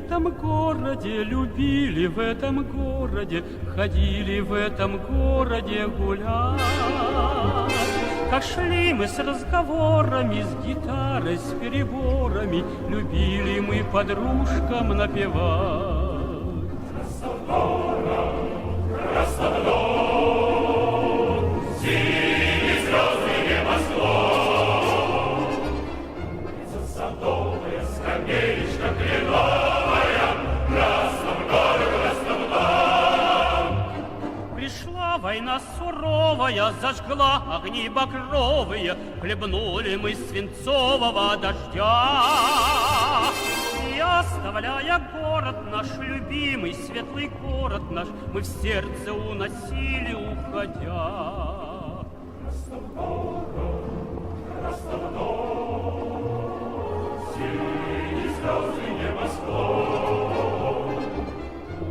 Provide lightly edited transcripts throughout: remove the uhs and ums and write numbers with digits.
этом городе любили, в этом городе ходили, в этом городе гулять. Как шли мы с разговорами, с гитарой, с переборами, любили мы подружкам напевать. Синий звездный небосклон, улица Садовая, скамеечка кленовая, Красногород, Красногород. Пришла война суровая, зажгла огни багровые, хлебнули мы свинцового дождя. И оставляя город наш, любимый, светлый город наш, мы в сердце уносили, уходя. Красногород, Красногород, синий звездный небосклон.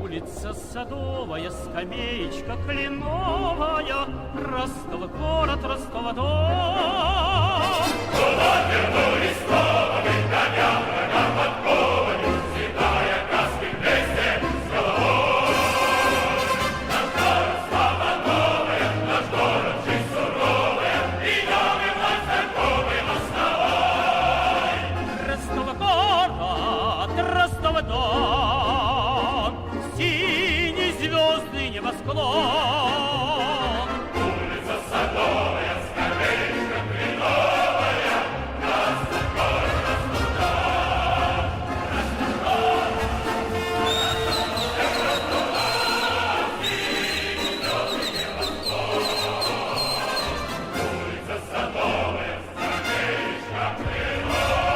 Улица Садовая, скамеечка кленовая, Ростов-город, Ростов-дон. Куда вернулись снова мы, коня врага подковами, светая краски вместе с головой. Наш город слава новая, наш город жизнь суровая, идем и вновь торговый мостовой. Ростов-город, Ростов-дон, синий звездный небосклон. Улица Садовая, скамеечка кленовая, Красногород, Красногород, синий звездный небосклон. Улица Садовая, скамеечка кленовая,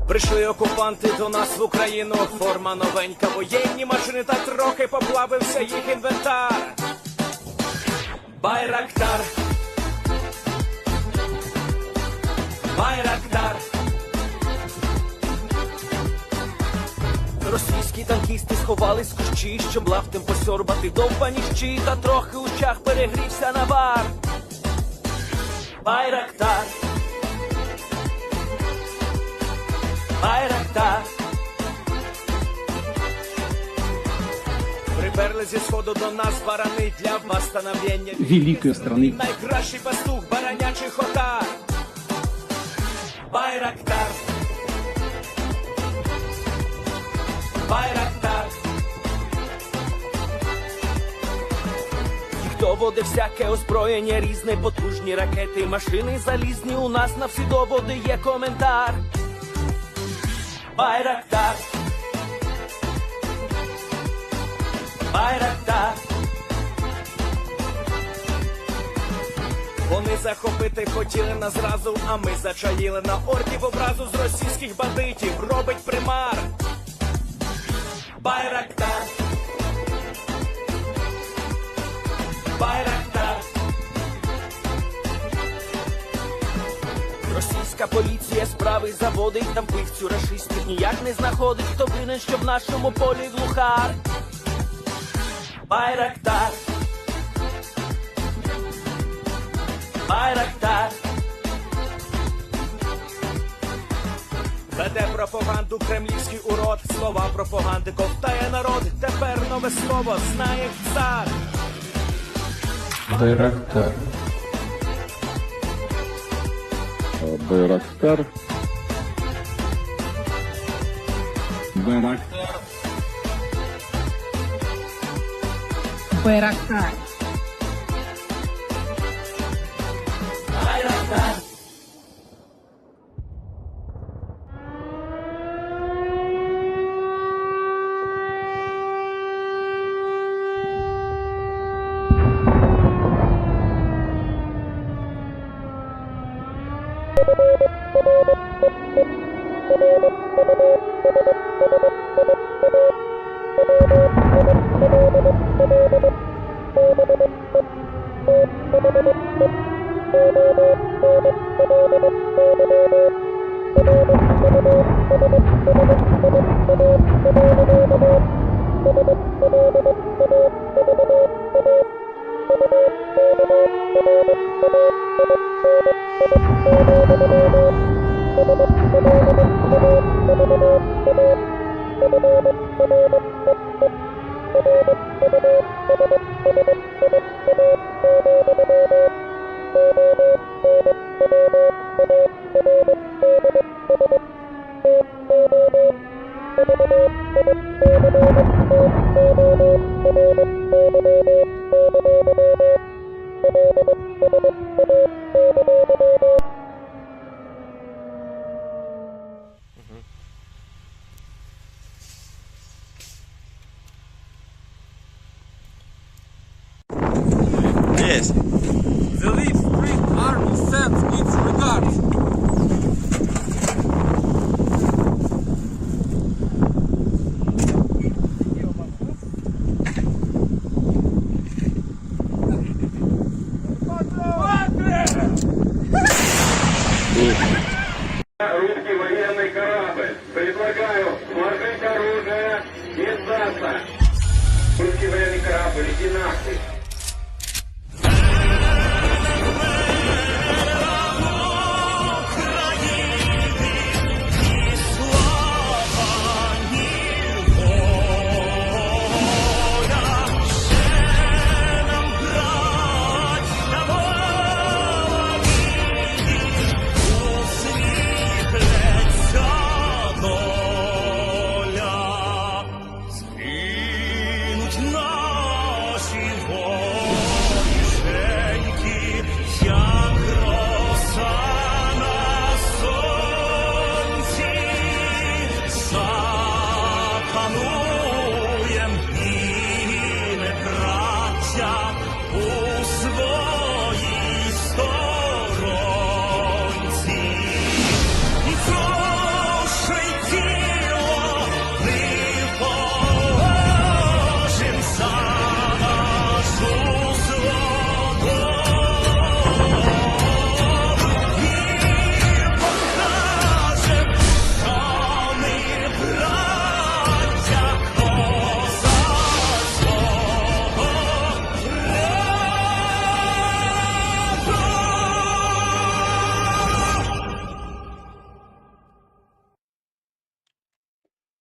Прийшли окупанти до нас в Україну, форма новенька, воєнні машини, та трохи поплавився їх інвентар. Байрактар, Байрактар. Російські танкісти сховались в кущі, щоб лаптем посьорбати довбані щі, та трохи у чах перегрівся навар. Байрактар, Байрактар. Приперли зі сходу до нас барани для восстановлення великої страны. Найкращий пастух баранячих отар. Байрактар, Байрактар. Їх доводи всяке озброєння різне, потужні ракети, машини залізні, у нас на всі доводи є коментар. Байрактар, Байрактар. Вони захопити хотіли нас зразу, а ми зачаїли на орків образу з російських бандитів, робить примар. Байрактар, Байрактар. Російська поліція справи заводить, там вбивцю рашистів ніяк не знаходить, хто винен, що в нашому полі глухар. Байрактар, Байрактар. Веде пропаганду кремлівський урод, слова пропаганди ковтає народ, тепер нове слово знає цар. Байрактар. Байрактар. Байрактар. Байрактар. Байрактар. Yes. The Leaf Street Army sends its regards. Русский военный корабль. Предлагаю сложить оружие и сдаться. Русский военный корабль, иди нахуй.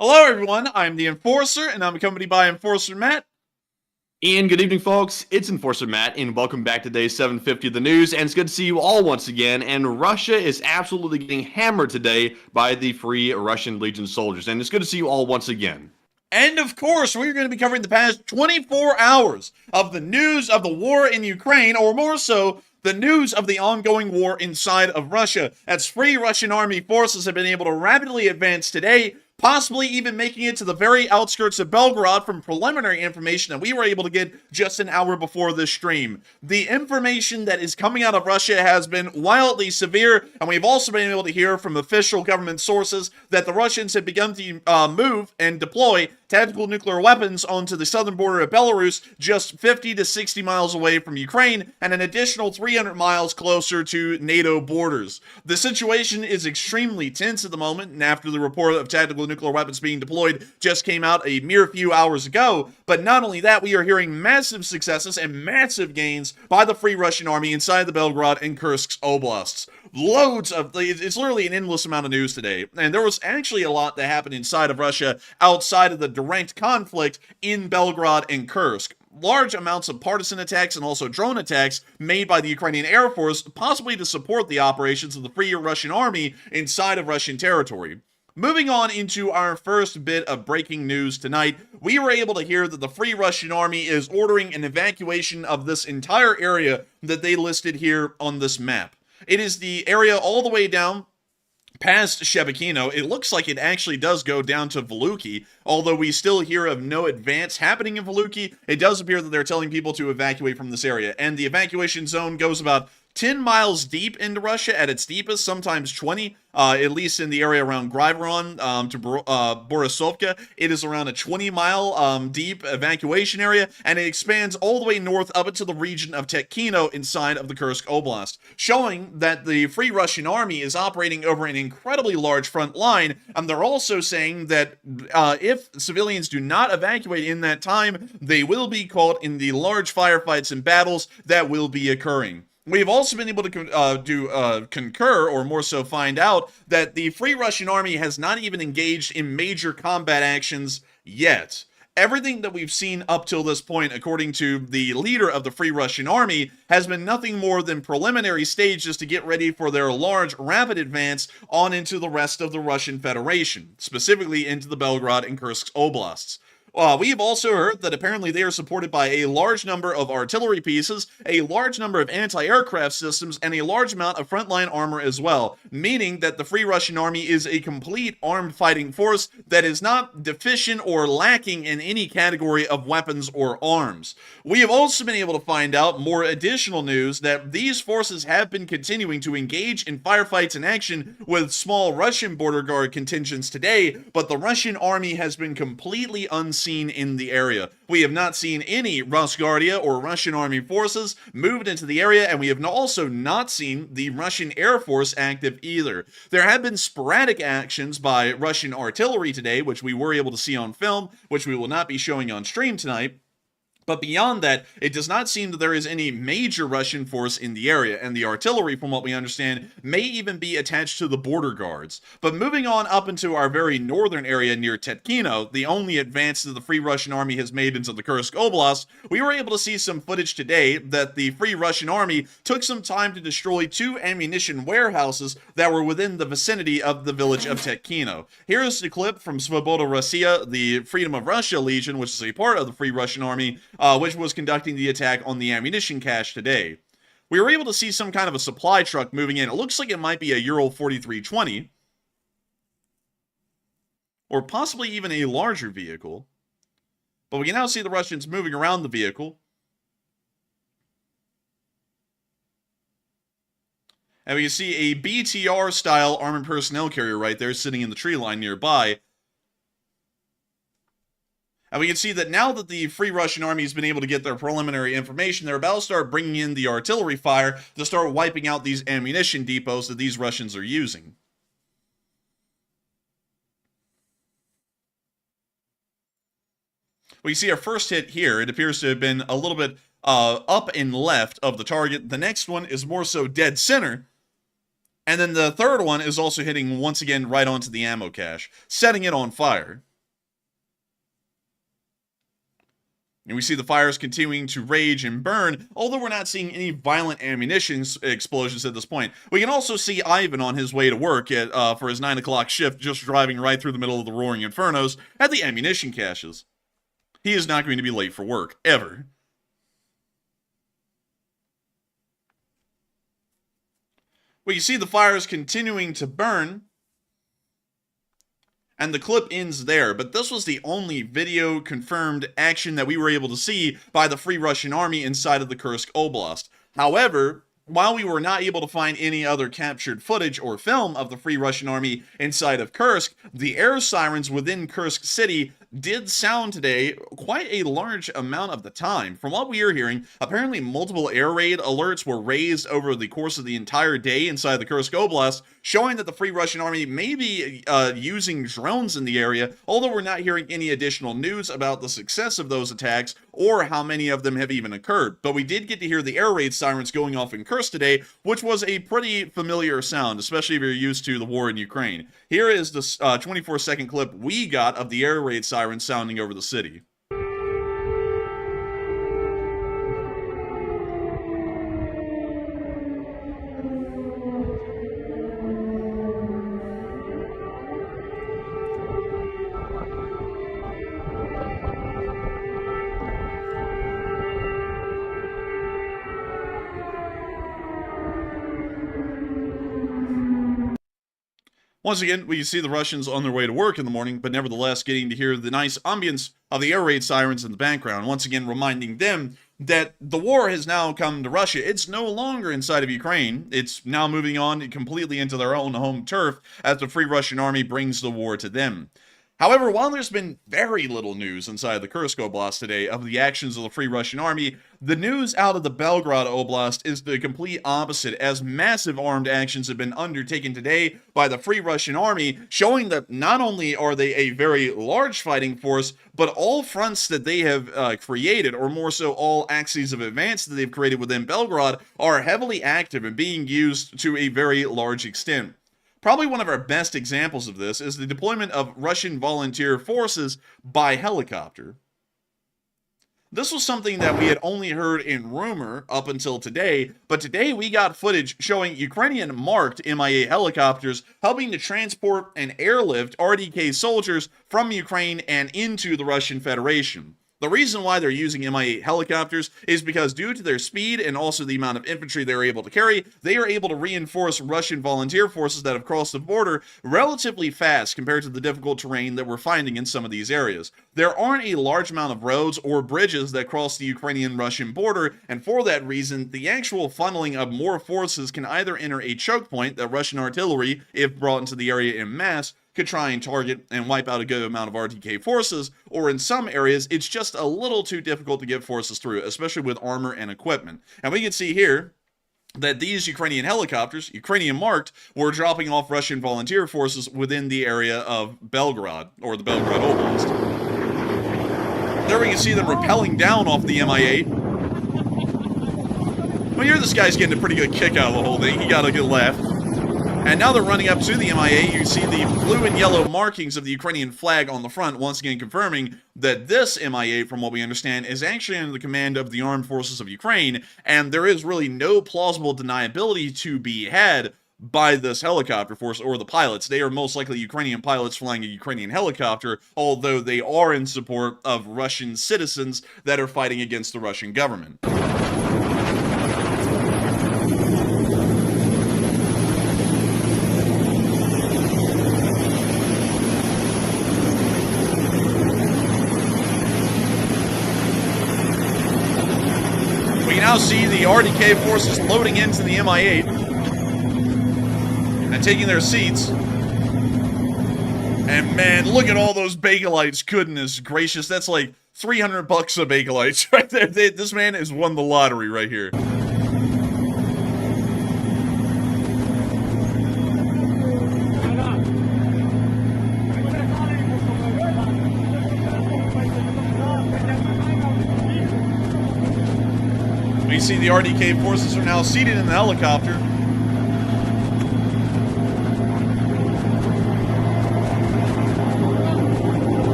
Hello everyone, I'm the Enforcer, and I'm accompanied by Enforcer Matt. And good evening, folks. It's Enforcer Matt, and welcome back to day 750 of the news. And it's good to see you all once again. And Russia is absolutely getting hammered today by the Free Russian Legion soldiers. And it's good to see you all once again. And of course, we're going to be covering the past 24 hours of the news of the war in Ukraine, or more so, the news of the ongoing war inside of Russia, as Free Russian Army forces have been able to rapidly advance today, possibly even making it to the very outskirts of Belgorod from preliminary information that we were able to get just an hour before this stream. The information that is coming out of Russia has been wildly severe, and we've also been able to hear from official government sources that the Russians have begun to move and deploy tactical nuclear weapons onto the southern border of Belarus, just 50 to 60 miles away from Ukraine, and an additional 300 miles closer to NATO borders. The situation is extremely tense at the moment, and after the report of tactical the nuclear weapons being deployed just came out a mere few hours ago. But not only that, we are hearing massive successes and massive gains by the Free Russian Army inside the Belgorod and Kursk oblasts. Loads of, it's literally an endless amount of news today. And there was actually a lot that happened inside of Russia outside of the direct conflict in Belgorod and Kursk. Large amounts of partisan attacks and also drone attacks made by the Ukrainian Air Force, possibly to support the operations of the Free Russian Army inside of Russian territory. Moving on into our first bit of breaking news tonight, we were able to hear that the Free Russian Army is ordering an evacuation of this entire area that they listed here on this map. It is the area all the way down past Shebekino. It looks like it actually does go down to Veluki, although we still hear of no advance happening in Veluki. It does appear that they're telling people to evacuate from this area, and the evacuation zone goes about 10 miles deep into Russia at its deepest, sometimes 20, at least in the area around Grion to Borisovka. It is around a 20-mile deep evacuation area, and it expands all the way north up into the region of Tekhino inside of the Kursk Oblast, showing that the Free Russian Army is operating over an incredibly large front line, and they're also saying that if civilians do not evacuate in that time, they will be caught in the large firefights and battles that will be occurring. We've also been able to concur, or more so find out, that the Free Russian Army has not even engaged in major combat actions yet. Everything that we've seen up till this point, according to the leader of the Free Russian Army, has been nothing more than preliminary stages to get ready for their large, rapid advance on into the rest of the Russian Federation, specifically into the Belgorod and Kursk oblasts. We've also heard that apparently they are supported by a large number of artillery pieces, a large number of anti-aircraft systems, and a large amount of frontline armor as well, meaning that the Free Russian Army is a complete armed fighting force that is not deficient or lacking in any category of weapons or arms. We have also been able to find out more additional news that these forces have been continuing to engage in firefights and action with small Russian border guard contingents today, but the Russian army has been completely unseen in the area. We have not seen any Rosguardia or Russian army forces moved into the area, and we have also not seen the Russian Air Force active either. There have been sporadic actions by Russian artillery today, which we were able to see on film, which we will not be showing on stream tonight. But beyond that, it does not seem that there is any major Russian force in the area, and the artillery, from what we understand, may even be attached to the border guards. But moving on up into our very northern area near Tekhino, the only advance that the Free Russian Army has made into the Kursk Oblast, we were able to see some footage today that the Free Russian Army took some time to destroy 2 ammunition warehouses that were within the vicinity of the village of Tekhino. Here is the clip from Svoboda Rossiya, the Freedom of Russia Legion, which is a part of the Free Russian Army, which was conducting the attack on the ammunition cache today. We were able to see some kind of a supply truck moving in. It looks like it might be a Ural 4320, or possibly even a larger vehicle. But we can now see the Russians moving around the vehicle. And we can see a BTR-style armored personnel carrier right there sitting in the tree line nearby. And we can see that now that the Free Russian Army has been able to get their preliminary information, they're about to start bringing in the artillery fire to start wiping out these ammunition depots that these Russians are using. We see our first hit here. It appears to have been a little bit up and left of the target. The next one is more so dead center. And then the third one is also hitting once again right onto the ammo cache, setting it on fire. And we see the fires continuing to rage and burn, although we're not seeing any violent ammunition explosions at this point. We can also see Ivan on his way to work for his 9 o'clock shift, just driving right through the middle of the roaring infernos at the ammunition caches. He is not going to be late for work, ever. We see the fires continuing to burn, and the clip ends there, but this was the only video confirmed action that we were able to see by the Free Russian Army inside of the Kursk Oblast. However, while we were not able to find any other captured footage or film of the Free Russian Army inside of Kursk, the air sirens within Kursk City did sound today quite a large amount of the time. From what we are hearing, apparently multiple air raid alerts were raised over the course of the entire day inside the Kursk Oblast, showing that the Free Russian Army may be using drones in the area, although we're not hearing any additional news about the success of those attacks or how many of them have even occurred. But we did get to hear the air raid sirens going off in Kursk today, which was a pretty familiar sound, especially if you're used to the war in Ukraine. Here is the 24-second clip we got of the air raid sirens sounding over the city. Once again, we see the Russians on their way to work in the morning, but nevertheless getting to hear the nice ambience of the air raid sirens in the background, once again reminding them that the war has now come to Russia. It's no longer inside of Ukraine. It's now moving on completely into their own home turf as the Free Russian Army brings the war to them. However, while there's been very little news inside the Kursk Oblast today of the actions of the Free Russian Army, the news out of the Belgorod Oblast is the complete opposite, as massive armed actions have been undertaken today by the Free Russian Army, showing that not only are they a very large fighting force, but all fronts that they have created, or more so all axes of advance that they've created within Belgorod, are heavily active and being used to a very large extent. Probably one of our best examples of this is the deployment of Russian volunteer forces by helicopter. This was something that we had only heard in rumor up until today, but today we got footage showing Ukrainian marked MIA helicopters helping to transport and airlift RDK soldiers from Ukraine and into the Russian Federation. The reason why they're using MI-8 helicopters is because due to their speed and also the amount of infantry they're able to carry, they are able to reinforce Russian volunteer forces that have crossed the border relatively fast compared to the difficult terrain that we're finding in some of these areas. There aren't a large amount of roads or bridges that cross the Ukrainian-Russian border, and for that reason, the actual funneling of more forces can either enter a choke point that Russian artillery, if brought into the area en masse, could try and target and wipe out a good amount of RTK forces, or in some areas, it's just a little too difficult to get forces through, especially with armor and equipment. And we can see here that these Ukrainian helicopters, Ukrainian marked, were dropping off Russian volunteer forces within the area of Belgorod, or the Belgorod Oblast. There we can see them rappelling down off the Mi-8. Well, here this guy's getting a pretty good kick out of the whole thing. He got a good laugh. And now they're running up to the Mi-8. You see the blue and yellow markings of the Ukrainian flag on the front, once again confirming that this Mi-8, from what we understand, is actually under the command of the armed forces of Ukraine, and there is really no plausible deniability to be had by this helicopter force or the pilots. They are most likely Ukrainian pilots flying a Ukrainian helicopter, although they are in support of Russian citizens that are fighting against the Russian government. Now see the RDK forces loading into the Mi-8 and taking their seats. And man, look at all those Bagelites. Goodness gracious, that's like $300 a Bagelites right there. This man has won the lottery right here. We see the RDK forces are now seated in the helicopter.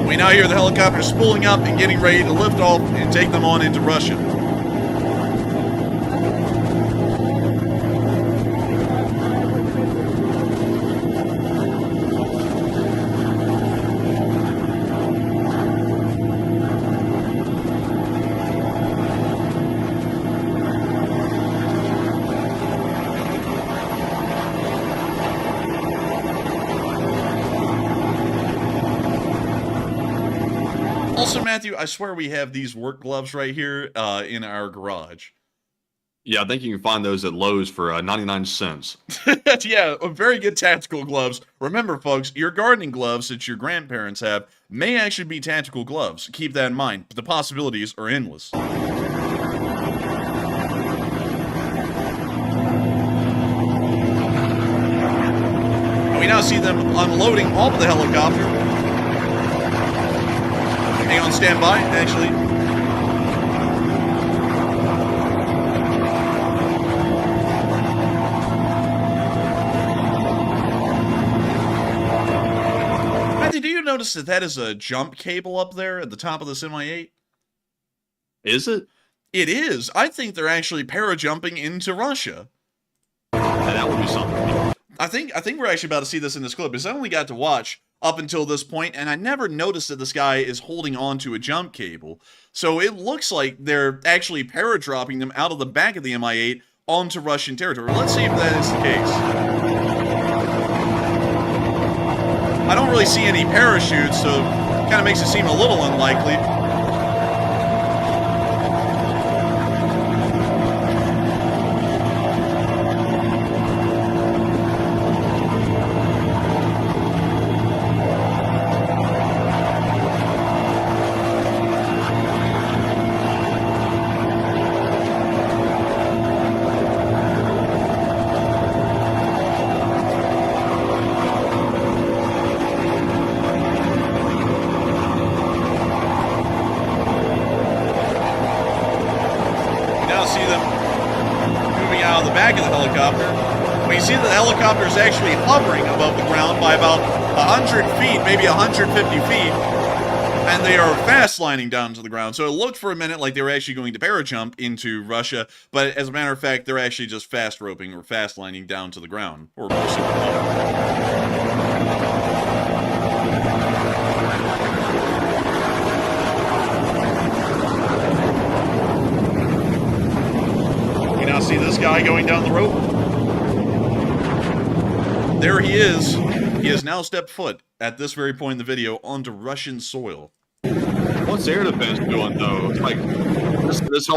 We now hear the helicopter spooling up and getting ready to lift off and take them on into Russia. Also, Matthew, I swear we have these work gloves right here in our garage. Yeah, I think you can find those at Lowe's for 99 cents. Yeah, very good tactical gloves. Remember, folks, your gardening gloves that your grandparents have may actually be tactical gloves. Keep that in mind. The possibilities are endless. We now see them unloading off of the helicopter. Hang on standby, actually. Matthew, do you notice that that is a jump cable up there at the top of this MI8? Is it? It is. I think they're actually parajumping into Russia. Yeah, that would be something. I think we're actually about to see this in this clip, because I only got to watch up until this point, and I never noticed that this guy is holding on to a jump cable. So it looks like they're actually paradropping them out of the back of the MI8 onto Russian territory. Let's see if that is the case. I don't really see any parachutes, so it kind of makes it seem a little unlikely. Back of the helicopter. Well, you see that the helicopter is actually hovering above the ground by about 100 feet, maybe 150 feet, and they are fast lining down to the ground. So it looked for a minute like they were actually going to parajump into Russia, but as a matter of fact, they're actually just fast roping or fast lining down to the ground, or mostly see this guy going down the rope. There he is. He has now stepped foot at this very point in the video onto Russian soil. What's air defense doing though? It's like this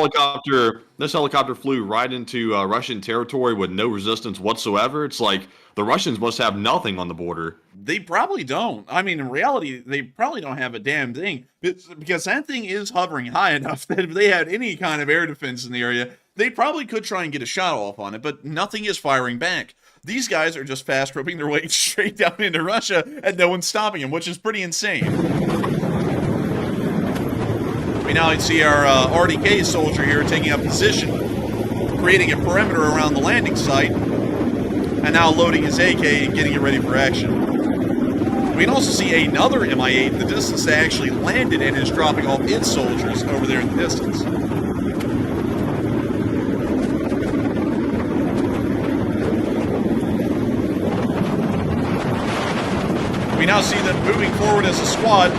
helicopter flew right into Russian territory with no resistance whatsoever. It's like the Russians must have nothing on the border. They probably don't. I mean, in reality, they probably don't have a damn thing, because that thing is hovering high enough that if they had any kind of air defense in the area, they probably could try and get a shot off on it, but nothing is firing back. These guys are just fast roping their way straight down into Russia, and no one's stopping them, which is pretty insane. We now see our RDK soldier here taking up position, creating a perimeter around the landing site, and now loading his AK and getting it ready for action. We can also see another MI8 in the distance that actually landed and is dropping off its soldiers over there in the distance. We now see them moving forward as a squad.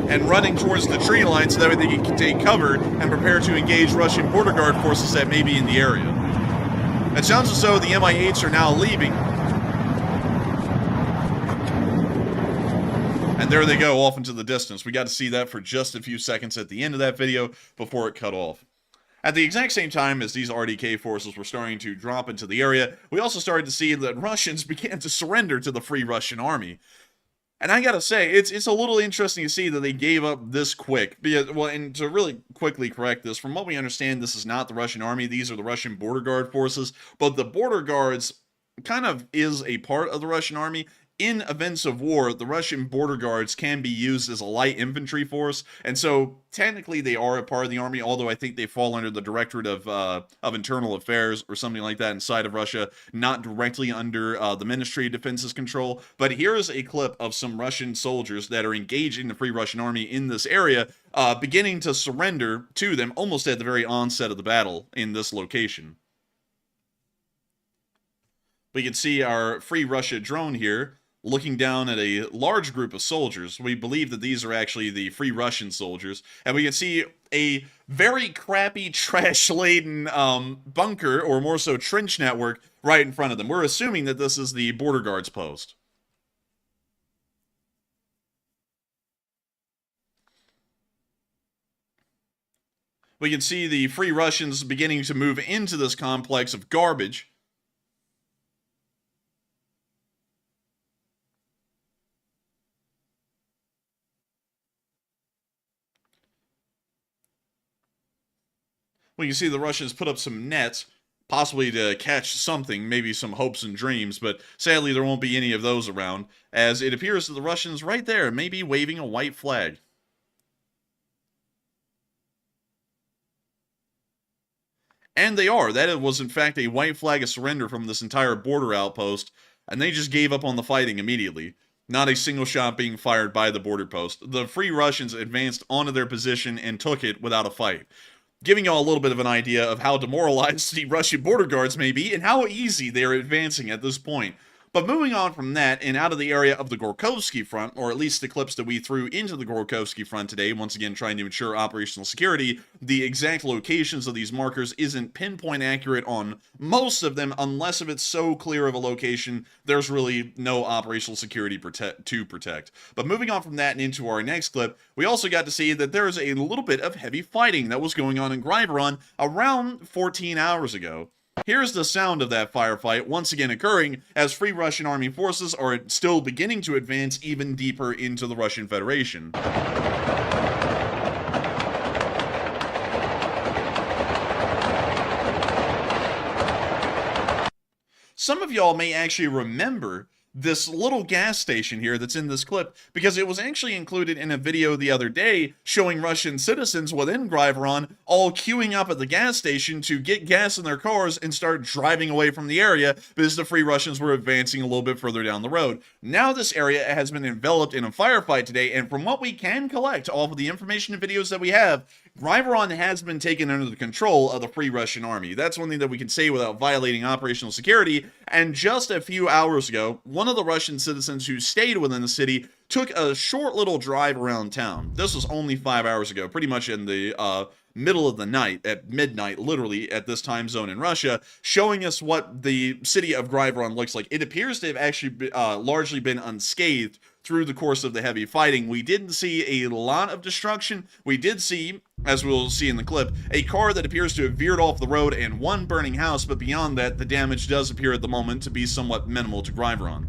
And running towards the tree line so that way they can take cover and prepare to engage Russian border guard forces that may be in the area. It sounds as though the MI8s are now leaving. And there they go, off into the distance. We got to see that for just a few seconds at the end of that video before it cut off. At the exact same time as these RDK forces were starting to drop into the area, we also started to see that Russians began to surrender to the Free Russian Army. And I gotta say, it's a little interesting to see that they gave up this quick. Because, well, and to really quickly correct this, from what we understand, this is not the Russian Army. These are the Russian Border Guard forces. But the Border Guards kind of is a part of the Russian Army. In events of war, the Russian border guards can be used as a light infantry force, and so technically they are a part of the army, although I think they fall under the Directorate of Internal Affairs or something like that inside of Russia, not directly under the Ministry of Defense's control. But here's a clip of some Russian soldiers that are engaged in the Free Russian Army in this area, beginning to surrender to them almost at the very onset of the battle in this location. We can see our Free Russia drone here, looking down at a large group of soldiers. We believe that these are actually the Free Russian soldiers. And we can see a very crappy, trash-laden bunker, or more so trench network, right in front of them. We're assuming that this is the Border Guards post. We can see the Free Russians beginning to move into this complex of garbage. We can see the Russians put up some nets, possibly to catch something, maybe some hopes and dreams, but sadly there won't be any of those around, as it appears that the Russians right there may be waving a white flag. And they are. That was, in fact, a white flag of surrender from this entire border outpost, and they just gave up on the fighting immediately. Not a single shot being fired by the border post. The Free Russians advanced onto their position and took it without a fight. Giving y'all a little bit of an idea of how demoralized the Russian border guards may be and how easy they are advancing at this point. But moving on from that and out of the area of the Gorkovsky front, or at least the clips that we threw into the Gorkovsky front today, once again trying to ensure operational security, the exact locations of these markers isn't pinpoint accurate on most of them, unless if it's so clear of a location, there's really no operational security to protect. But moving on from that and into our next clip, we also got to see that there's a little bit of heavy fighting that was going on in Grion around 14 hours ago. Here's the sound of that firefight once again occurring as Free Russian Army forces are still beginning to advance even deeper into the Russian Federation. Some of y'all may actually remember this little gas station here that's in this clip, because it was actually included in a video the other day showing Russian citizens within Grion all queuing up at the gas station to get gas in their cars and start driving away from the area because the Free Russians were advancing a little bit further down the road. Now this area has been enveloped in a firefight today, and from what we can collect off of the information and videos that we have, Grion has been taken under the control of the Free Russian Army. That's one thing that we can say without violating operational security. And just a few hours ago, one of the Russian citizens who stayed within the city took a short little drive around town. This was only 5 hours ago, pretty much in the middle of the night, at midnight, literally, at this time zone in Russia, showing us what the city of Grion looks like. It appears to have actually largely been unscathed through the course of the heavy fighting. We didn't see a lot of destruction. We did see, as we'll see in the clip, a car that appears to have veered off the road and one burning house, but beyond that, the damage does appear at the moment to be somewhat minimal to Grion.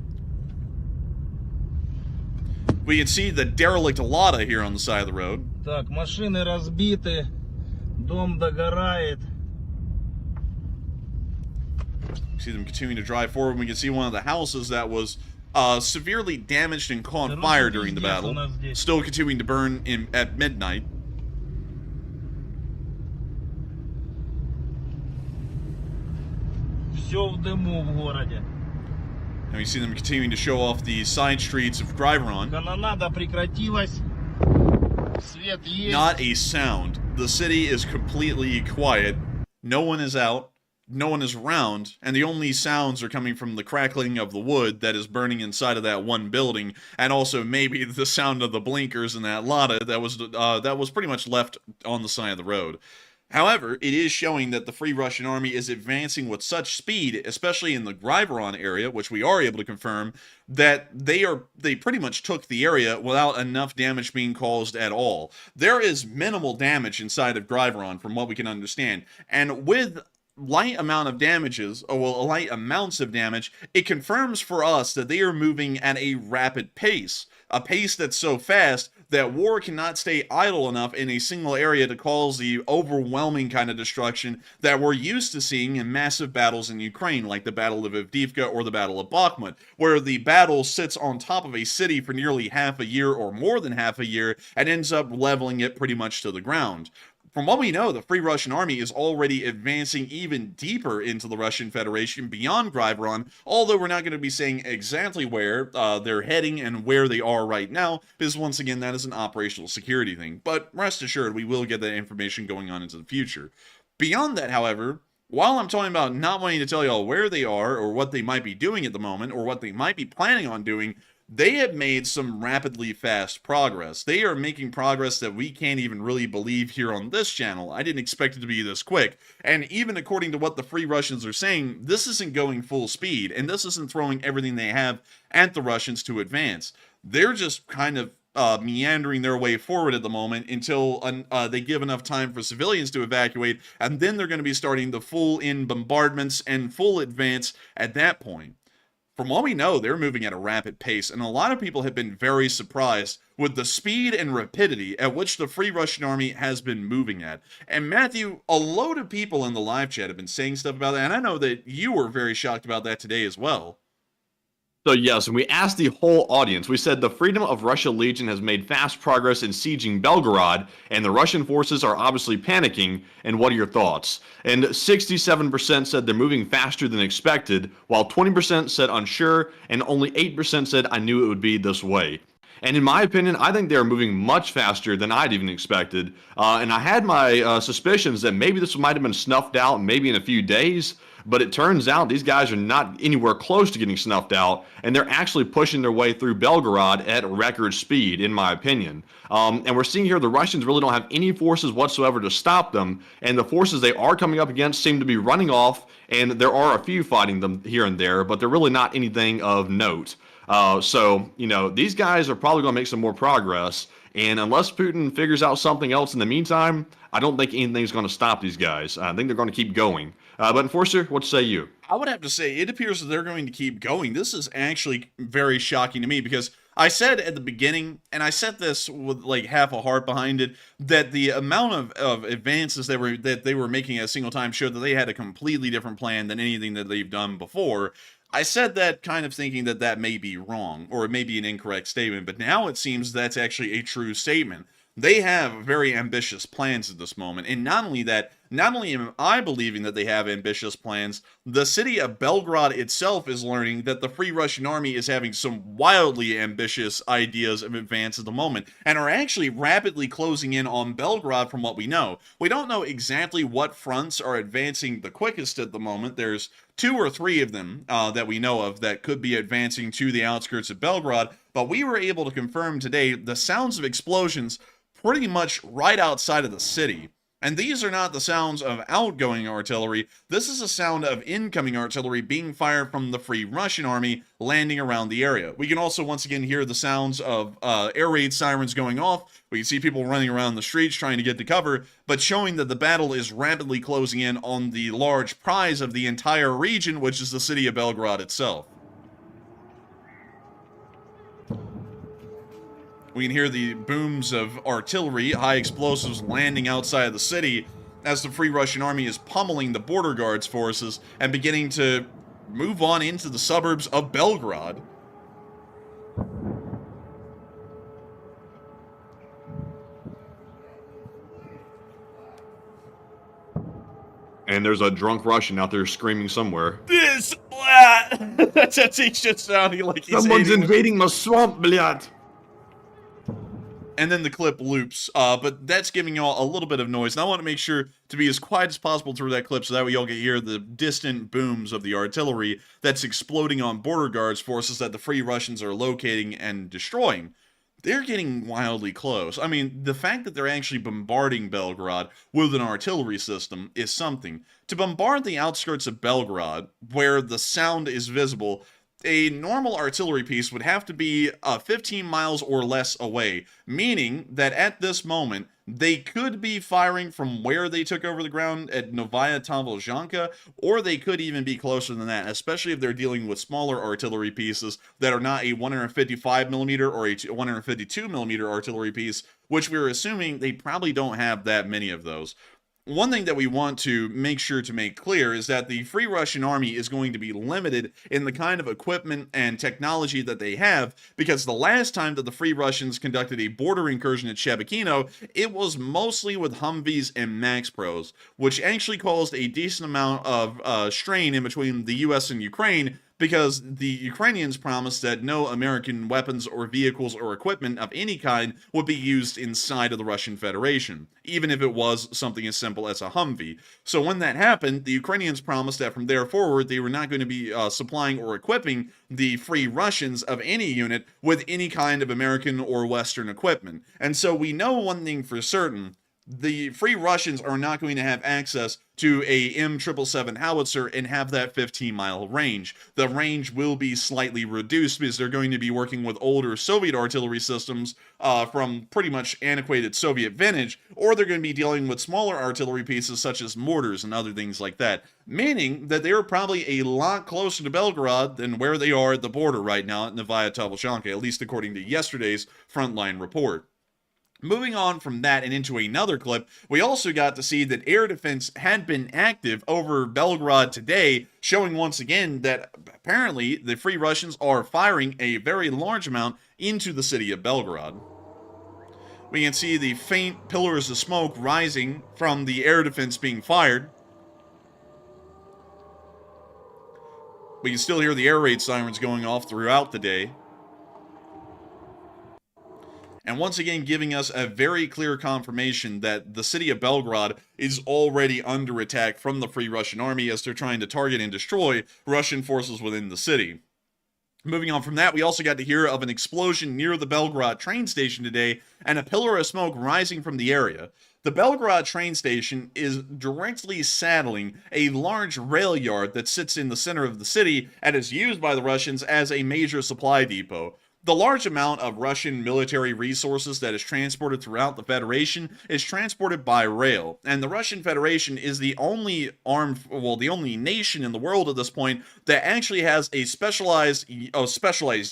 We can see the derelict Lada here on the side of the road. Так, машины разбиты, дом догорает. See them continuing to drive forward. We can see one of the houses that was severely damaged and caught fire during the battle, still continuing to burn at midnight. Все в дыму в городе. And we see them continuing to show off the side streets of Grion. Канонада прекратилась. Свет есть. Not a sound. The city is completely quiet. No one is out. No one is around. And the only sounds are coming from the crackling of the wood that is burning inside of that one building. And also maybe the sound of the blinkers in that Lada that was pretty much left on the side of the road. However, it is showing that the Free Russian Army is advancing with such speed, especially in the Grion area, which we are able to confirm, that they pretty much took the area without enough damage being caused at all. There is minimal damage inside of Grion from what we can understand. And with light amount of damages, or well, light amounts of damage, it confirms for us that they are moving at a rapid pace. A pace that's so fast that war cannot stay idle enough in a single area to cause the overwhelming kind of destruction that we're used to seeing in massive battles in Ukraine, like the Battle of Avdiivka or the Battle of Bakhmut, where the battle sits on top of a city for nearly half a year or more than half a year and ends up leveling it pretty much to the ground. From what we know, the Free Russian Army is already advancing even deeper into the Russian Federation beyond Grion, although we're not going to be saying exactly where they're heading and where they are right now, because once again, that is an operational security thing. But rest assured, we will get that information going on into the future. Beyond that, however, while I'm talking about not wanting to tell y'all where they are or what they might be doing at the moment or what they might be planning on doing, they have made some rapidly fast progress. They are making progress that we can't even really believe here on this channel. I didn't expect it to be this quick. And even according to what the Free Russians are saying, this isn't going full speed, and this isn't throwing everything they have at the Russians to advance. They're just kind of meandering their way forward at the moment until they give enough time for civilians to evacuate, and then they're going to be starting the full-in bombardments and full advance at that point. From what we know, they're moving at a rapid pace, and a lot of people have been very surprised with the speed and rapidity at which the Free Russian Army has been moving at. And Matthew, a load of people in the live chat have been saying stuff about that, and I know that you were very shocked about that today as well. So yes, and we asked the whole audience. We said the Freedom of Russia Legion has made fast progress in sieging Belgorod, and the Russian forces are obviously panicking, and what are your thoughts? And 67% said they're moving faster than expected, while 20% said unsure, and only 8% said I knew it would be this way. And in my opinion, I think they're moving much faster than I'd even expected. And I had my suspicions that maybe this might have been snuffed out maybe in a few days. But it turns out these guys are not anywhere close to getting snuffed out, and they're actually pushing their way through Belgorod at record speed, in my opinion. And we're seeing here the Russians really don't have any forces whatsoever to stop them, and the forces they are coming up against seem to be running off, and there are a few fighting them here and there, but they're really not anything of note. So, you know, these guys are probably going to make some more progress, and unless Putin figures out something else in the meantime, I don't think anything's going to stop these guys. I think they're going to keep going. But Enforcer, what say you? I would have to say it appears that they're going to keep going. This is actually very shocking to me because I said at the beginning, and I said this with like half a heart behind it, that the amount of advances that they were making at a single time showed that they had a completely different plan than anything that they've done before. I said that kind of thinking that that may be wrong, or it may be an incorrect statement, but now it seems that's actually a true statement. They have very ambitious plans at this moment, and not only that, not only am I believing that they have ambitious plans, the city of Belgorod itself is learning that the Free Russian Army is having some wildly ambitious ideas of advance at the moment, and are actually rapidly closing in on Belgorod from what we know. We don't know exactly what fronts are advancing the quickest at the moment. There's 2 or 3 of them that we know of that could be advancing to the outskirts of Belgorod, but we were able to confirm today the sounds of explosions pretty much right outside of the city. And these are not the sounds of outgoing artillery. This is a sound of incoming artillery being fired from the Free Russian Army landing around the area. We can also once again hear the sounds of air raid sirens going off. We can see people running around the streets trying to get to cover, but showing that the battle is rapidly closing in on the large prize of the entire region, which is the city of Belgorod itself. We can hear the booms of artillery, high explosives landing outside of the city as the Free Russian Army is pummeling the border guards forces and beginning to move on into the suburbs of Belgorod. And there's a drunk Russian out there screaming somewhere. This, that's he's just sounding like he's Someone's invading my swamp, blyat. And then the clip loops, but that's giving y'all a little bit of noise, and I want to make sure to be as quiet as possible through that clip so that way y'all can hear the distant booms of the artillery that's exploding on border guards forces that the Free Russians are locating and destroying. They're getting wildly close. I mean, the fact that they're actually bombarding Belgorod with an artillery system is something. To bombard the outskirts of Belgorod, where the sound is visible, a normal artillery piece would have to be 15 miles or less away, meaning that at this moment, they could be firing from where they took over the ground at Novaya Tobolzhanka, or they could even be closer than that, especially if they're dealing with smaller artillery pieces that are not a 155mm or a 152mm artillery piece, which we're assuming they probably don't have that many of those. One thing that we want to make sure to make clear is that the Free Russian Army is going to be limited in the kind of equipment and technology that they have, because the last time that the Free Russians conducted a border incursion at Shebekino, it was mostly with Humvees and Max Pros, which actually caused a decent amount of strain in between the US and Ukraine, because the Ukrainians promised that no American weapons or vehicles or equipment of any kind would be used inside of the Russian Federation, even if it was something as simple as a Humvee. So when that happened, the Ukrainians promised that from there forward, they were not going to be supplying or equipping the Free Russians of any unit with any kind of American or Western equipment. And so we know one thing for certain: the Free Russians are not going to have access to a M777 howitzer and have that 15-mile range. The range will be slightly reduced because they're going to be working with older Soviet artillery systems from pretty much antiquated Soviet vintage, or they're going to be dealing with smaller artillery pieces such as mortars and other things like that, meaning that they're probably a lot closer to Belgorod than where they are at the border right now at Novaya Tavlshanka, at least according to yesterday's Frontline report. Moving on from that and into another clip, we also got to see that air defense had been active over Belgorod today, showing once again that apparently the Free Russians are firing a very large amount into the city of Belgorod. We can see the faint pillars of smoke rising from the air defense being fired. We can still hear the air raid sirens going off throughout the day. And once again giving us a very clear confirmation that the city of Belgorod is already under attack from the Free Russian Army as they're trying to target and destroy Russian forces within the city. Moving on from that, we also got to hear of an explosion near the Belgorod train station today and a pillar of smoke rising from the area. The Belgorod train station is directly saddling a large rail yard that sits in the center of the city and is used by the Russians as a major supply depot. The large amount of Russian military resources that is transported throughout the Federation is transported by rail, and the Russian Federation is the only the only nation in the world at this point that actually has a specialized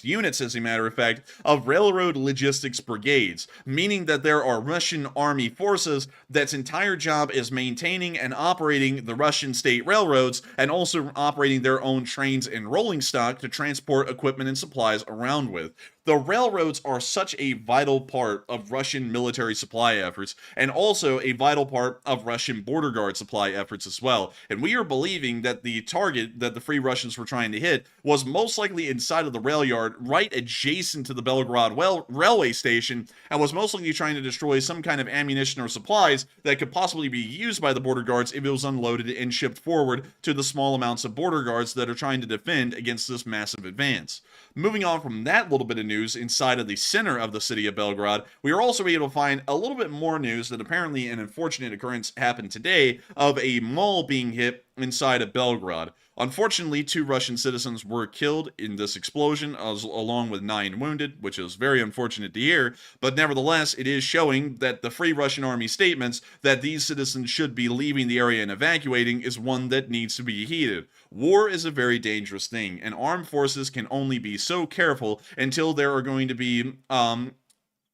units, as a matter of fact, of railroad logistics brigades, meaning that there are Russian army forces that's entire job is maintaining and operating the Russian state railroads and also operating their own trains and rolling stock to transport equipment and supplies around with. The railroads are such a vital part of Russian military supply efforts and also a vital part of Russian border guard supply efforts as well. And we are believing that the target that the Free Russians were trying to hit was most likely inside of the rail yard right adjacent to the Belgorod railway station and was most likely trying to destroy some kind of ammunition or supplies that could possibly be used by the border guards if it was unloaded and shipped forward to the small amounts of border guards that are trying to defend against this massive advance. Moving on from that little bit of news inside of the center of the city of Belgorod, we are also able to find a little bit more news that apparently an unfortunate occurrence happened today of a mall being hit inside of Belgorod. Unfortunately, 2 Russian citizens were killed in this explosion, along with 9 wounded, which is very unfortunate to hear, but nevertheless, it is showing that the Free Russian Army statements that these citizens should be leaving the area and evacuating is one that needs to be heeded. War is a very dangerous thing, and armed forces can only be so careful until there are going to be,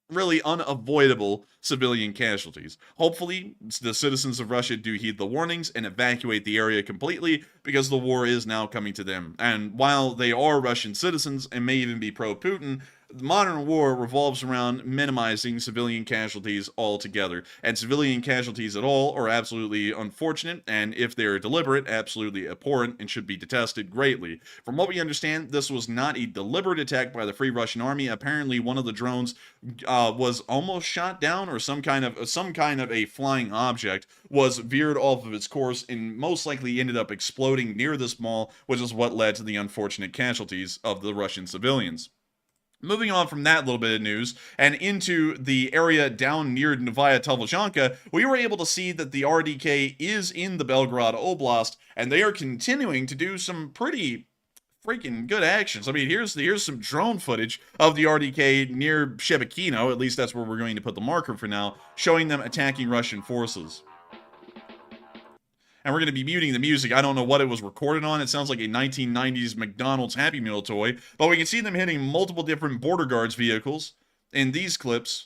really unavoidable civilian casualties. Hopefully, the citizens of Russia do heed the warnings and evacuate the area completely because the war is now coming to them. And while they are Russian citizens and may even be pro-Putin, modern war revolves around minimizing civilian casualties altogether. And civilian casualties at all are absolutely unfortunate, and if they're deliberate, absolutely abhorrent and should be detested greatly. From what we understand, this was not a deliberate attack by the Free Russian Army. Apparently, one of the drones was almost shot down, or some kind of a flying object was veered off of its course and most likely ended up exploding near this mall, which is what led to the unfortunate casualties of the Russian civilians. Moving on from that little bit of news and into the area down near Novaya Tavlshanka, we were able to see that the RDK is in the Belgorod Oblast, and they are continuing to do some pretty freaking good actions. I mean, here's some drone footage of the RDK near Shebekino, at least that's where we're going to put the marker for now, showing them attacking Russian forces. And we're going to be muting the music. I don't know what it was recorded on. It sounds like a 1990s McDonald's Happy Meal toy. But we can see them hitting multiple different border guards vehicles in these clips.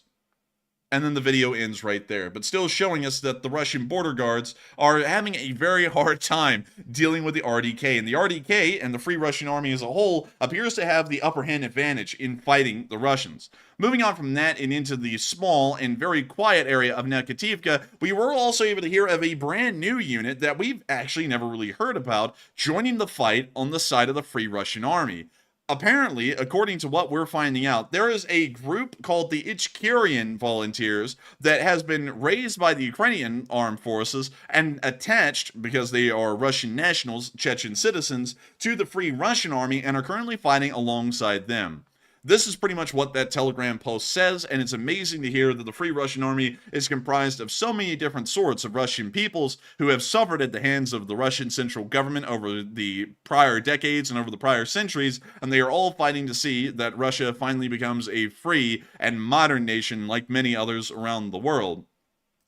And then the video ends right there. But still showing us that the Russian border guards are having a very hard time dealing with the RDK. And the RDK and the Free Russian Army as a whole appears to have the upper hand advantage in fighting the Russians. Moving on from that and into the small and very quiet area of Nekativka, we were also able to hear of a brand new unit that we've actually never really heard about joining the fight on the side of the Free Russian Army. Apparently, according to what we're finding out, there is a group called the Grion volunteers that has been raised by the Ukrainian armed forces and attached, because they are Russian nationals, Chechen citizens, to the Free Russian Army and are currently fighting alongside them. This is pretty much what that Telegram post says, and it's amazing to hear that the Free Russian Army is comprised of so many different sorts of Russian peoples who have suffered at the hands of the Russian central government over the prior decades and over the prior centuries, and they are all fighting to see that Russia finally becomes a free and modern nation like many others around the world.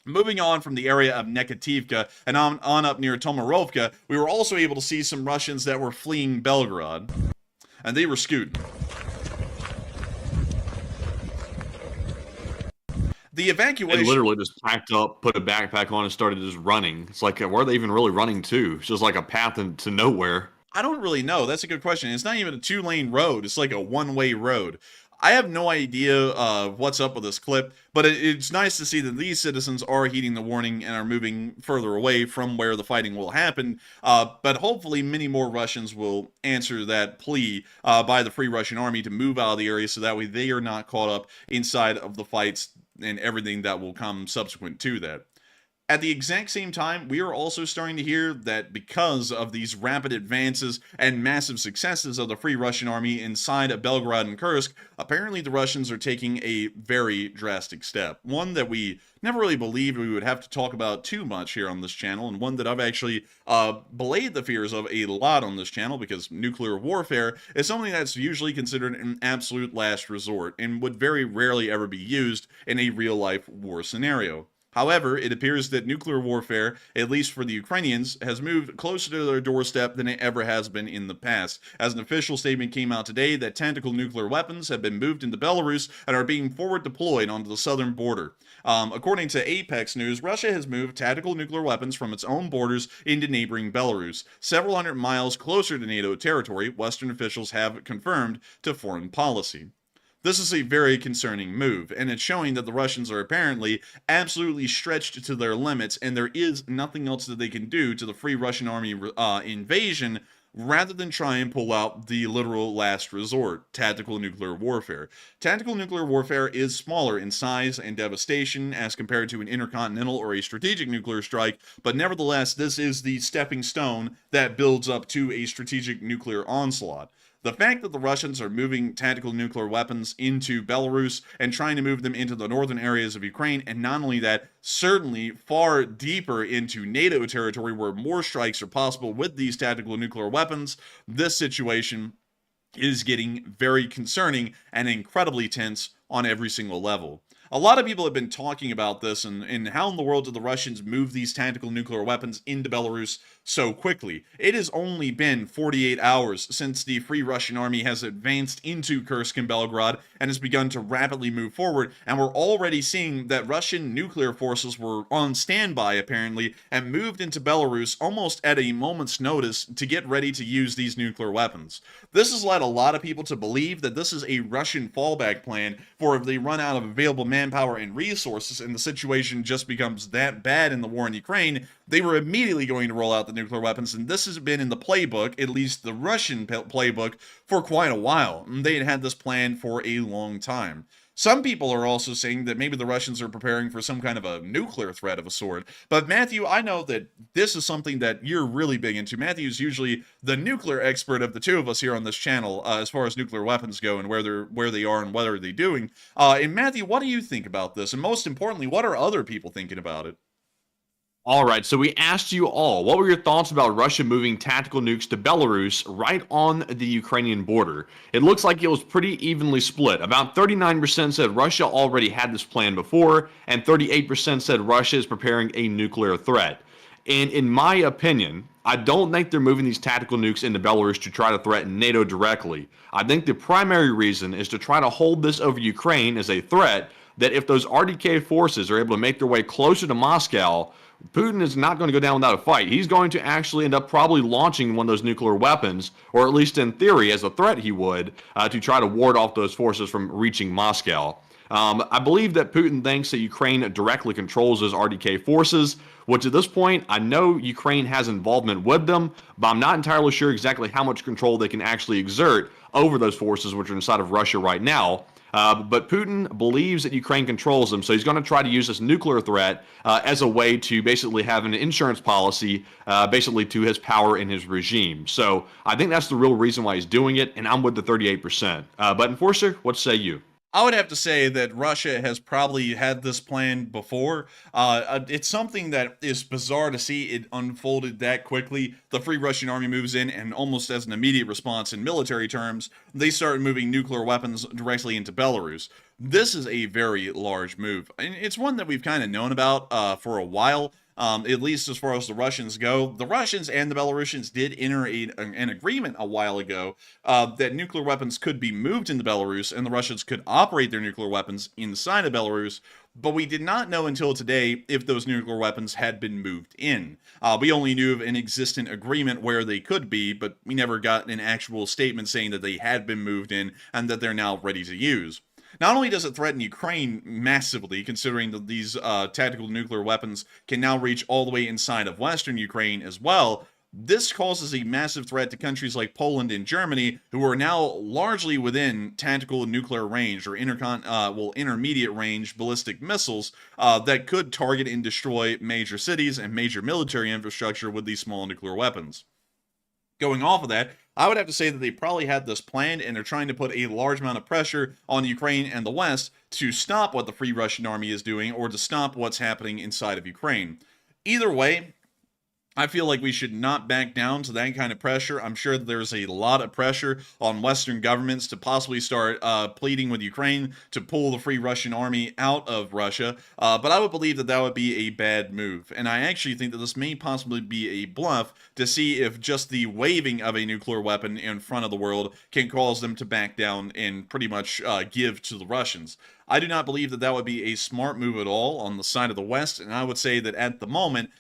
Moving on from the area of Nekativka and on up near Tomarovka, we were also able to see some Russians that were fleeing Belgorod, and they were scooting. The evacuation... They literally just packed up, put a backpack on, and started just running. It's like, where are they even really running to? It's just like a path to nowhere. I don't really know. That's a good question. It's not even a two-lane road. It's like a one-way road. I have no idea what's up with this clip, but it's nice to see that these citizens are heeding the warning and are moving further away from where the fighting will happen. But hopefully many more Russians will answer that plea by the Free Russian Army to move out of the area so that way they are not caught up inside of the fights and everything that will come subsequent to that. At the exact same time, we are also starting to hear that because of these rapid advances and massive successes of the Free Russian Army inside of Belgorod and Kursk, apparently the Russians are taking a very drastic step. One that we never really believed we would have to talk about too much here on this channel, and one that I've actually belayed the fears of a lot on this channel, because nuclear warfare is something that's usually considered an absolute last resort and would very rarely ever be used in a real-life war scenario. However, it appears that nuclear warfare, at least for the Ukrainians, has moved closer to their doorstep than it ever has been in the past, as an official statement came out today that tactical nuclear weapons have been moved into Belarus and are being forward deployed onto the southern border. According to Apex News, Russia has moved tactical nuclear weapons from its own borders into neighboring Belarus, several hundred miles closer to NATO territory, Western officials have confirmed to Foreign Policy. This is a very concerning move, and it's showing that the Russians are apparently absolutely stretched to their limits, and there is nothing else that they can do to the Free Russian Army invasion rather than try and pull out the literal last resort, tactical nuclear warfare. Tactical nuclear warfare is smaller in size and devastation as compared to an intercontinental or a strategic nuclear strike, but nevertheless, this is the stepping stone that builds up to a strategic nuclear onslaught. The fact that the Russians are moving tactical nuclear weapons into Belarus and trying to move them into the northern areas of Ukraine, and not only that, certainly far deeper into NATO territory where more strikes are possible with these tactical nuclear weapons, this situation is getting very concerning and incredibly tense on every single level. A lot of people have been talking about this and how in the world did the Russians move these tactical nuclear weapons into Belarus so quickly. It has only been 48 hours since the Free Russian Army has advanced into Kursk and Belgorod and has begun to rapidly move forward, and we're already seeing that Russian nuclear forces were on standby apparently and moved into Belarus almost at a moment's notice to get ready to use these nuclear weapons. This has led a lot of people to believe that this is a Russian fallback plan for if they run out of available manpower and resources and the situation just becomes that bad in the war in Ukraine, they were immediately going to roll out the nuclear weapons, and this has been in the playbook, at least the Russian playbook, for quite a while. They had had this plan for a long time. Some people are also saying that maybe the Russians are preparing for some kind of a nuclear threat of a sort. But Matthew, I know that this is something that you're really big into. Matthew's usually the nuclear expert of the two of us here on this channel as far as nuclear weapons go and where they are and what are they doing. And Matthew, what do you think about this? And most importantly, what are other people thinking about it? All right, so we asked you all, what were your thoughts about Russia moving tactical nukes to Belarus right on the Ukrainian border? It looks like it was pretty evenly split. About 39% said Russia already had this plan before, and 38% said Russia is preparing a nuclear threat. And in my opinion, I don't think they're moving these tactical nukes into Belarus to try to threaten NATO directly. I think the primary reason is to try to hold this over Ukraine as a threat that if those RDK forces are able to make their way closer to Moscow, Putin is not going to go down without a fight. He's going to actually end up probably launching one of those nuclear weapons, or at least in theory, as a threat he would, to try to ward off those forces from reaching Moscow. I believe that Putin thinks that Ukraine directly controls those RDK forces, which at this point, I know Ukraine has involvement with them, but I'm not entirely sure exactly how much control they can actually exert over those forces which are inside of Russia right now. But Putin believes that Ukraine controls them, so he's going to try to use this nuclear threat as a way to basically have an insurance policy, basically to his power in his regime. So I think that's the real reason why he's doing it, and I'm with the 38%. But Enforcer, what say you? I would have to say that Russia has probably had this plan before. It's something that is bizarre to see it unfolded that quickly. The Free Russian Army moves in, and almost as an immediate response in military terms, they start moving nuclear weapons directly into Belarus. This is a very large move, and it's one that we've kind of known about for a while. At least as far as the Russians go. The Russians and the Belarusians did enter an agreement a while ago that nuclear weapons could be moved into Belarus and the Russians could operate their nuclear weapons inside of Belarus, but we did not know until today if those nuclear weapons had been moved in. We only knew of an existent agreement where they could be, but we never got an actual statement saying that they had been moved in and that they're now ready to use. Not only does it threaten Ukraine massively, considering that these tactical nuclear weapons can now reach all the way inside of Western Ukraine as well, this causes a massive threat to countries like Poland and Germany, who are now largely within tactical nuclear range or intermediate range ballistic missiles that could target and destroy major cities and major military infrastructure with these small nuclear weapons. Going off of that, I would have to say that they probably had this planned and they're trying to put a large amount of pressure on Ukraine and the West to stop what the Free Russian Army is doing or to stop what's happening inside of Ukraine. Either way, I feel like we should not back down to that kind of pressure. I'm sure that there's a lot of pressure on Western governments to possibly start pleading with Ukraine to pull the Free Russian Army out of Russia. But I would believe that that would be a bad move. And I actually think that this may possibly be a bluff to see if just the waving of a nuclear weapon in front of the world can cause them to back down and pretty much give to the Russians. I do not believe that that would be a smart move at all on the side of the West. And I would say that at the moment,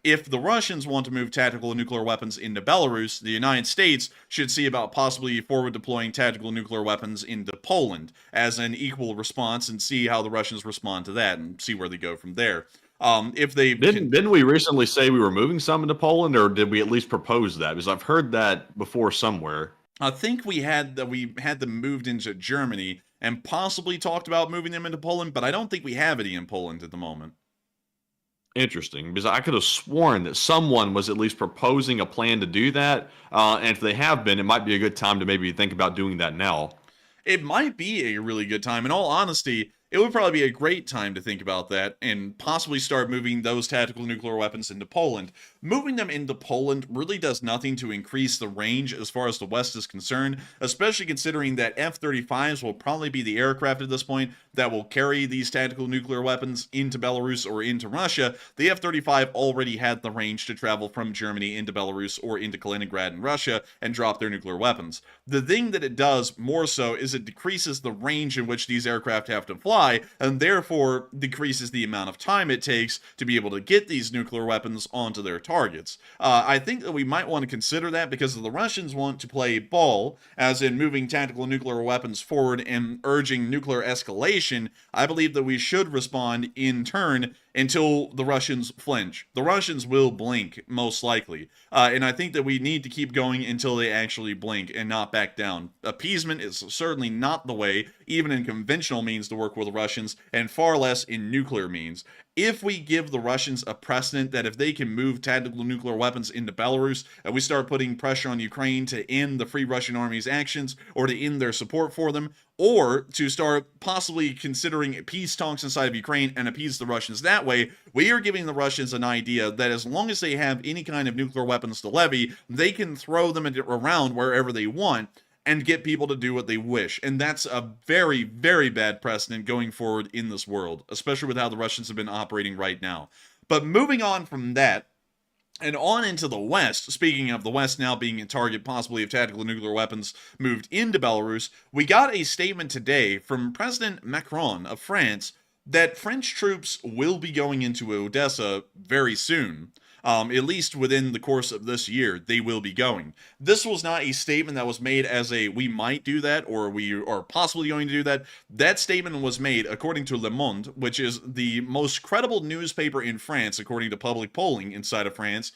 if the Russians want to move tactical nuclear weapons into Belarus, the United States should see about possibly forward deploying tactical nuclear weapons into Poland as an equal response and see how the Russians respond to that and see where they go from there. If they didn't we recently say we were moving some into Poland, or did we at least propose that? Because I've heard that before somewhere. I think we had them moved into Germany and possibly talked about moving them into Poland, but I don't think we have any in Poland at the moment. Interesting, because I could have sworn that someone was at least proposing a plan to do that, and if they have been, it might be a good time to maybe think about doing that now. It might be a really good time. In all honesty, it would probably be a great time to think about that and possibly start moving those tactical nuclear weapons into Poland. Moving them into Poland really does nothing to increase the range as far as the West is concerned, especially considering that F-35s will probably be the aircraft at this point that will carry these tactical nuclear weapons into Belarus or into Russia. The F-35 already had the range to travel from Germany into Belarus or into Kaliningrad in Russia and drop their nuclear weapons. The thing that it does more so is it decreases the range in which these aircraft have to fly, and therefore decreases the amount of time it takes to be able to get these nuclear weapons onto their targets. I think that we might want to consider that because the Russians want to play ball, as in moving tactical nuclear weapons forward and urging nuclear escalation. I believe that we should respond in turn until the Russians flinch. The Russians will blink, most likely. And I think that we need to keep going until they actually blink and not back down. Appeasement is certainly not the way, even in conventional means, to work with the Russians, and far less in nuclear means. If we give the Russians a precedent that if they can move tactical nuclear weapons into Belarus, and we start putting pressure on Ukraine to end the Free Russian Army's actions, or to end their support for them, or to start possibly considering peace talks inside of Ukraine and appease the Russians that way, we are giving the Russians an idea that as long as they have any kind of nuclear weapons to levy, they can throw them around wherever they want and get people to do what they wish. And that's a very, very bad precedent going forward in this world, especially with how the Russians have been operating right now. But moving on from that, and on into the West, speaking of the West now being a target possibly of tactical nuclear weapons moved into Belarus, we got a statement today from President Macron of France that French troops will be going into Odessa very soon. At least within the course of this year, they will be going. This was not a statement that was made as a we might do that or we are possibly going to do that. That statement was made according to Le Monde, which is the most credible newspaper in France according to public polling inside of France.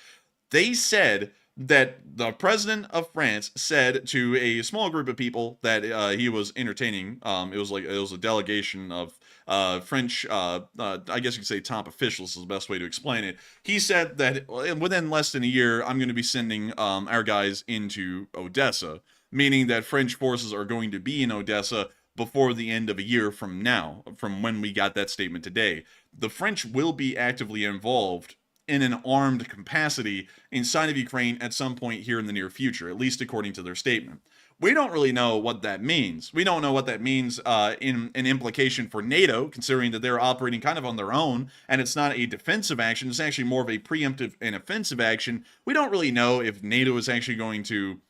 They said that the president of France said to a small group of people that he was entertaining. It was a delegation of French, I guess you could say top officials is the best way to explain it. He said that within less than a year, I'm going to be sending our guys into Odessa, meaning that French forces are going to be in Odessa before the end of a year from now, from when we got that statement today. The French will be actively involved in an armed capacity inside of Ukraine at some point here in the near future, at least according to their statement. We don't really know what that means. We don't know what that means in an implication for NATO, considering that they're operating kind of on their own, and it's not a defensive action. It's actually more of a preemptive and offensive action. We don't really know if NATO is actually going to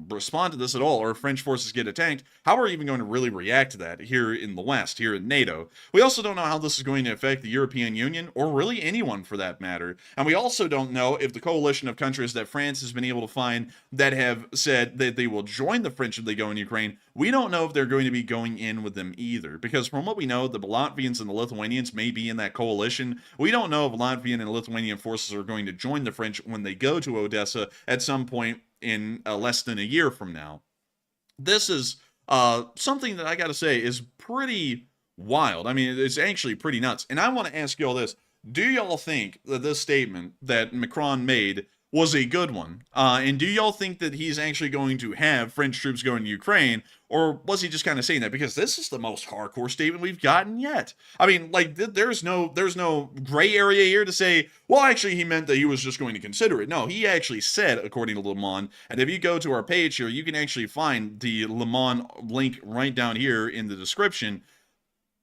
respond to this at all, or if French forces get attacked, how are we even going to really react to that here in the West, here in NATO? We also don't know how this is going to affect the European Union, or really anyone for that matter. And we also don't know if the coalition of countries that France has been able to find that have said that they will join the French if they go in Ukraine, we don't know if they're going to be going in with them either. Because from what we know, the Latvians and the Lithuanians may be in that coalition. We don't know if Latvian and Lithuanian forces are going to join the French when they go to Odessa at some point in less than a year from now. This is something that I gotta say is pretty wild. I mean, it's actually pretty nuts. And I want to ask y'all this. Do y'all think that this statement that Macron made was a good one? And do y'all think that he's actually going to have French troops go into Ukraine? Or was he just kind of saying that? Because this is the most hardcore statement we've gotten yet. I mean, like, there's no gray area here to say, well, actually, he meant that he was just going to consider it. No, he actually said, according to Le Monde, and if you go to our page here, you can actually find the Le Monde link right down here in the description.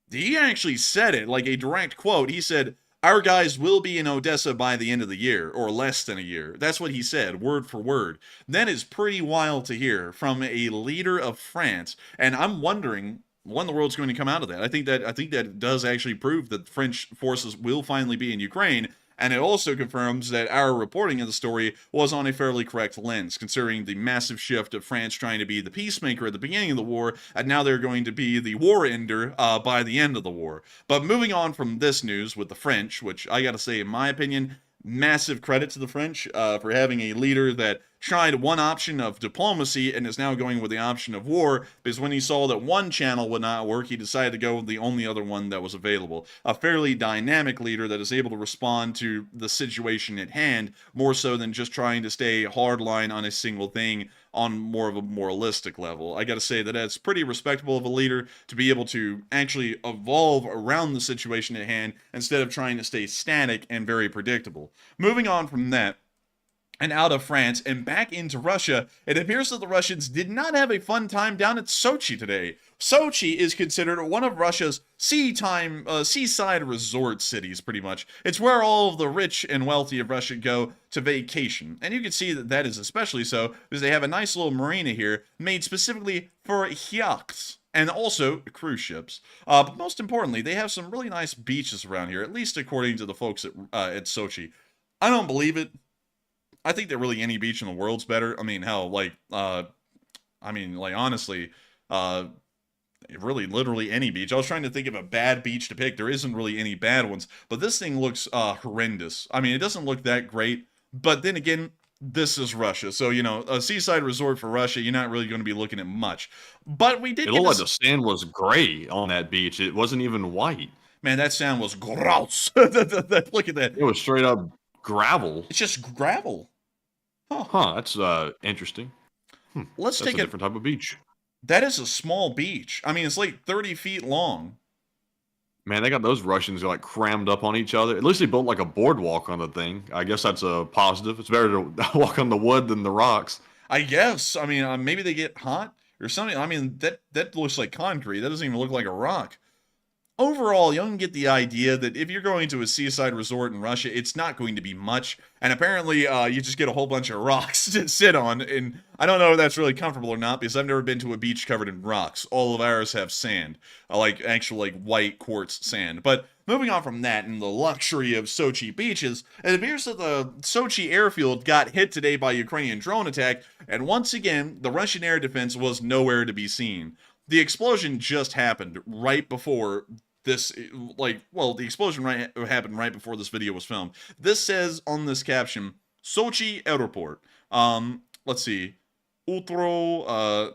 He actually said it, like a direct quote. He said, our guys will be in Odessa by the end of the year, or less than a year. That's what he said, word for word. That is pretty wild to hear from a leader of France, and I'm wondering when the world's going to come out of that. I think that does actually prove that French forces will finally be in Ukraine. And it also confirms that our reporting of the story was on a fairly correct lens, considering the massive shift of France trying to be the peacemaker at the beginning of the war, and now they're going to be the war ender by the end of the war. But moving on from this news with the French, which I gotta say, in my opinion, massive credit to the French for having a leader that tried one option of diplomacy and is now going with the option of war, because when he saw that one channel would not work, he decided to go with the only other one that was available. A fairly dynamic leader that is able to respond to the situation at hand, more so than just trying to stay hardline on a single thing on more of a moralistic level. I gotta say that it's pretty respectable of a leader to be able to actually evolve around the situation at hand instead of trying to stay static and very predictable. Moving on from that, and out of France and back into Russia, it appears that the Russians did not have a fun time down at Sochi today. Sochi is considered one of Russia's seaside resort cities, pretty much. It's where all of the rich and wealthy of Russia go to vacation. And you can see that that is especially so because they have a nice little marina here made specifically for yachts and also cruise ships. But most importantly, they have some really nice beaches around here, at least according to the folks at Sochi. I don't believe it. I think that really any beach in the world's better. I mean, hell, honestly, really, literally any beach. I was trying to think of a bad beach to pick. There isn't really any bad ones, but this thing looks horrendous. I mean, it doesn't look that great, but then again, this is Russia. So, you know, a seaside resort for Russia, you're not really going to be looking at much. But we did It get looked like the sand was gray on that beach. It wasn't even white. Man, that sound was gross. Look at that. It was straight up gravel. It's just gravel. Huh, that's interesting. Let's That's take a different type of beach. That is a small beach. I mean, it's like 30 feet long. Man, they got those Russians like crammed up on each other. At least they built like a boardwalk on the thing. I guess that's a positive. It's better to walk on the wood than the rocks. I guess. I mean, maybe they get hot or something. I mean, that looks like concrete. That doesn't even look like a rock. Overall, you can get the idea that if you're going to a seaside resort in Russia, it's not going to be much. And apparently, you just get a whole bunch of rocks to sit on. And I don't know if that's really comfortable or not, because I've never been to a beach covered in rocks. All of ours have sand, like actual like white quartz sand. But moving on from that and the luxury of Sochi beaches, it appears that the Sochi airfield got hit today by Ukrainian drone attack. And once again, the Russian air defense was nowhere to be seen. The explosion just happened right before this, the explosion happened right before this video was filmed. This says on this caption, Sochi Airport. Let's see. Utro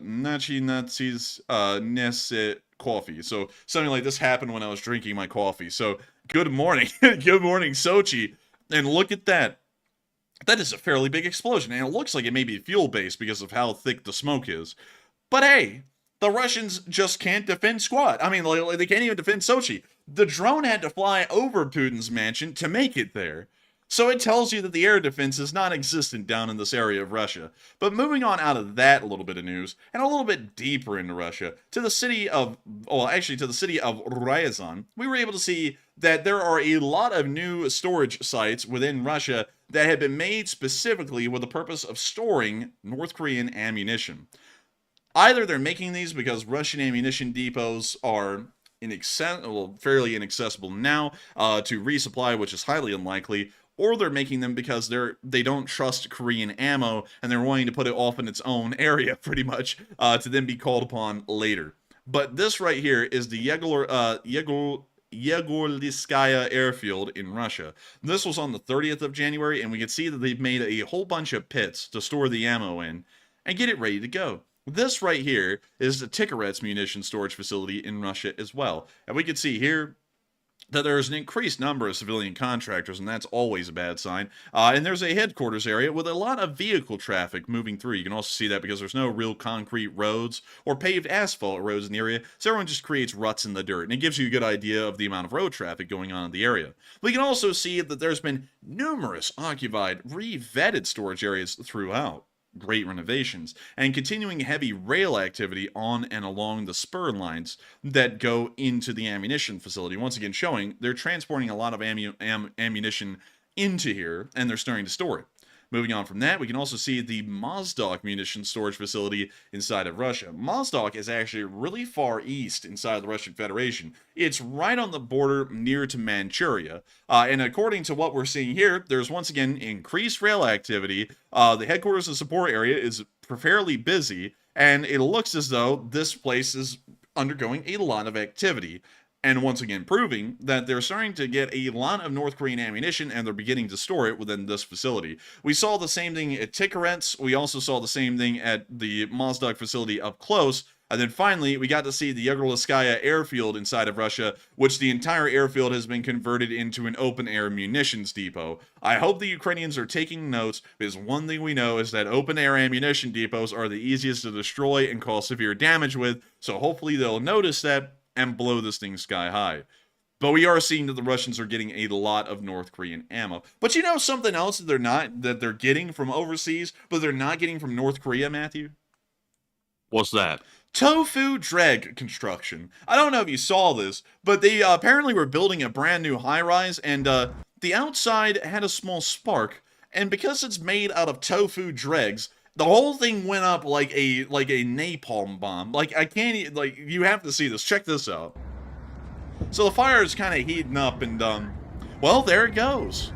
nachinacis nese coffee. So something like this happened when I was drinking my coffee. So good morning. Good morning, Sochi. And look at that. That is a fairly big explosion, and it looks like it may be fuel-based because of how thick the smoke is. But hey, the Russians just can't defend squat. I mean, they can't even defend Sochi. The drone had to fly over Putin's mansion to make it there. So it tells you that the air defense is non-existent down in this area of Russia. But moving on out of that little bit of news, and a little bit deeper into Russia, to the city of, well, actually to the city of Ryazan, we were able to see that there are a lot of new storage sites within Russia that have been made specifically with the purpose of storing North Korean ammunition. Either they're making these because Russian ammunition depots are fairly inaccessible now to resupply, which is highly unlikely, or they're making them because they don't trust Korean ammo and they're wanting to put it off in its own area, pretty much, to then be called upon later. But this right here is the Yegorliskaya airfield in Russia. This was on the 30th of January, and we can see that they've made a whole bunch of pits to store the ammo in and get it ready to go. This right here is the Tikhorets munition storage facility in Russia as well. And we can see here that there's an increased number of civilian contractors, and that's always a bad sign. And there's a headquarters area with a lot of vehicle traffic moving through. You can also see that because there's no real concrete roads or paved asphalt roads in the area, so everyone just creates ruts in the dirt, and it gives you a good idea of the amount of road traffic going on in the area. We can also see that there's been numerous occupied, re-vetted storage areas throughout. Great renovations, and continuing heavy rail activity on and along the spur lines that go into the ammunition facility. Once again, showing they're transporting a lot of ammunition into here, and they're starting to store it. Moving on from that, we can also see the Mozdok munition storage facility inside of Russia. Mozdok is actually really far east inside the Russian Federation. It's right on the border near to Manchuria. And according to what we're seeing here, there's once again increased rail activity. The headquarters and support area is fairly busy, and it looks as though this place is undergoing a lot of activity. And once again, proving that they're starting to get a lot of North Korean ammunition and they're beginning to store it within this facility. We saw the same thing at Tikhorets. We also saw the same thing at the Mozdok facility up close. And then finally, we got to see the Yegorliskaya airfield inside of Russia, which the entire airfield has been converted into an open-air munitions depot. I hope the Ukrainians are taking notes, because one thing we know is that open-air ammunition depots are the easiest to destroy and cause severe damage with, so hopefully they'll notice that and blow this thing sky high. But we are seeing that the Russians are getting a lot of North Korean ammo. But you know something else that they're getting from overseas, but they're not getting from North Korea, Matthew? What's that? Tofu drag construction. I don't know if you saw this, but they apparently were building a brand new high-rise, and the outside had a small spark, and because it's made out of tofu dregs, the whole thing went up like a napalm bomb. Like, I can't, like, you have to see this. Check this out. So the fire is kind of heating up, and, well, there it goes.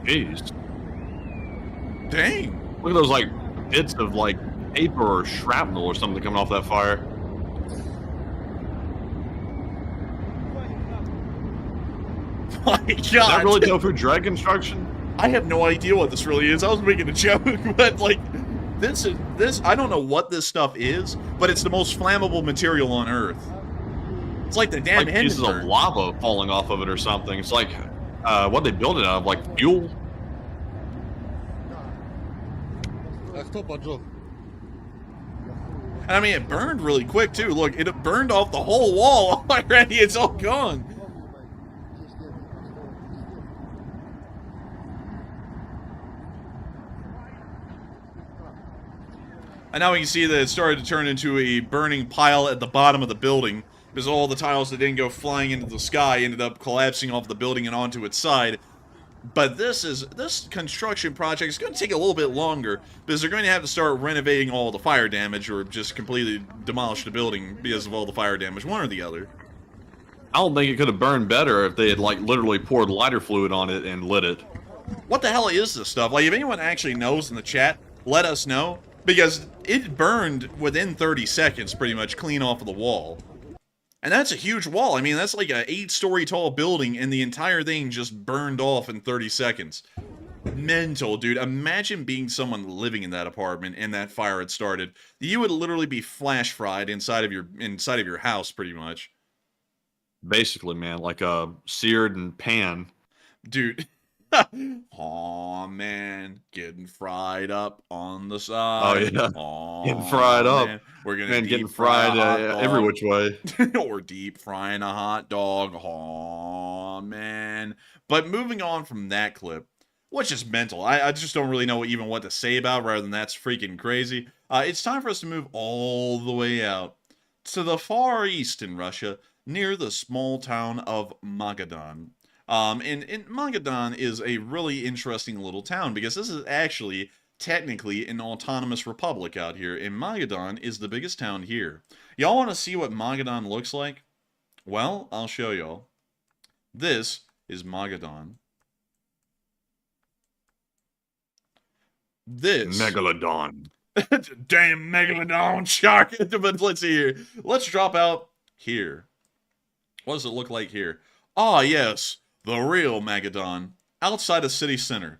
Jeez. Dang. Look at those, like, bits of, like, paper or shrapnel or something coming off that fire. My God. Is that really tofu drag construction? I have no idea what this really is. I was making a joke, but like, this, I don't know what this stuff is, but it's the most flammable material on Earth. It's like the damn like pieces of lava falling off of it or something. It's like, what they build it out of, like fuel? And I mean, it burned really quick too. Look, it burned off the whole wall already. It's all gone. And now we can see that it started to turn into a burning pile at the bottom of the building, because all the tiles that didn't go flying into the sky ended up collapsing off the building and onto its side. But this construction project is going to take a little bit longer, because they're going to have to start renovating all the fire damage, or just completely demolish the building because of all the fire damage, one or the other. I don't think it could have burned better if they had, like, literally poured lighter fluid on it and lit it. What the hell is this stuff? Like, if anyone actually knows in the chat, let us know. Because it burned within 30 seconds, pretty much, clean off of the wall. And that's a huge wall. I mean, that's like a 8-story tall building, and the entire thing just burned off in 30 seconds. Mental, dude. Imagine being someone living in that apartment and that fire had started. You would literally be flash fried inside of your house, pretty much. Basically, man, like a seared and pan. Dude. Aw, man. Getting fried up on the side. Oh, yeah. Aw, Getting fried up. man. We're gonna Man, deep getting fry a fried hot dog. every which way. Or deep frying a hot dog. Aw, man. But moving on from that clip, which is mental. I just don't really know even what to say about rather than that's freaking crazy. It's time for us to move all the way out to the far east in Russia, near the small town of Magadan. And Magadan is a really interesting little town because this is actually technically an autonomous republic out here, and Magadan is the biggest town here. Y'all want to see what Magadan looks like? Well, I'll show y'all. This is Magadan. This Megalodon. damn megalodon shark. But let's see here. Let's drop out here. What does it look like here? Ah, yes, the real Magadan, outside of city center.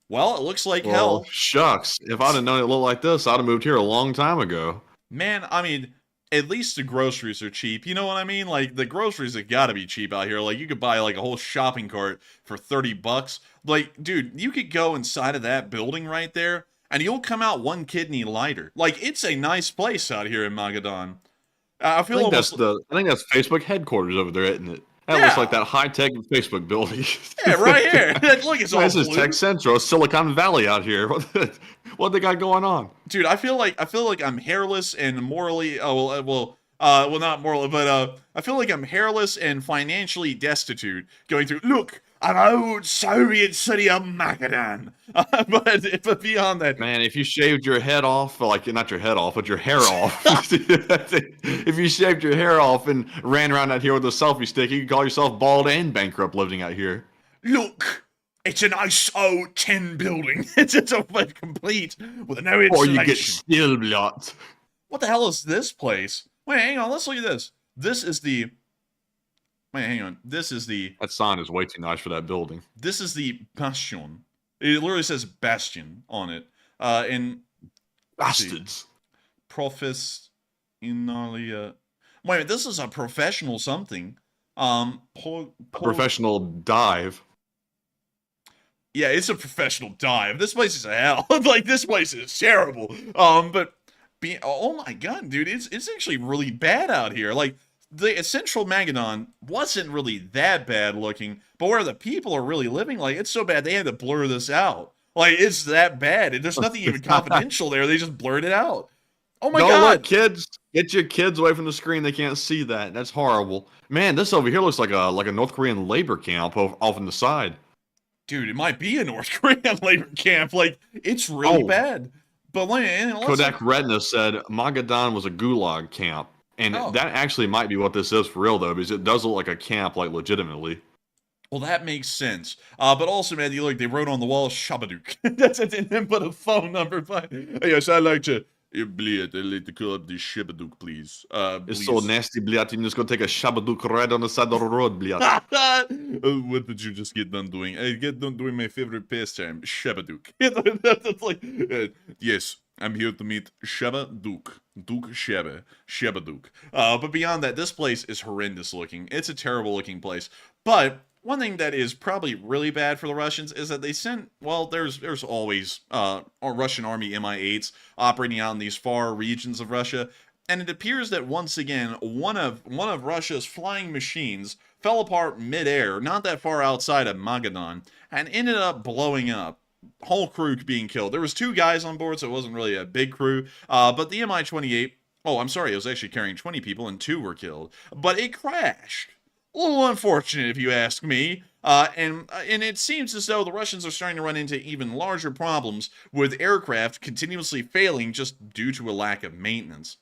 Well, it looks like Well, hell. shucks. If I'd have known it looked like this, I'd have moved here a long time ago. Man, I mean, at least the groceries are cheap. You know what I mean? Like, the groceries have got to be cheap out here. Like, you could buy, like, a whole shopping cart for 30 bucks. Like, dude, you could go inside of that building right there, and you'll come out one kidney lighter. Like, it's a nice place out here in Magadan. I feel I think almost... I think that's Facebook headquarters over there, isn't it? That Yeah. looks like that high-tech Facebook building. Yeah, right here. Look, it's all This is blue. Tech Central, Silicon Valley out here. What they got going on? Dude, I feel like I'm hairless and morally well not morally, but I feel like I'm hairless and financially destitute going through look an old Soviet city of Magadan. But beyond that, Man, if you shaved your head off, like not your head off, but your hair off. If you shaved your hair off and ran around out here with a selfie stick, you could call yourself bald and bankrupt living out here. look, it's a nice old tin building. It's a complete with no Or insulation. you get still blot. What the hell is this place? Wait, hang on. Let's look at this. This is the. Wait, hang on. This is the. That sign is way too nice for that building. This is the bastion. It literally says bastion on it. And Bastards. Professionalia. Wait, this is a professional something. Professional dive. Yeah, it's a professional dive. This place is a hell. Like, this place is terrible. But oh my god, dude, it's actually really bad out here. Like, the central Magadan wasn't really that bad looking, but where the people are really living, like, it's so bad they had to blur this out. Like, it's that bad. And there's nothing even confidential there. They just blurred it out. Oh my Don't god. let kids get your kids away from the screen. They can't see that. That's horrible. Man, this over here looks like a North Korean labor camp off on the side. Dude, it might be a North Korean labor camp. Like, it's really Oh. bad. But Kodak Retina said Magadan was a gulag camp. And Oh. that actually might be what this is for real, though, because it does look like a camp, like, legitimately. well, that makes sense. But also, man, look, they wrote on the wall Shabaduk. That's it, and then put a phone number. Yes, I'd like to. I'd like to call up the Shabaduk, please. It's so nasty, bliat. You're just gonna take a shabaduk right on the side of the road, bliat. What did you just get done doing? I get done doing my favorite pastime, Shabaduk. That's like, yes, I'm here to meet Shabaduk. Duke Shaba. Shabaduk. But beyond that, this place is horrendous looking. It's a terrible looking place. But one thing that is probably really bad for the Russians is that they sent, well, there's always Russian army MI8s operating out in these far regions of Russia, and it appears that once again one of Russia's flying machines fell apart midair, not that far outside of Magadan, and ended up blowing up. Whole crew being killed. There was 2 guys on board, so it wasn't really a big crew. But the Mi-28, oh, I'm sorry, it was actually carrying 20 people, and 2 were killed. But it crashed. A little unfortunate, if you ask me. And it seems as though the Russians are starting to run into even larger problems with aircraft continuously failing just due to a lack of maintenance.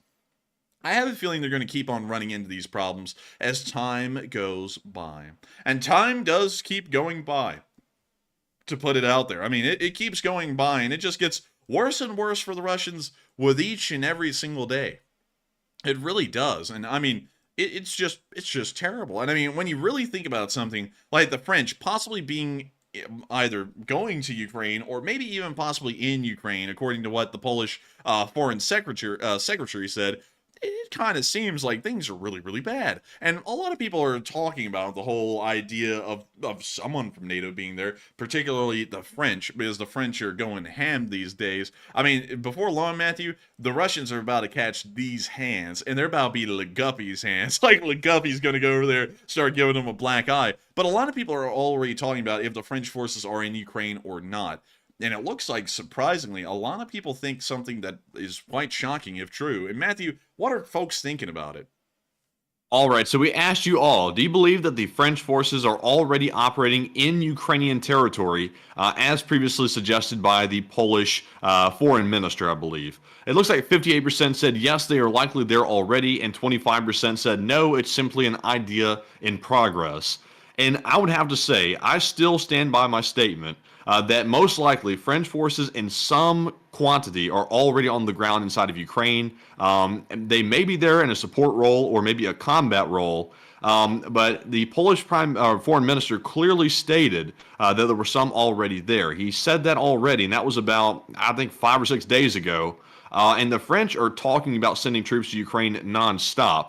I have a feeling they're going to keep on running into these problems as time goes by. And time does keep going by, to put it out there. I mean, it keeps going by, and it just gets worse and worse for the Russians with each and every single day. It really does. And I mean, it's just terrible. And I mean, when you really think about something like the French possibly being either going to Ukraine or maybe even possibly in Ukraine, according to what the Polish foreign secretary said, it kind of seems like things are really, really bad. And a lot of people are talking about the whole idea of someone from NATO being there, particularly the French, because the French are going ham these days. I mean, before long, Matthew, the Russians are about to catch these hands, and they're about to be Leguppy's hands. Like, Leguppy's going to go over there, start giving them a black eye. But a lot of people are already talking about if the French forces are in Ukraine or not. And it looks like, surprisingly, a lot of people think something that is quite shocking if true. And Matthew, what are folks thinking about it? All right, so we asked you all, do you believe that the French forces are already operating in Ukrainian territory, as previously suggested by the Polish foreign minister, I believe? It looks like 58% said yes, they are likely there already, and 25% said no, it's simply an idea in progress. And I would have to say, I still stand by my statement that most likely French forces in some quantity are already on the ground inside of Ukraine. And they may be there in a support role or maybe a combat role. But the Polish foreign minister clearly stated that there were some already there. He said that already, and that was about, I think, 5 or 6 days ago. And the French are talking about sending troops to Ukraine nonstop.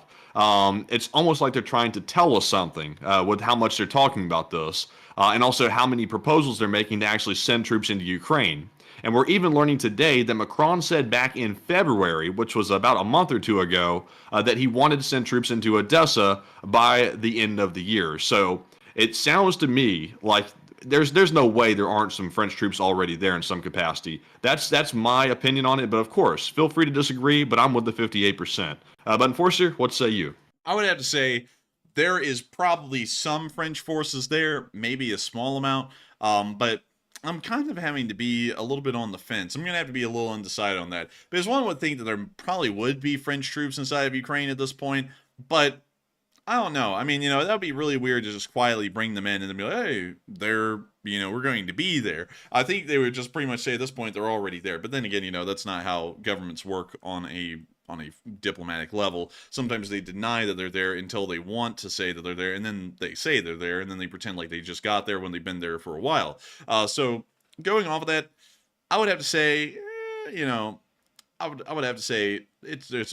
It's almost like they're trying to tell us something with how much they're talking about this, and also how many proposals they're making to actually send troops into Ukraine. And we're even learning today that Macron said back in February, which was about a month or two ago, that he wanted to send troops into Odessa by the end of the year. So it sounds to me like there's no way there aren't some French troops already there in some capacity. That's my opinion on it. But of course, feel free to disagree. But I'm with the 58%. But Enforcer, what say you? I would have to say there is probably some French forces there, maybe a small amount, but I'm kind of having to be a little bit on the fence. I'm going to have to be a little undecided on that. Because one would think that there probably would be French troops inside of Ukraine at this point, but I don't know. I mean, that would be really weird to just quietly bring them in and then be like, hey, they're, we're going to be there. I think they would just pretty much say at this point they're already there. But then again, that's not how governments work on a diplomatic level. Sometimes they deny that they're there until they want to say that they're there, and then they say they're there, and then they pretend like they just got there when they've been there for a while. So going off of that, I would have to say, I would have to say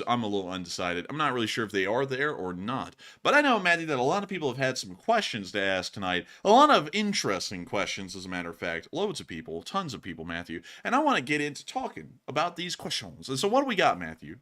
I'm a little undecided. I'm not really sure if they are there or not. But I know, Maddie, that a lot of people have had some questions to ask tonight. A lot of interesting questions, as a matter of fact. Loads of people, tons of people, Matthew. And I want to get into talking about these questions. And so what do we got, Matthew?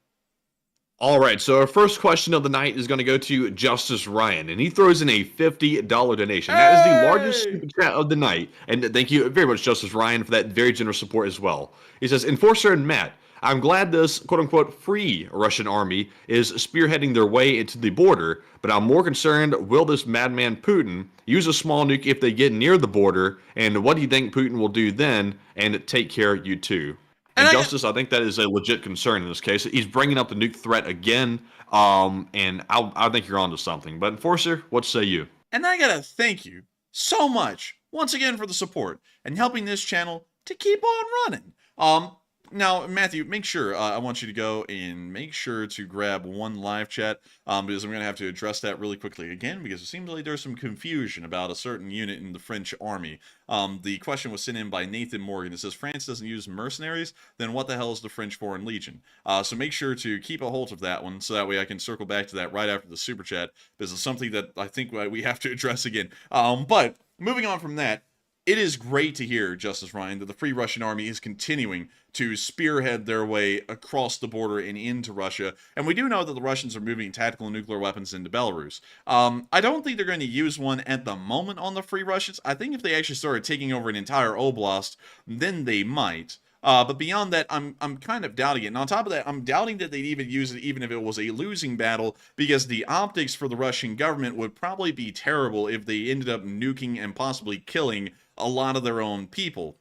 All right, so our first question of the night is going to go to Justice Ryan, and he throws in a $50 donation. That is the largest super chat of the night, and thank you very much, Justice Ryan, for that very generous support as well. He says, Enforcer and Matt, I'm glad this quote-unquote free Russian army is spearheading their way into the border, but I'm more concerned, will this madman Putin use a small nuke if they get near the border, and what do you think Putin will do then? And take care, you too. And Justice, I think that is a legit concern in this case. He's bringing up the nuke threat again, and I think you're onto something. But Enforcer, what say you? And I gotta thank you so much once again for the support and helping this channel to keep on running. Now, Matthew, make sure, I want you to go and make sure to grab one live chat, because I'm going to have to address that really quickly again, because it seems like there's some confusion about a certain unit in the French army. The question was sent in by Nathan Morgan. It says, France doesn't use mercenaries, then what the hell is the French Foreign Legion? So make sure to keep a hold of that one, so that way I can circle back to that right after the super chat, because it's something that I think we have to address again. But moving on from that, it is great to hear, Justice Ryan, that the Free Russian Army is continuing to spearhead their way across the border and into Russia. And we do know that the Russians are moving tactical nuclear weapons into Belarus. I don't think they're going to use one at the moment on the Free Russians. I think if they actually started taking over an entire oblast, then they might. But beyond that, I'm kind of doubting it. And on top of that, I'm doubting that they'd even use it even if it was a losing battle, because the optics for the Russian government would probably be terrible if they ended up nuking and possibly killing a lot of their own people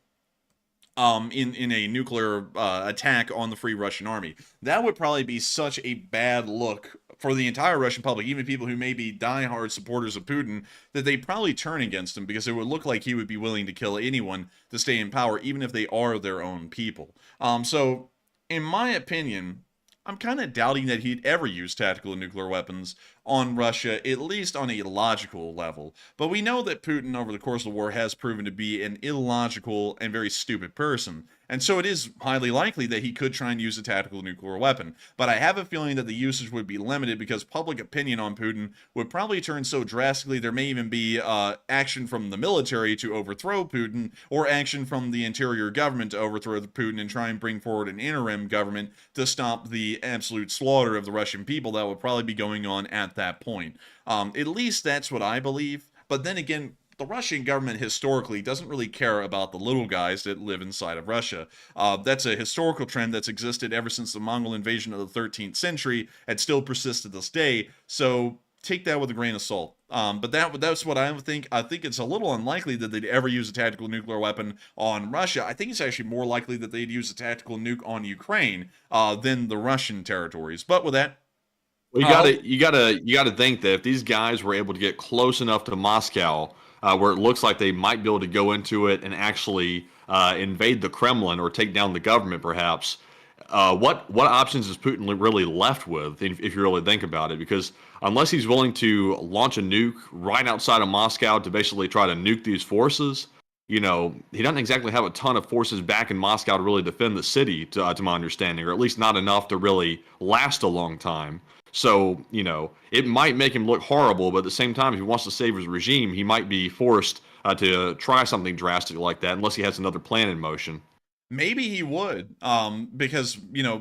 in a nuclear attack on the Free Russian Army. That would probably be such a bad look for the entire Russian public, even people who may be diehard supporters of Putin, that they'd probably turn against him, because it would look like he would be willing to kill anyone to stay in power, even if they are their own people. So, in my opinion, I'm kind of doubting that he'd ever use tactical nuclear weapons on Russia, at least on a logical level. But we know that Putin, over the course of the war, has proven to be an illogical and very stupid person. And so it is highly likely that he could try and use a tactical nuclear weapon. But I have a feeling that the usage would be limited because public opinion on Putin would probably turn so drastically there may even be action from the military to overthrow Putin, or action from the interior government to overthrow Putin and try and bring forward an interim government to stop the absolute slaughter of the Russian people that would probably be going on at that point. At least that's what I believe. But then again, the Russian government historically doesn't really care about the little guys that live inside of Russia. That's a historical trend that's existed ever since the Mongol invasion of the 13th century and still persists to this day. So take that with a grain of salt. But that's what I think. I think it's a little unlikely that they'd ever use a tactical nuclear weapon on Russia. I think it's actually more likely that they'd use a tactical nuke on Ukraine than the Russian territories. But with that, Well, you gotta think that if these guys were able to get close enough to Moscow, where it looks like they might be able to go into it and actually invade the Kremlin or take down the government, perhaps, what options is Putin really left with, if you really think about it? Because unless he's willing to launch a nuke right outside of Moscow to basically try to nuke these forces, he doesn't exactly have a ton of forces back in Moscow to really defend the city, to my understanding, or at least not enough to really last a long time. So, it might make him look horrible, but at the same time, if he wants to save his regime, he might be forced to try something drastic like that unless he has another plan in motion. maybe he would, because,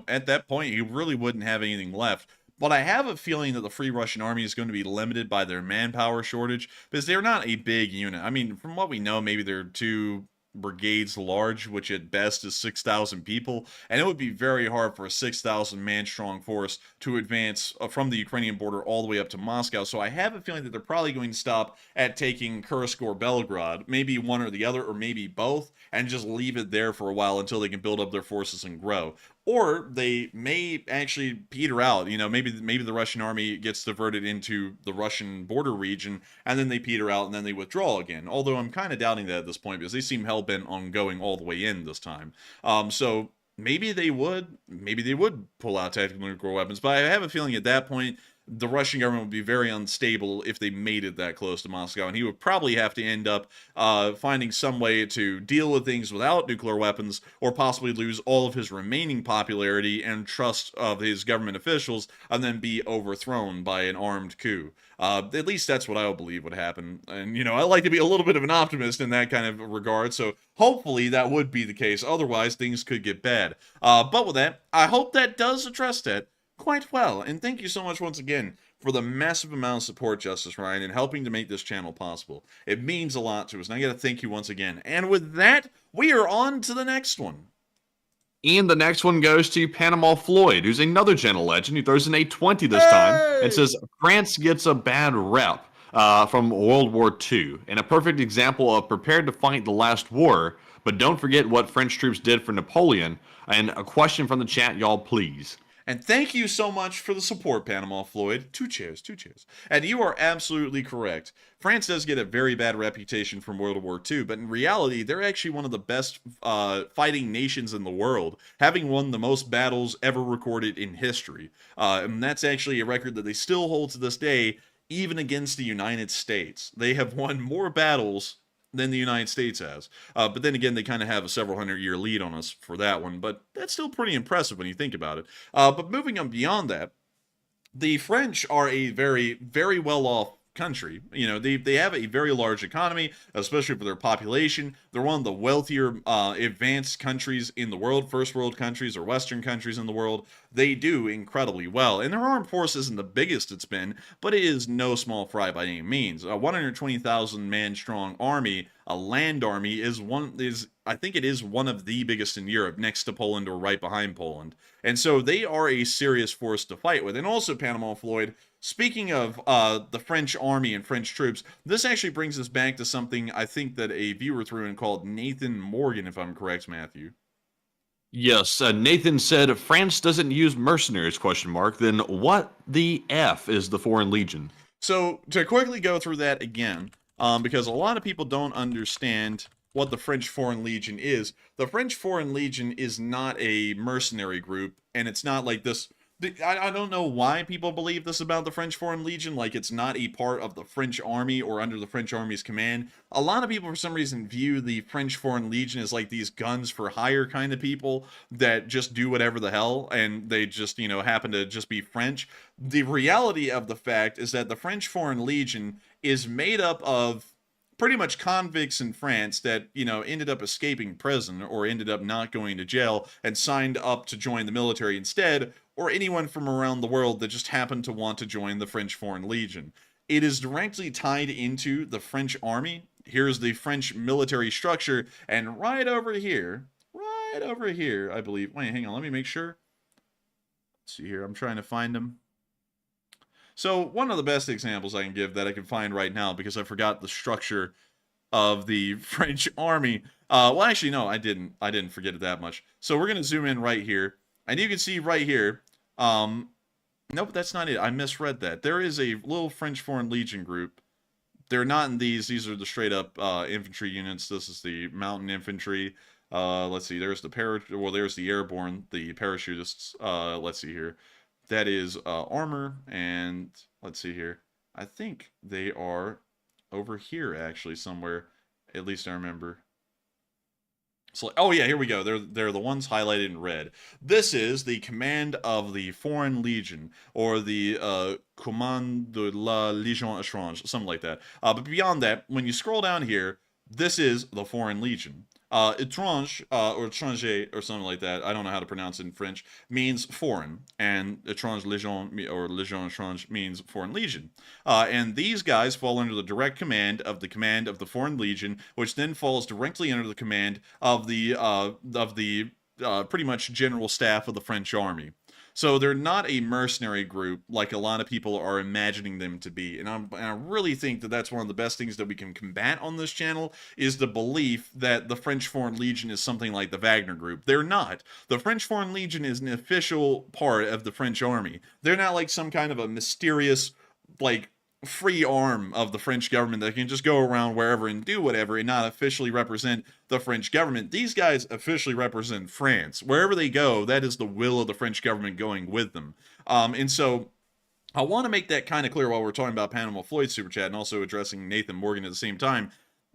at that point, he really wouldn't have anything left. But I have a feeling that the Free Russian Army is going to be limited by their manpower shortage because they're not a big unit. I mean, from what we know, maybe they're 2 brigades large, which at best is 6,000 people, and it would be very hard for a 6,000 man strong force to advance from the Ukrainian border all the way up to Moscow. So I have a feeling that they're probably going to stop at taking Kursk or Belgorod, maybe one or the other, or maybe both, and just leave it there for a while until they can build up their forces and grow. Or they may actually peter out. Maybe the Russian army gets diverted into the Russian border region, and then they peter out, and then they withdraw again. Although I'm kind of doubting that at this point, because they seem hell-bent on going all the way in this time. So maybe they would pull out tactical nuclear weapons, but I have a feeling at that point, the Russian government would be very unstable if they made it that close to Moscow, and he would probably have to end up finding some way to deal with things without nuclear weapons, or possibly lose all of his remaining popularity and trust of his government officials, and then be overthrown by an armed coup. At least that's what I would believe would happen. And, I like to be a little bit of an optimist in that kind of regard, so hopefully that would be the case. Otherwise, things could get bad. But with that, I hope that does address that quite well. And thank you so much once again for the massive amount of support, Justice Ryan, in helping to make this channel possible. It means a lot to us, and I got to thank you once again. And with that, we are on to the next one. And the next one goes to Panama Floyd, who's another gentle legend who throws in a 20 this time and says, France gets a bad rep from World War II, and a perfect example of prepared to fight the last war, but don't forget what French troops did for Napoleon. And a question from the chat, y'all, please. And thank you so much for the support, Panama Floyd. 2 cheers, 2 cheers. And you are absolutely correct. France does get a very bad reputation from World War II, but in reality, they're actually one of the best fighting nations in the world, having won the most battles ever recorded in history. And that's actually a record that they still hold to this day, even against the United States. They have won more battles than the United States has. But then again, they kind of have a several hundred-year lead on us for that one, but that's still pretty impressive when you think about it. But moving on beyond that, the French are a very, very well-off country. They have a very large economy, especially for their population. They're one of the wealthier advanced countries in the world, first world countries or Western countries in the world. They do incredibly well, and their armed force isn't the biggest it's been, but it is no small fry by any means. A 120,000 man strong army, a land army, I think it is one of the biggest in Europe, next to Poland or right behind Poland. And so they are a serious force to fight with. And also, Panama Floyd, speaking of the French army and French troops, this actually brings us back to something I think that a viewer threw in called Nathan Morgan, if I'm correct, Matthew. Yes, Nathan said, France doesn't use mercenaries, ? Then what the F is the Foreign Legion? So, to quickly go through that again, because a lot of people don't understand what the French Foreign Legion is. The French Foreign Legion is not a mercenary group, and it's not like this I don't know why people believe this about the French Foreign Legion, like it's not a part of the French army or under the French army's command. A lot of people, for some reason, view the French Foreign Legion as like these guns for hire kind of people that just do whatever the hell, and they just, you know, happen to just be French. The reality of the fact is that the French Foreign Legion is made up of pretty much convicts in France that, you know, ended up escaping prison or ended up not going to jail and signed up to join the military instead, or anyone from around the world that just happened to want to join the French Foreign Legion. It is directly tied into the French army. Here's the French military structure, and right over here, I believe. Wait, hang on, let me make sure. Let's see here, I'm trying to find them. So one of the best examples I can give that I can find right now, because I forgot the structure of the French army. Well, actually, no, I didn't forget it that much. So we're going to zoom in right here. And you can see right here, nope, that's not it. I misread that. There is a little French Foreign Legion group. They're not in these. These are the straight up infantry units. This is the mountain infantry. Let's see. There's the there's the airborne, the parachutists. Let's see here. That is armor, and let's see here. I think they are over here actually somewhere. At least I remember. So, oh yeah, here we go. They're the ones highlighted in red. This is the command of the Foreign Legion, or the Commande de la Légion Étrange, something like that. But beyond that, when you scroll down here, this is the Foreign Legion. Étrange, or étranger, or something like that, I don't know how to pronounce it in French, means foreign, and Étrange Légion, or Légion Étrange, means Foreign Legion. And these guys fall under the direct command of the Foreign Legion, which then falls directly under the command of the pretty much general staff of the French army. So they're not a mercenary group like a lot of people are imagining them to be. And I really think that that's one of the best things that we can combat on this channel, is the belief that the French Foreign Legion is something like the Wagner Group. They're not. The French Foreign Legion is an official part of the French army. They're not like some kind of a mysterious, like, free arm of the French government that can just go around wherever and do whatever and not officially represent the French government. These guys officially represent France. Wherever they go, that is the will of the French government going with them. And so I want to make that kind of clear while we're talking about Panama Floyd's super chat and also addressing Nathan Morgan at the same time.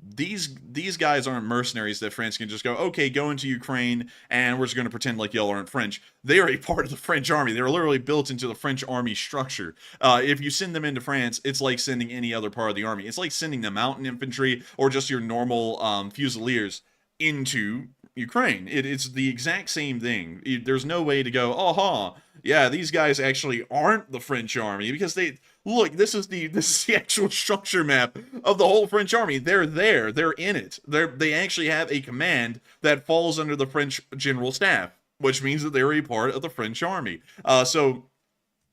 These guys aren't mercenaries that France can just go, okay, go into Ukraine and we're just going to pretend like y'all aren't French. They are a part of the French army. They're literally built into the French army structure. If you send them into France, it's like sending any other part of the army. It's like sending the mountain infantry or just your normal fusiliers into Ukraine. It's the exact same thing. There's no way to go, oh, yeah, these guys actually aren't the French army, because they... Look, this is the actual structure map of the whole French army. They're there. They're in it. They actually have a command that falls under the French general staff, which means that they're a part of the French army. So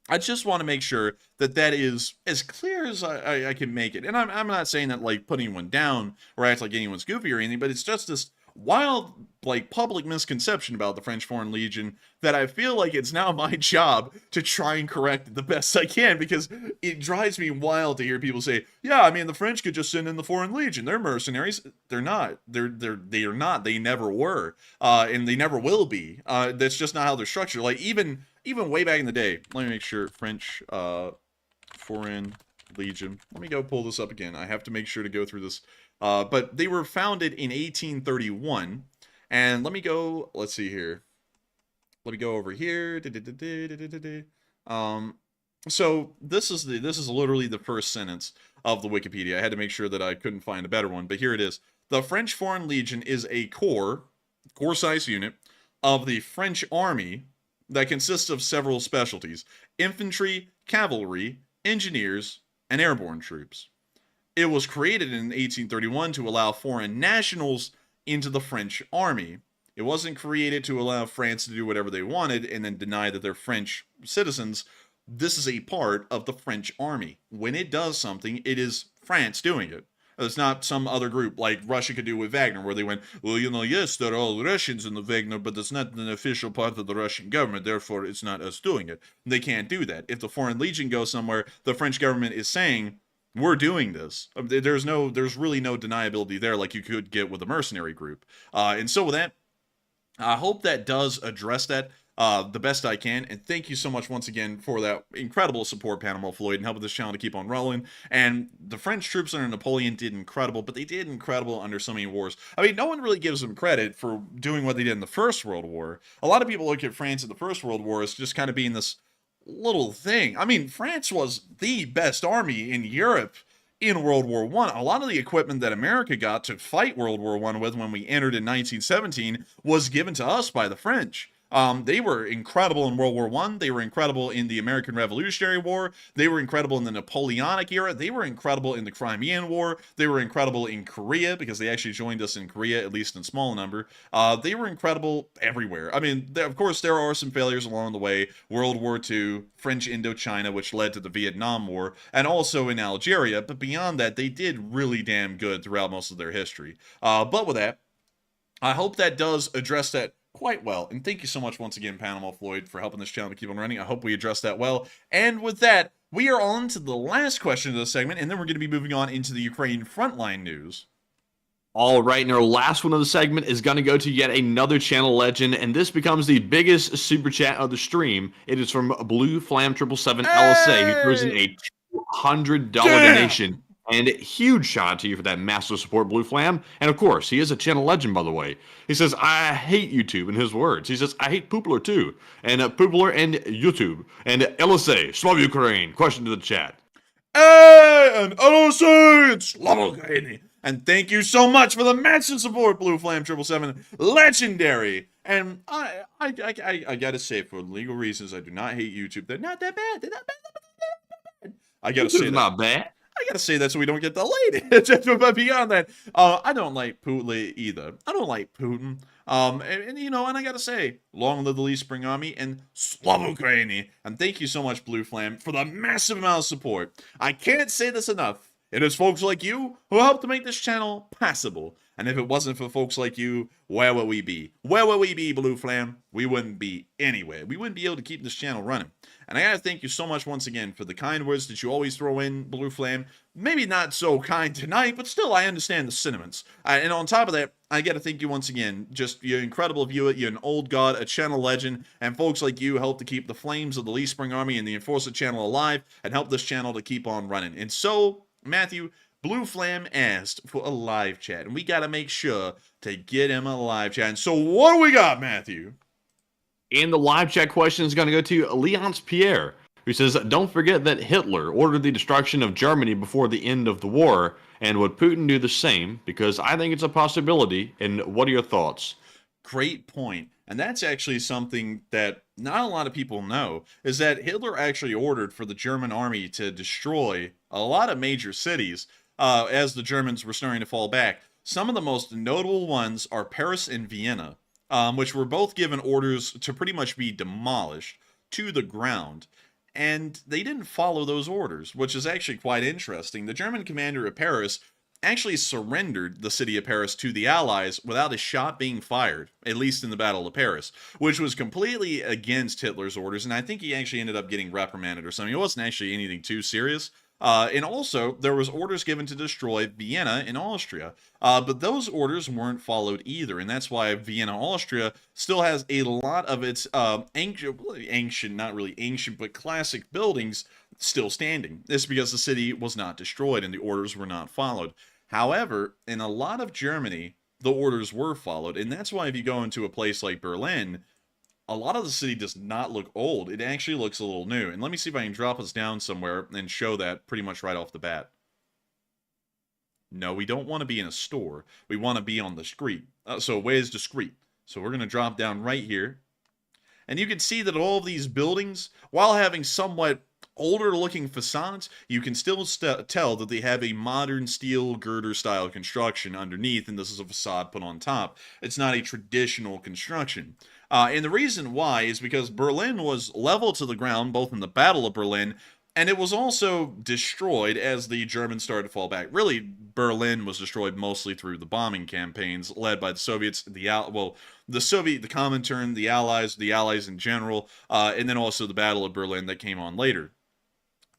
I just want to make sure that that is as clear as I can make it. And I'm not saying that like putting anyone down or act like anyone's goofy or anything, but it's just this wild, like, public misconception about the French Foreign Legion that I feel like it's now my job to try and correct it the best I can, because it drives me wild to hear people say, yeah, I mean, the French could just send in the Foreign Legion. They're mercenaries. They're not. They are not. They never were. And they never will be. That's just not how they're structured. Like, even way back in the day, let me make sure, French Foreign Legion. Let me go pull this up again. I have to make sure to go through this. But they were founded in 1831, and let me go, let's see here. Let me go over here. So this is literally the first sentence of the Wikipedia. I had to make sure that I couldn't find a better one, but here it is. The French Foreign Legion is a corps-size unit of the French army that consists of several specialties: infantry, cavalry, engineers, and airborne troops. It was created in 1831 to allow foreign nationals into the French army. It wasn't created to allow France to do whatever they wanted and then deny that they're French citizens. This is a part of the French army. When it does something, it is France doing it. It's not some other group like Russia could do with Wagner, where they went, well, you know, yes, they're all Russians in the Wagner, but it's not an official part of the Russian government, therefore it's not us doing it. They can't do that. If the Foreign Legion goes somewhere, the French government is saying, we're doing this. There's really no deniability there like you could get with a mercenary group. And so with that, I hope that does address that. the best I can. And thank you so much once again for that incredible support, Panama Floyd, and helping this channel to keep on rolling. And the French troops under Napoleon did incredible, but they did incredible under so many wars. I mean, no one really gives them credit for doing what they did in the First World War. A lot of people look at France in the First World War as just kind of being this little thing. I mean, France was the best army in Europe in World War I. A lot of the equipment that America got to fight World War I with when we entered in 1917 was given to us by the French. They were incredible in World War I. They were incredible in the American Revolutionary War. They were incredible in the Napoleonic era. They were incredible in the Crimean War. They were incredible in Korea because they actually joined us in Korea, at least in small number. They were incredible everywhere. I mean, of course, there are some failures along the way. World War II, French Indochina, which led to the Vietnam War, and also in Algeria. But beyond that, they did really damn good throughout most of their history. But with that, I hope that does address that quite well. And thank you so much once again, Panama Floyd, for helping this channel to keep on running. I hope we addressed that well. And with that, we are on to the last question of the segment, and then we're going to be moving on into the Ukraine frontline news. All right, and our last one of the segment is going to go to yet another channel legend, and this becomes the biggest super chat of the stream. It is from Blue Flam 777 LSA, who throws in a $200 donation. And huge shout out to you for that massive support, Blue Flam. And of course, he is a channel legend, by the way. He says, I hate YouTube, in his words. He says, I hate Poopler too. And Poopler and YouTube. And LSA, Slav Ukraine. Question to the chat. And LSA, it's Slav Ukraine. And thank you so much for the massive support, Blue Flame 777. Legendary. And I gotta say, for legal reasons, I do not hate YouTube. They're not that bad. They're not bad. I gotta say that. Not bad. I gotta say that so we don't get delayed. But beyond that, I don't like Putin either. I don't like Putin. And you know, and I gotta say, long live the Lee Spring Army and Slav Ukraine. And thank you so much, Blue Flame, for the massive amount of support. I can't say this enough. It is folks like you who helped to make this channel passable. And if it wasn't for folks like you, where would we be? Where would we be, Blue Flam? We wouldn't be anywhere. We wouldn't be able to keep this channel running. And I gotta thank you so much once again for the kind words that you always throw in, Blue Flam. Maybe not so kind tonight, but still I understand the sentiments. And on top of that, I gotta thank you once again. Just, you're an incredible viewer, you're an old god, a channel legend, and folks like you help to keep the flames of the Lee Spring Army and the Enforcer channel alive, and help this channel to keep on running. And so, Matthew, Blue Flam asked for a live chat, and we gotta make sure to get him a live chat. And so what do we got, Matthew? And the live chat question is going to go to Leonce Pierre, who says, don't forget that Hitler ordered the destruction of Germany before the end of the war, and would Putin do the same? Because I think it's a possibility, and what are your thoughts? Great point. And that's actually something that not a lot of people know, is that Hitler actually ordered for the German army to destroy a lot of major cities as the Germans were starting to fall back. Some of the most notable ones are Paris and Vienna, which were both given orders to pretty much be demolished to the ground. And they didn't follow those orders, which is actually quite interesting. The German commander of Paris actually surrendered the city of Paris to the Allies without a shot being fired, at least in the Battle of Paris, which was completely against Hitler's orders, and I think he actually ended up getting reprimanded or something. It wasn't actually anything too serious. And also, there was orders given to destroy Vienna in Austria, but those orders weren't followed either, and that's why Vienna, Austria still has a lot of its ancient, not really ancient, but classic buildings still standing. This is because the city was not destroyed and the orders were not followed. However, in a lot of Germany, the orders were followed, and that's why if you go into a place like Berlin, a lot of the city does not look old. It actually looks a little new. And let me see if I can drop us down somewhere and show that pretty much right off the bat. No, we don't want to be in a store. We want to be on the street. So where's the street? So we're going to drop down right here. And you can see that all of these buildings, while having somewhat older looking facades, you can still tell that they have a modern steel girder style construction underneath, and this is a facade put on top. It's not a traditional construction. And the reason why is because Berlin was leveled to the ground, both in the Battle of Berlin, and it was also destroyed as the Germans started to fall back. Really, Berlin was destroyed mostly through the bombing campaigns led by the Soviets, the Comintern, the Allies in general, and then also the Battle of Berlin that came on later.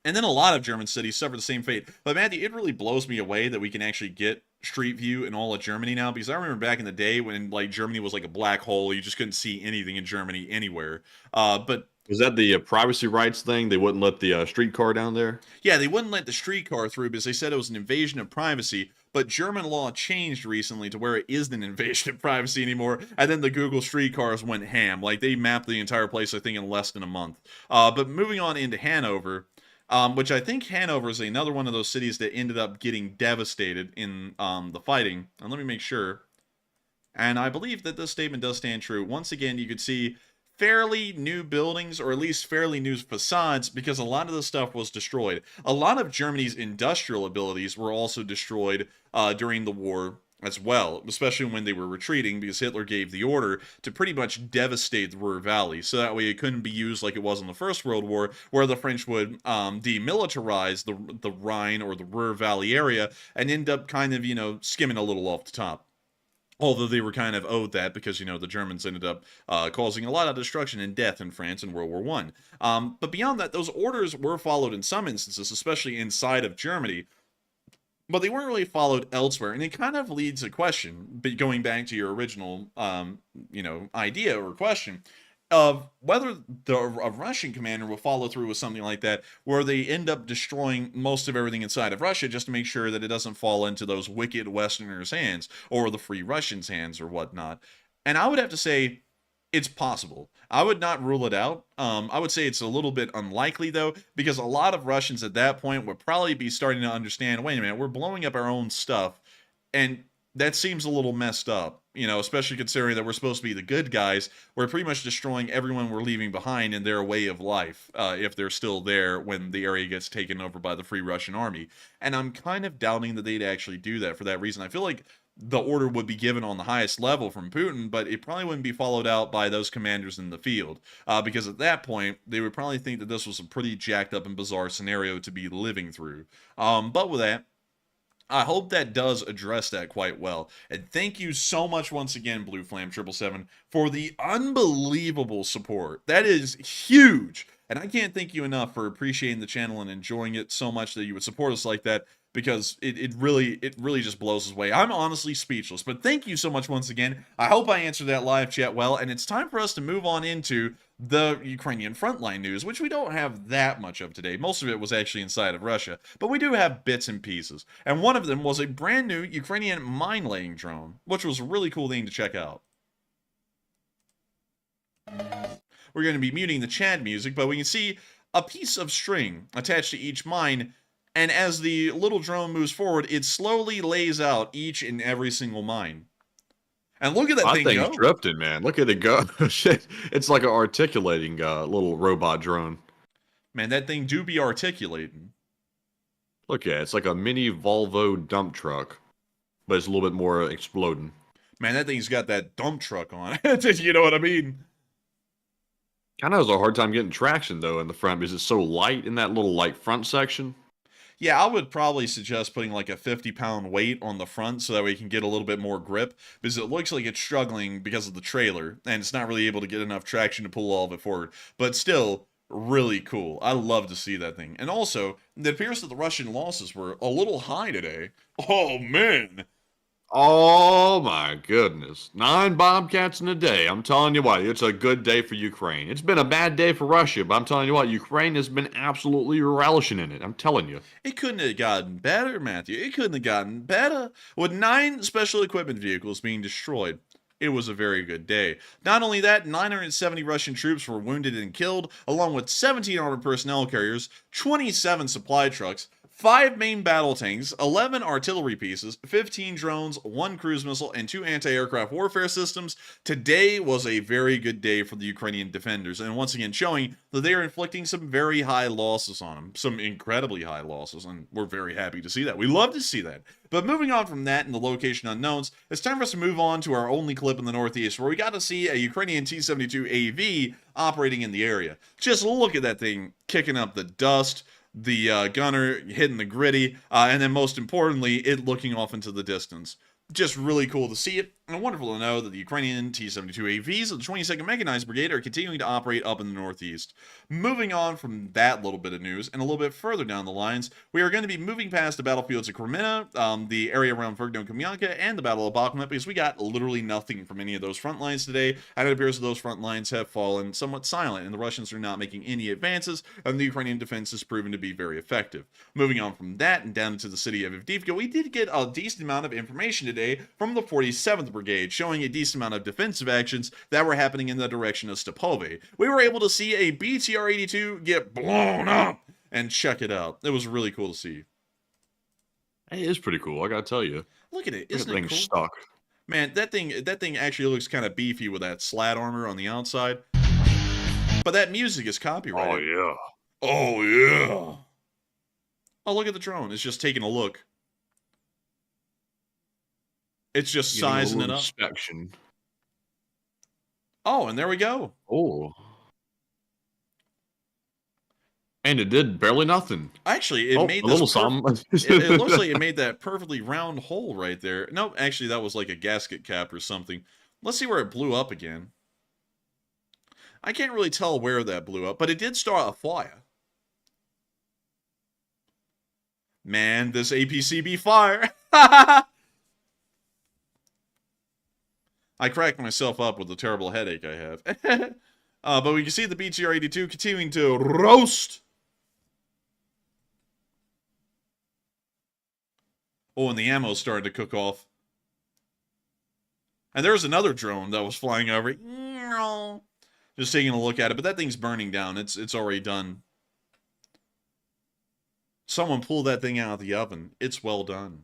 And then a lot of German cities suffer the same fate. But Matthew, it really blows me away that we can actually get Street View in all of Germany now, because I remember back in the day when like Germany was like a black hole, you just couldn't see anything in Germany anywhere. But Was that the privacy rights thing? They wouldn't let the streetcar down there? yeah, they wouldn't let the streetcar through because they said it was an invasion of privacy. But German law changed recently to where it isn't an invasion of privacy anymore. And then the Google streetcars went ham. Like they mapped the entire place, I think, in less than a month. But moving on into Hanover. Which I think Hanover is another one of those cities that ended up getting devastated in the fighting. And let me make sure. And I believe that this statement does stand true. Once again, you could see fairly new buildings, or at least fairly new facades, because a lot of the stuff was destroyed. A lot of Germany's industrial abilities were also destroyed during the war as well, especially when they were retreating, because Hitler gave the order to pretty much devastate the Ruhr Valley, so that way it couldn't be used like it was in the First World War, where the French would demilitarize the Rhine or the Ruhr Valley area and end up kind of, skimming a little off the top. Although they were kind of owed that because, the Germans ended up causing a lot of destruction and death in France in World War One. But beyond that, those orders were followed in some instances, especially inside of Germany, but they weren't really followed elsewhere. And it kind of leads a question, but going back to your original, idea or question, of whether a Russian commander will follow through with something like that, where they end up destroying most of everything inside of Russia just to make sure that it doesn't fall into those wicked Westerners' hands or the Free Russians' hands or whatnot. And I would have to say it's possible. I would not rule it out. I would say it's a little bit unlikely, though, because a lot of Russians at that point would probably be starting to understand, wait a minute, we're blowing up our own stuff, and that seems a little messed up, especially considering that we're supposed to be the good guys. We're pretty much destroying everyone we're leaving behind in their way of life, if they're still there when the area gets taken over by the Free Russian Army. And I'm kind of doubting that they'd actually do that for that reason. I feel like the order would be given on the highest level from Putin, but it probably wouldn't be followed out by those commanders in the field, because at that point, they would probably think that this was a pretty jacked up and bizarre scenario to be living through. But with that, I hope that does address that quite well. And thank you so much once again, Blue Flame 777, for the unbelievable support. That is huge. And I can't thank you enough for appreciating the channel and enjoying it so much that you would support us like that, because it really just blows us away. I'm honestly speechless. But thank you so much once again. I hope I answered that live chat well. And it's time for us to move on into the Ukrainian frontline news, which we don't have that much of today. Most of it was actually inside of Russia, but we do have bits and pieces. And one of them was a brand new Ukrainian mine-laying drone, which was a really cool thing to check out. We're going to be muting the chat music, but we can see a piece of string attached to each mine, and as the little drone moves forward, it slowly lays out each and every single mine. And look at that thing thing's go. drifting, man. Look at it go. Shit. It's like an articulating little robot drone. Man, that thing do be articulating. Look at it. It's like a mini Volvo dump truck, but it's a little bit more exploding. Man, that thing's got that dump truck on it. You know what I mean? Kind of has a hard time getting traction, though, in the front because it's so light in that little, front section. Yeah, I would probably suggest putting like a 50-pound weight on the front so that way you can get a little bit more grip, because it looks like it's struggling because of the trailer, and it's not really able to get enough traction to pull all of it forward. But still, really cool. I love to see that thing. And also, it appears that the Russian losses were a little high today. Oh, man. Oh, my goodness. 9 Bobcats in a day. I'm telling you what, it's a good day for Ukraine. It's been a bad day for Russia, but I'm telling you what, Ukraine has been absolutely relishing in it. I'm telling you. It couldn't have gotten better, Matthew. It couldn't have gotten better. With 9 special equipment vehicles being destroyed, it was a very good day. Not only that, 970 Russian troops were wounded and killed, along with 17 armored personnel carriers, 27 supply trucks, 5 main battle tanks, 11 artillery pieces, 15 drones, 1 cruise missile, and 2 anti-aircraft warfare systems. Today was a very good day for the Ukrainian defenders, and once again showing that they are inflicting some very high losses on them. Some incredibly high losses, and we're very happy to see that. We love to see that. But moving on from that and the location unknowns, it's time for us to move on to our only clip in the Northeast, where we got to see a Ukrainian T-72 AV operating in the area. Just look at that thing kicking up the dust, the gunner hitting the gritty, and then most importantly, it looking off into the distance. Just really cool to see it. And wonderful to know that the Ukrainian T-72 AVs of the 22nd Mechanized Brigade are continuing to operate up in the northeast. Moving on from that little bit of news, and a little bit further down the lines, we are going to be moving past the battlefields of Crimea, the area around Vergno-Kamyanka, and the Battle of Bakhmut, because we got literally nothing from any of those front lines today, and it appears that those front lines have fallen somewhat silent, and the Russians are not making any advances, and the Ukrainian defense has proven to be very effective. Moving on from that, and down into the city of Avdiivka, we did get a decent amount of information today from the 47th Brigade, showing a decent amount of defensive actions that were happening in the direction of Stepove. We were able to see a BTR-82 get blown up, and check it out. It was really cool to see. It is pretty cool, I gotta tell you. Look at it, isn't it cool? Stuck. Man, that thing actually looks kind of beefy with that slat armor on the outside. But that music is copyrighted. Oh yeah. Oh yeah. Oh, look at the drone. It's just taking a look. It's just sizing it up. Inspection. Oh, and there we go. Oh. And it did barely nothing. Actually, it made a little something. It looks like it made that perfectly round hole right there. No, actually, that was like a gasket cap or something. Let's see where it blew up again. I can't really tell where that blew up, but it did start a fire. Man, this APCB fire. I cracked myself up with the terrible headache I have. But we can see the BTR-82 continuing to roast. Oh, and the ammo's starting to cook off. And there's another drone that was flying over. Just taking a look at it, but that thing's burning down. It's already done. Someone pulled that thing out of the oven. It's well done.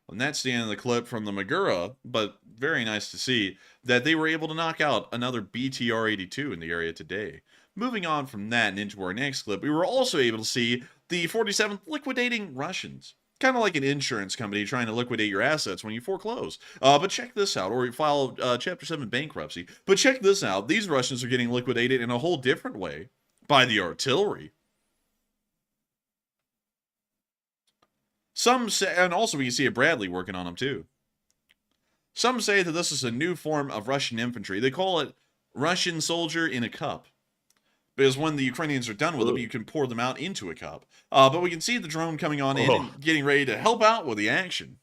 And that's the end of the clip from the Magura, but very nice to see that they were able to knock out another BTR-82 in the area today. Moving on from that and into our next clip, we were also able to see the 47th liquidating Russians. Kind of like an insurance company trying to liquidate your assets when you foreclose. But check this out, or you file Chapter 7 bankruptcy. But check this out, these Russians are getting liquidated in a whole different way by the artillery. Some say, and also we can see a Bradley working on them too. Some say that this is a new form of Russian infantry. They call it Russian soldier in a cup. Because when the Ukrainians are done with them, you can pour them out into a cup. But we can see the drone coming on in and getting ready to help out with the action.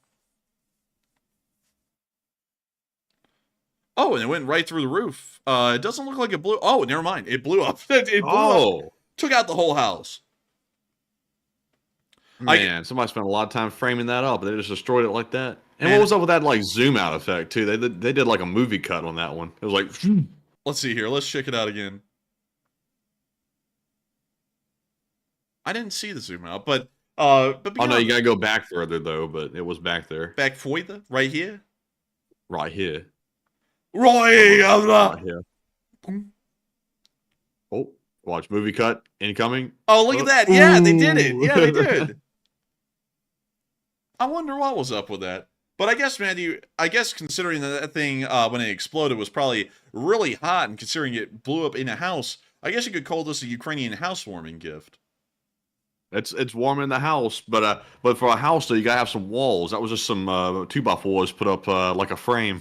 Oh, and it went right through the roof. It doesn't look like it blew. Oh, never mind. It blew up. It blew up. Took out the whole house. Man, somebody spent a lot of time framing that up, but they just destroyed it like that. And Man, what was up with that like zoom out effect too? They did like a movie cut on that one. It was like, let's see here. Let's check it out again. I didn't see the zoom out, but oh no, you gotta go back further though. But it was back there. Back further, right here, right here, right here. Oh, watch movie cut incoming. Oh, look at that! Yeah, they did it. Yeah, they did. I wonder what was up with that. But I guess, man, I guess considering that thing when it exploded was probably really hot, and considering it blew up in a house, I guess you could call this a Ukrainian housewarming gift. It's warm in the house, but for a house though, you gotta have some walls. That was just some 2x4s put up like a frame.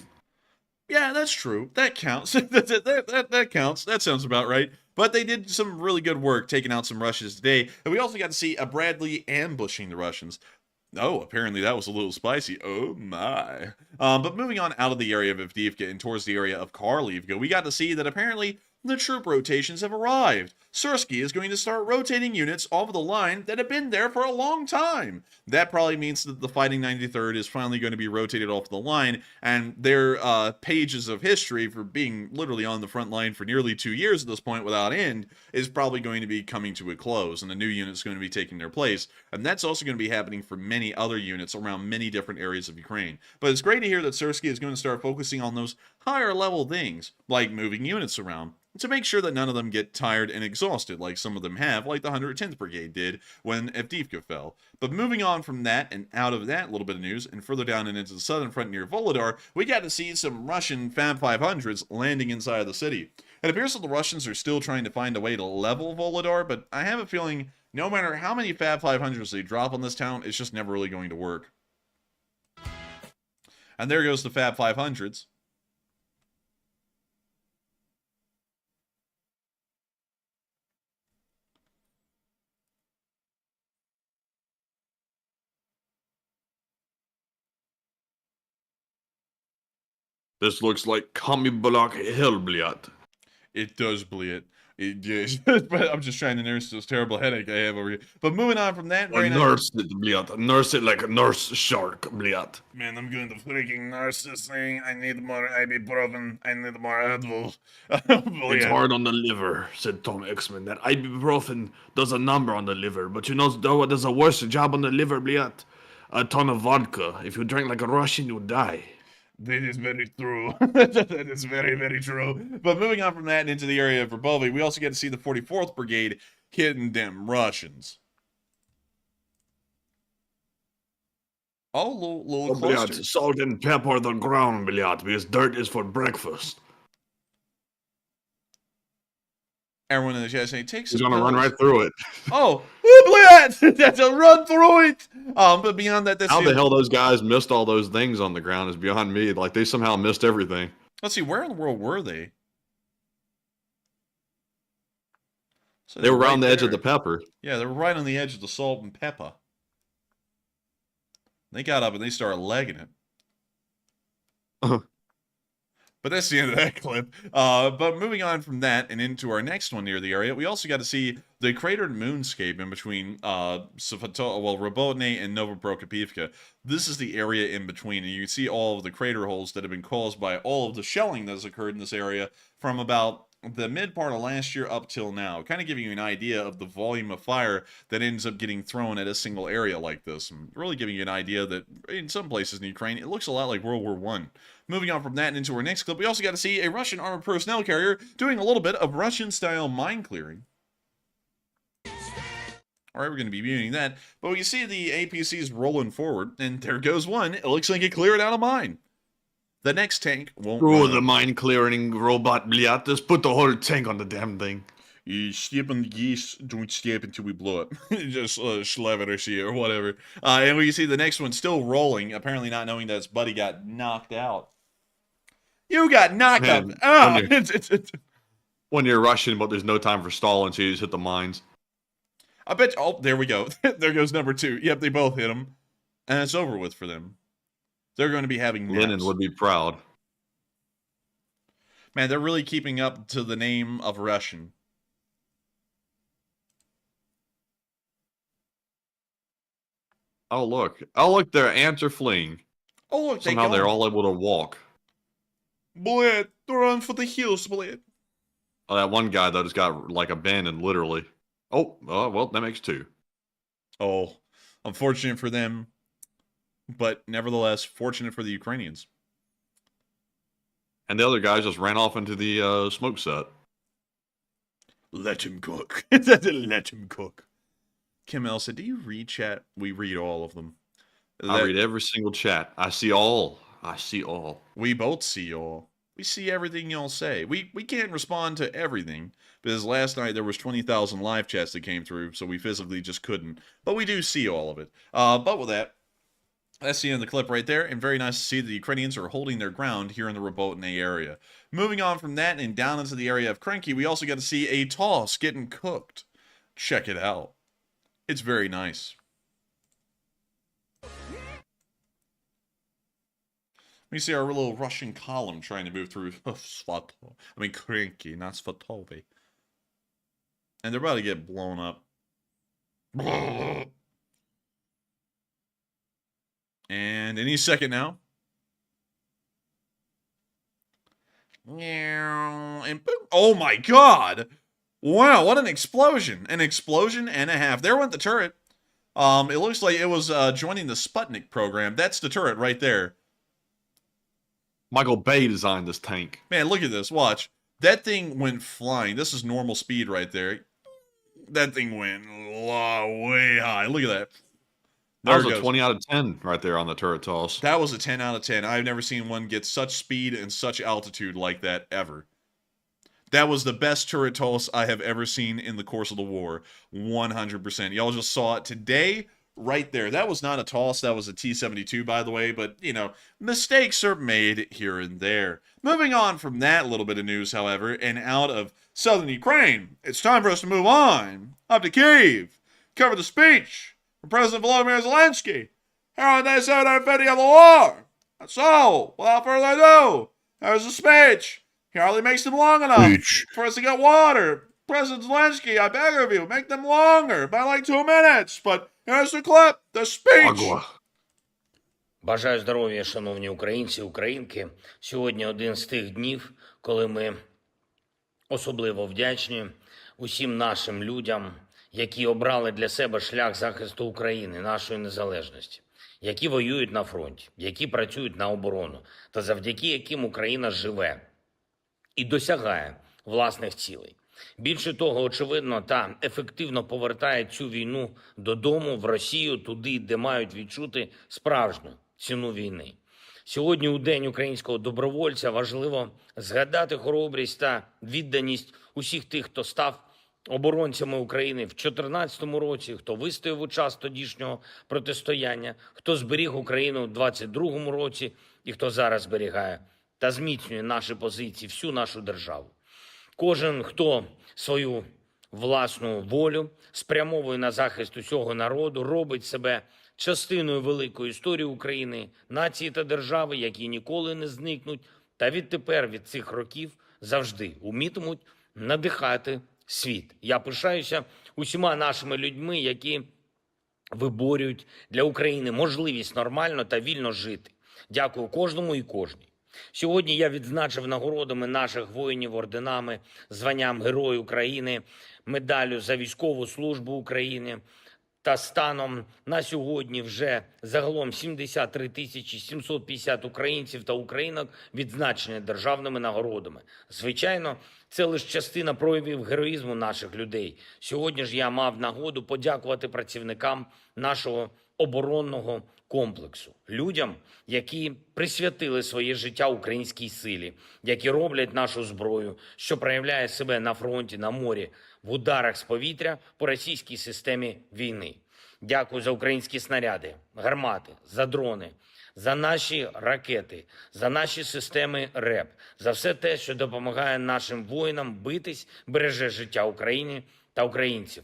Yeah, that's true. That counts. that counts. That sounds about right. But they did some really good work taking out some Russians today, and we also got to see a Bradley ambushing the Russians. Oh, apparently that was a little spicy. Oh my. But moving on out of the area of Avdiivka and towards the area of Kharlivka, we got to see that apparently the troop rotations have arrived. Zelenskyy is going to start rotating units off of the line that have been there for a long time. That probably means that the Fighting 93rd is finally going to be rotated off the line, and their pages of history for being literally on the front line for nearly 2 years at this point without end is probably going to be coming to a close, and a new unit is going to be taking their place. And that's also going to be happening for many other units around many different areas of Ukraine. But it's great to hear that Zelenskyy is going to start focusing on those higher level things, like moving units around, to make sure that none of them get tired and exhausted like some of them have, like the 110th Brigade did when Avdiivka fell. But moving on from that and out of that little bit of news, and further down and into the southern front near Volodar, we got to see some Russian Fab 500s landing inside of the city. It appears that the Russians are still trying to find a way to level Volodar, but I have a feeling No matter how many Fab 500s they drop on this town, it's just never really going to work. And there goes the Fab 500s. This looks like Kamibulak hell, bliat. It does bleed. It does. But I'm just trying to nurse this terrible headache I have over here. But moving on from that, very nice. Nurse it, bliat. Nurse it like a nurse shark, bliat. Man, I'm going to freaking nurse this thing. I need more ibuprofen. I need more Advil. It's hard on the liver, said Tom Exman. That ibuprofen does a number on the liver, but you know what does a worse job on the liver, bliat? A ton of vodka. If you drink like a Russian, you die. That is very true. That is very, very true. But moving on from that into the area of Verbovy, we also get to see the 44th Brigade hitting them Russians. Oh, little cluster. Bliat, salt and pepper the ground, bliat, because dirt is for breakfast. Everyone in the chat saying, take some He's gonna run pills. right through it. Oh, bliat! That's a run through it! But beyond that, How the hell those guys missed all those things on the ground is beyond me. Like, they somehow missed everything. Let's see, where in the world were they? So They were right around the edge of there. the pepper. Yeah, they were right on the edge of the salt and pepper. They got up and they started legging it. But that's the end of that clip. But moving on from that and into our next one near the area, we also got to see the cratered moonscape in between Robotny and Novoprokopivka. This is the area in between, and you can see all of the crater holes that have been caused by all of the shelling that has occurred in this area from about the mid part of last year up till now, kind of giving you an idea of the volume of fire that ends up getting thrown at a single area like this, and really giving you an idea that in some places in Ukraine, it looks a lot like World War I. Moving on from that and into our next clip, we also got to see a Russian armored personnel carrier doing a little bit of Russian-style mine clearing. All right, we're going to be viewing that, but we can see the APCs rolling forward, and there goes one. It looks like it cleared out a mine. The next tank won't Through run. the mine clearing robot, bliat. Just put the whole tank on the damn thing. You step on the geese, don't step until we blow up. Just slap it or see it or whatever. And we can see the next one still rolling, apparently not knowing that his buddy got knocked out. You got knocked Man, out. When you're Russian, but there's no time for stalling, so you just hit the mines. I bet. Oh, there we go. There goes number 2. Yep, they both hit him, and it's over with for them. They're going to be having Lenin naps. would be proud. Man, they're really keeping up to the name of Russian. Oh look, their ants are fleeing. Oh look, Somehow they're all able to walk. Bled, run for the hills, Bled. Oh, that one guy though just got like abandoned, literally. Oh, well, that makes 2. Oh, unfortunate for them, but nevertheless, fortunate for the Ukrainians. And the other guys just ran off into the smoke set. Let him cook. Let him cook. Kim L said, do you read chat? We read all of them. I read every single chat. I see all. I see all. We both see all. We see everything y'all say. We can't respond to everything, because last night there was 20,000 live chats that came through, so we physically just couldn't. But we do see all of it. But with that, that's the end of the clip right there, and very nice to see the Ukrainians are holding their ground here in the Robotny area. Moving on from that and down into the area of Krenki, we also got to see a toss getting cooked. Check it out. It's very nice. We see our little Russian column trying to move through Krenki, not Svatovi. And they're about to get blown up. And any second now. And boom. Oh my god! Wow, what an explosion. An explosion and a half. There went the turret. It looks like it was joining the Sputnik program. That's the turret right there. Michael Bay designed this tank. Man, look at this. Watch. That thing went flying. This is normal speed right there. That thing went way high. Look at that. That was There it a goes. 20 out of 10 right there on the turret toss. That was a 10 out of 10. I've never seen one get such speed and such altitude like that ever. That was the best turret toss I have ever seen in the course of the war. 100%. Y'all just saw it today right there. That was not a toss. That was a T-72, by the way. But, you know, mistakes are made here and there. Moving on from that little bit of news, however, and out of southern Ukraine, it's time for us to move on up to Kyiv. Cover the speech from President Volodymyr Zelenskyy here on day 750 of the war. So, without further ado, there's a speech. He hardly makes them long enough for us to get water. President Zelenskyy, I beg of you, make them longer by like 2 minutes. But here's the clip, the speech. Бажаю здоров'я, шановні українці, українки. Сьогодні один з тих днів, коли ми особливо вдячні усім нашим людям, які обрали для себе шлях захисту України, нашої незалежності, які воюють на фронті, які працюють на оборону, та завдяки яким Україна живе і досягає власних цілей. Більше того, очевидно та ефективно повертає цю війну додому, в Росію, туди, де мають відчути справжню ціну війни. Сьогодні, у День українського добровольця, важливо згадати хоробрість та відданість усіх тих, хто став оборонцями України в 2014 році, хто вистояв у час тодішнього протистояння, хто зберіг Україну у 2022 році і хто зараз зберігає та зміцнює наші позиції, всю нашу державу. Кожен, хто свою власну волю спрямовує на захист усього народу, робить себе частиною великої історії України, нації та держави, які ніколи не зникнуть, та відтепер, від цих років, завжди умітимуть надихати світ. Я пишаюся усіма нашими людьми, які виборюють для України можливість нормально та вільно жити. Дякую кожному і кожній. Сьогодні я відзначив нагородами наших воїнів орденами, званням Герой України, медаллю за військову службу України. Та станом на сьогодні вже загалом 73 750 українців та українок відзначені державними нагородами. Звичайно, це лише частина проявів героїзму наших людей. Сьогодні ж я мав нагоду подякувати працівникам нашого оборонного комплексу, людям, які присвятили своє життя українській силі, які роблять нашу зброю, що проявляє себе на фронті, на морі, в ударах з повітря по російській системі війни. Дякую за українські снаряди, гармати, за дрони, за наші ракети, за наші системи РЕП, за все те, що допомагає нашим воїнам битись, береже життя України та українців.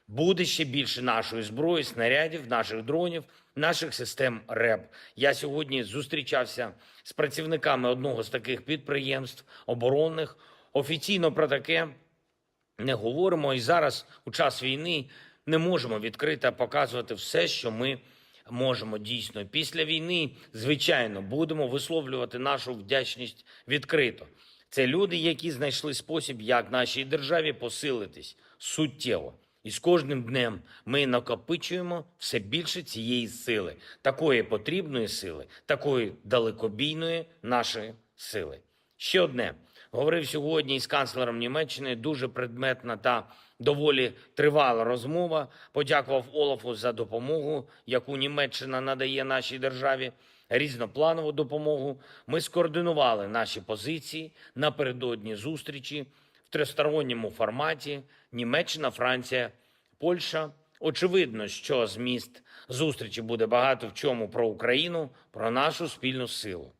Буде ще більше нашої зброї, снарядів, наших дронів, наших систем РЕП. Я сьогодні зустрічався з працівниками одного з таких підприємств оборонних. Офіційно про таке не говоримо, і зараз, у час війни, не можемо відкрито показувати все, що ми можемо дійсно. Після війни, звичайно, будемо висловлювати нашу вдячність відкрито. Це люди, які знайшли спосіб, як нашій державі посилитись суттєво. І з кожним днем ми накопичуємо все більше цієї сили, такої потрібної сили, такої далекобійної нашої сили. Ще одне. Говорив сьогодні із канцлером Німеччини, дуже предметна та доволі тривала розмова. Подякував Олафу за допомогу, яку Німеччина надає нашій державі, різнопланову допомогу. Ми скоординували наші позиції напередодні зустрічі в тристоронньому форматі Німеччина, Франція, Польща. Очевидно, що зміст зустрічі буде багато в чому про Україну, про нашу спільну силу.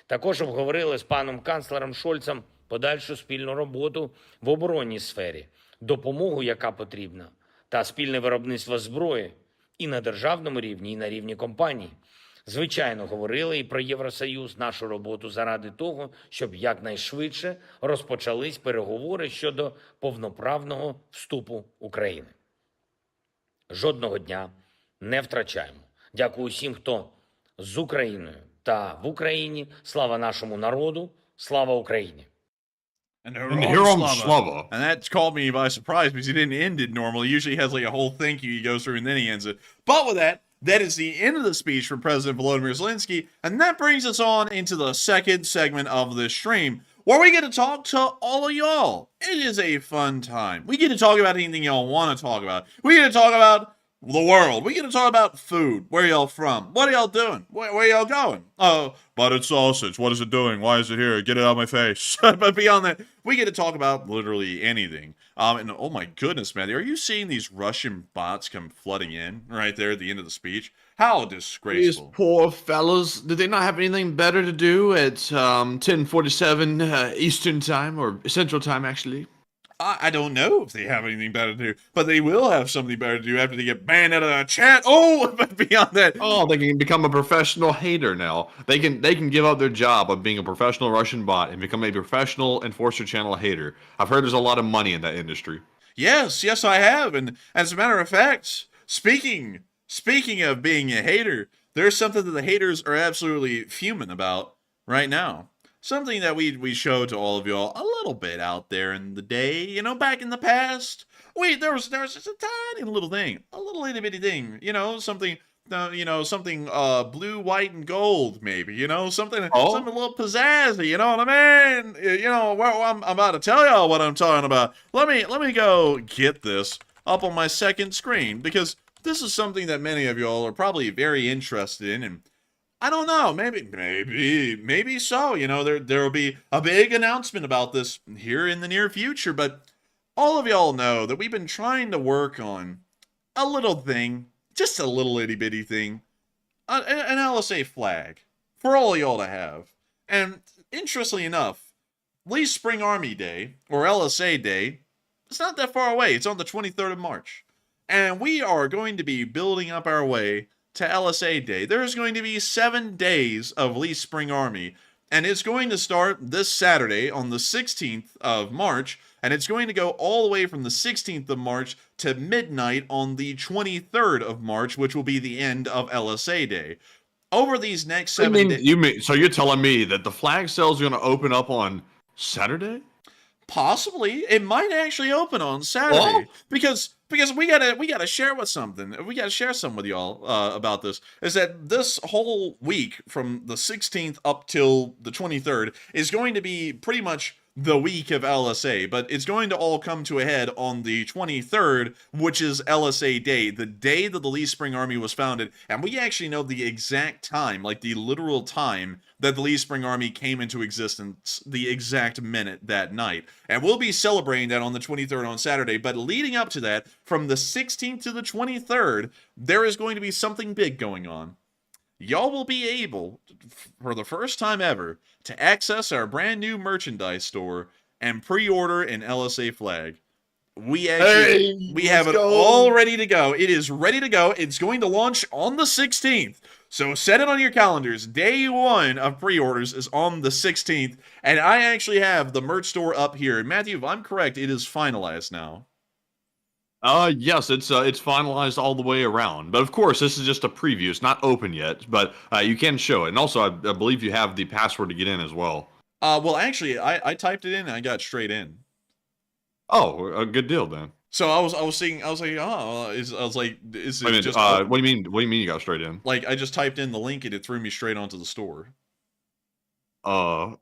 Також обговорили з паном канцлером Шольцем подальшу спільну роботу в оборонній сфері, допомогу, яка потрібна, та спільне виробництво зброї і на державному рівні, і на рівні компаній. Звичайно, говорили і про Євросоюз, нашу роботу заради того, щоб якнайшвидше розпочались переговори щодо повноправного вступу України. Жодного дня не втрачаємо. Дякую усім, хто з Україною та в Україні. Слава нашому народу, слава Україні! And Herom Slava. And that caught me by surprise because he didn't end it normally. Usually he has like a whole thank you he goes through and then he ends it. But with that, that is the end of the speech from President Volodymyr Zelenskyy. And that brings us on into the second segment of this stream, where we get to talk to all of y'all. It is a fun time. We get to talk about anything y'all want to talk about. We get to talk about the world. We get to talk about food. Where y'all from? What are y'all doing? Where y'all going? Oh, buttered sausage. What is it doing? Why is it here? Get it out of my face. But beyond that, we get to talk about literally anything. And oh my goodness, man, are you seeing these Russian bots come flooding in right there at the end of the speech? How These disgraceful. poor fellas, did they not have anything better to do at 10:47 Eastern time, or Central time, actually? I don't know if they have anything better to do, but they will have something better to do after they get banned out of the chat. Oh, but beyond that, Oh, they can become a professional hater now. They can give up their job of being a professional Russian bot and become a professional Enforcer channel hater. I've heard there's a lot of money in that industry. yes, I have. And as a matter of fact, speaking of being a hater, there's something that the haters are absolutely fuming about right now. Something that we showed to all of y'all a little bit out there in the day, back in the past. There was just a tiny little thing, a little itty bitty thing, something, something blue, white, and gold, maybe, something a little pizzazzy, you know what I mean? Well, I'm about to tell y'all what I'm talking about. Let me go get this up on my second screen, because this is something that many of y'all are probably very interested in, and I don't know, maybe so. There will be a big announcement about this here in the near future, but all of y'all know that we've been trying to work on a little thing, just a little itty bitty thing, an LSA flag for all y'all to have. And interestingly enough, Lee Spring Army Day, or LSA Day, it's not that far away. It's on the 23rd of March. And we are going to be building up our way to LSA Day. There's going to be 7 days of Lee Spring Army, and it's going to start this Saturday on the 16th of March, and it's going to go all the way from the 16th of March to midnight on the 23rd of March, which will be the end of LSA Day. Over these next 7 days... So you're telling me that the flag sales are going to open up on Saturday? Possibly. It might actually open on Saturday. Because we gotta share with something. We gotta share something with y'all about this. Is that this whole week from the 16th up till the 23rd is going to be pretty much the week of LSA, but it's going to all come to a head on the 23rd, which is LSA Day, the day that the Lee Spring Army was founded, and we actually know the exact time, like the literal time that the Lee Spring Army came into existence, the exact minute that night. And we'll be celebrating that on the 23rd on Saturday, but leading up to that, from the 16th to the 23rd, there is going to be something big going on. Y'all will be able, for the first time ever, to access our brand new merchandise store and pre-order an LSA flag. We have it all ready to go. It is ready to go. It's going to launch on the 16th. So set it on your calendars. Day 1 of pre-orders is on the 16th. And I actually have the merch store up here. And Matthew, if I'm correct, it is finalized now. Yes, it's finalized all the way around. But of course, this is just a preview. It's not open yet, but you can show it. And also, I believe you have the password to get in as well. Well, actually, I typed it in and I got straight in. Oh, a good deal then. So I was like, is it just? What do you mean? What do you mean you got straight in? Like, I just typed in the link and it threw me straight onto the store. All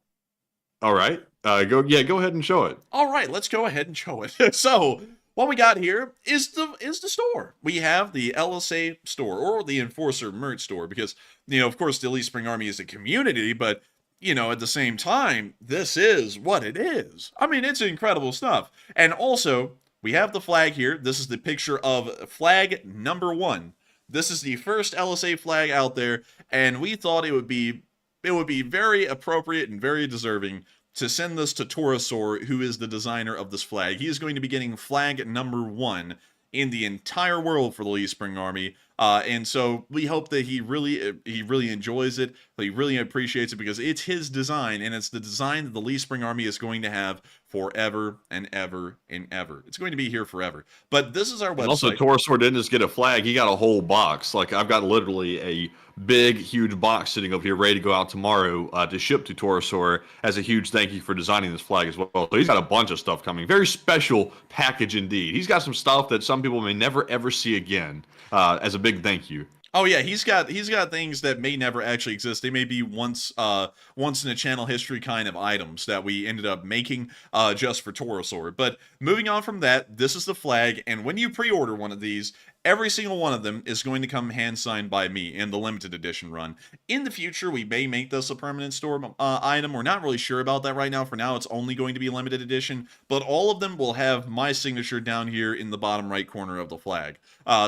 right. Go ahead and show it. All right, let's go ahead and show it. So what we got here is the store. We have the LSA store, or the Enforcer merch store, because of course the Lee Spring Army is a community, but at the same time, this is what it is. I mean, it's incredible stuff. And also, we have the flag here. This is the picture of flag number 1. This is the first LSA flag out there, and we thought it would be very appropriate and very deserving to send this to Torosor, who is the designer of this flag. He is going to be getting flag number 1 in the entire world for the Lee Spring Army. And so we hope that he really enjoys it, that he really appreciates it, because it's his design, and it's the design that the Lee Spring Army is going to have forever and ever and ever. It's going to be here forever. But this is our website. And also, Torosor didn't just get a flag, he got a whole box. Like, I've got literally a big, huge box sitting up here ready to go out tomorrow to ship to Torosor as a huge thank you for designing this flag as well. So he's got a bunch of stuff coming. Very special package indeed. He's got some stuff that some people may never ever see again as a big thank you. Oh yeah, he's got things that may never actually exist. They may be once in a channel history kind of items that we ended up making just for Torosor. But moving on from that, this is the flag, and when you pre-order one of these, Every single one of them is going to come hand signed by me in the limited edition run. In the future, we may make this a permanent store item. We're not really sure about that right now. For now, it's only going to be limited edition, but all of them will have my signature down here in the bottom right corner of the flag.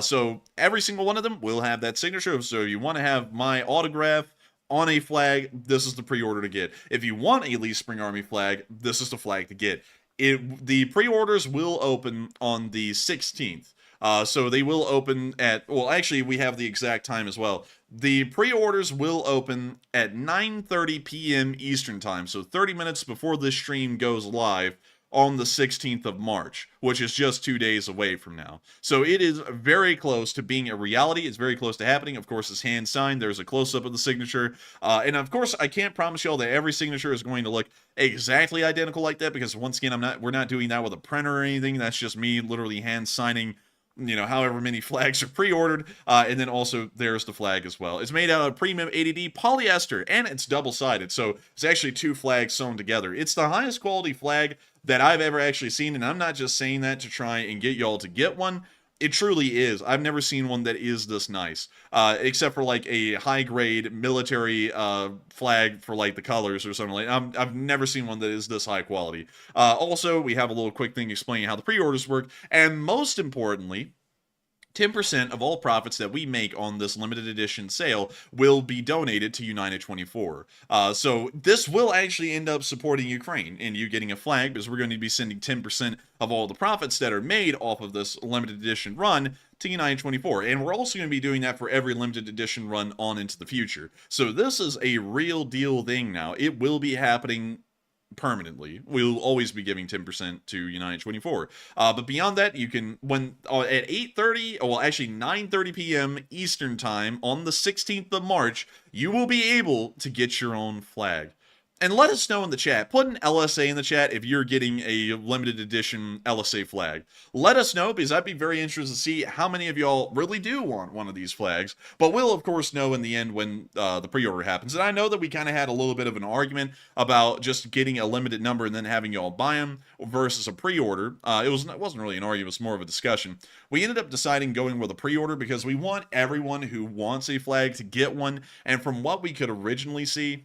So every single one of them will have that signature. So if you want to have my autograph on a flag, this is the pre-order to get. If you want a Lee Spring Army flag, this is the flag to get. The pre-orders will open on the 16th. So they will open at, well, actually, we have the exact time as well. The pre-orders will open at 9:30 p.m. Eastern Time, so 30 minutes before this stream goes live on the 16th of March, which is just 2 days away from now. So it is very close to being a reality. It's very close to happening. Of course, it's hand signed. There's a close-up of the signature. And of course, I can't promise y'all that every signature is going to look exactly identical like that, because once again, we're not doing that with a printer or anything. That's just me literally hand signing, you know, however many flags are pre-ordered, and then also there's the flag as well. It's made out of premium 80D polyester, and it's double-sided, so it's actually 2 flags sewn together. It's the highest quality flag that I've ever actually seen, and I'm not just saying that to try and get y'all to get one. It truly is. I've never seen one that is this nice, except for like a high-grade military flag for like the colors or something like that. I've never seen one that is this high quality. Also, we have a little quick thing explaining how the pre-orders work, and most importantly, 10% of all profits that we make on this limited edition sale will be donated to United 24. So this will actually end up supporting Ukraine and you getting a flag, because we're going to be sending 10% of all the profits that are made off of this limited edition run to United 24. And we're also going to be doing that for every limited edition run on into the future. So this is a real deal thing now. It will be happening permanently. We'll always be giving 10% to United 24. But beyond that, you can, when at 8:30, well, actually 9:30 p.m. Eastern Time on the 16th of March, you will be able to get your own flag. And let us know in the chat. Put an LSA in the chat if you're getting a limited edition LSA flag. Let us know, because I'd be very interested to see how many of y'all really do want one of these flags. But we'll, of course, know in the end when the pre-order happens. And I know that we kind of had a little bit of an argument about just getting a limited number and then having y'all buy them versus a pre-order. It wasn't really an argument. It was more of a discussion. We ended up deciding going with a pre-order because we want everyone who wants a flag to get one. And from what we could originally see,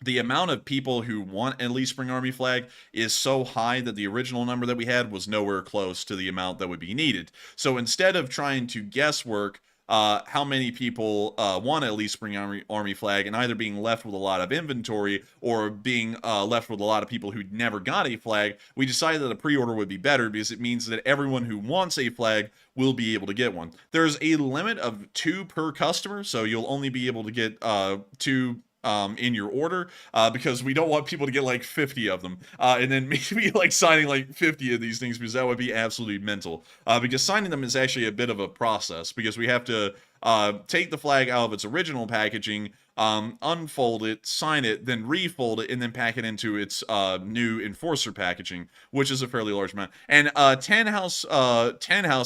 the amount of people who want a Lee Spring Army flag is so high that the original number that we had was nowhere close to the amount that would be needed. So instead of trying to guesswork how many people want a Lee Spring Army flag and either being left with a lot of inventory or being left with a lot of people who never got a flag, we decided that a pre-order would be better, because it means that everyone who wants a flag will be able to get one. There's a limit of 2 per customer, so you'll only be able to get 2 in your order, because we don't want people to get like 50 of them, and then maybe like signing like 50 of these things, because that would be absolutely mental, because signing them is actually a bit of a process, because we have to take the flag out of its original packaging, unfold it, sign it, then refold it, and then pack it into its new enforcer packaging, which is a fairly large amount. And Ten House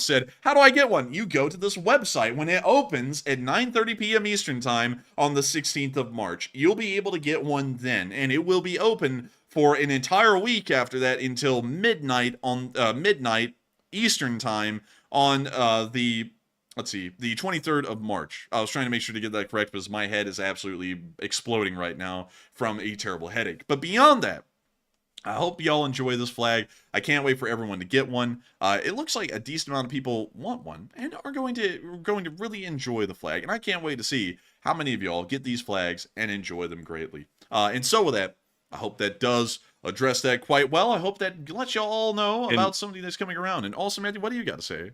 said, how do I get one? You go to this website when it opens at 9:30 p.m. Eastern Time on the 16th of March. You'll be able to get one then, and it will be open for an entire week after that until midnight Eastern Time on the 23rd of March. I was trying to make sure to get that correct because my head is absolutely exploding right now from a terrible headache. But beyond that, I hope y'all enjoy this flag. I can't wait for everyone to get one. It looks like a decent amount of people want one and are going to really enjoy the flag. And I can't wait to see how many of y'all get these flags and enjoy them greatly. And so with that, I hope that does address that quite well. I hope that lets y'all all know about something that's coming around. And also, Matthew, what do you got to say?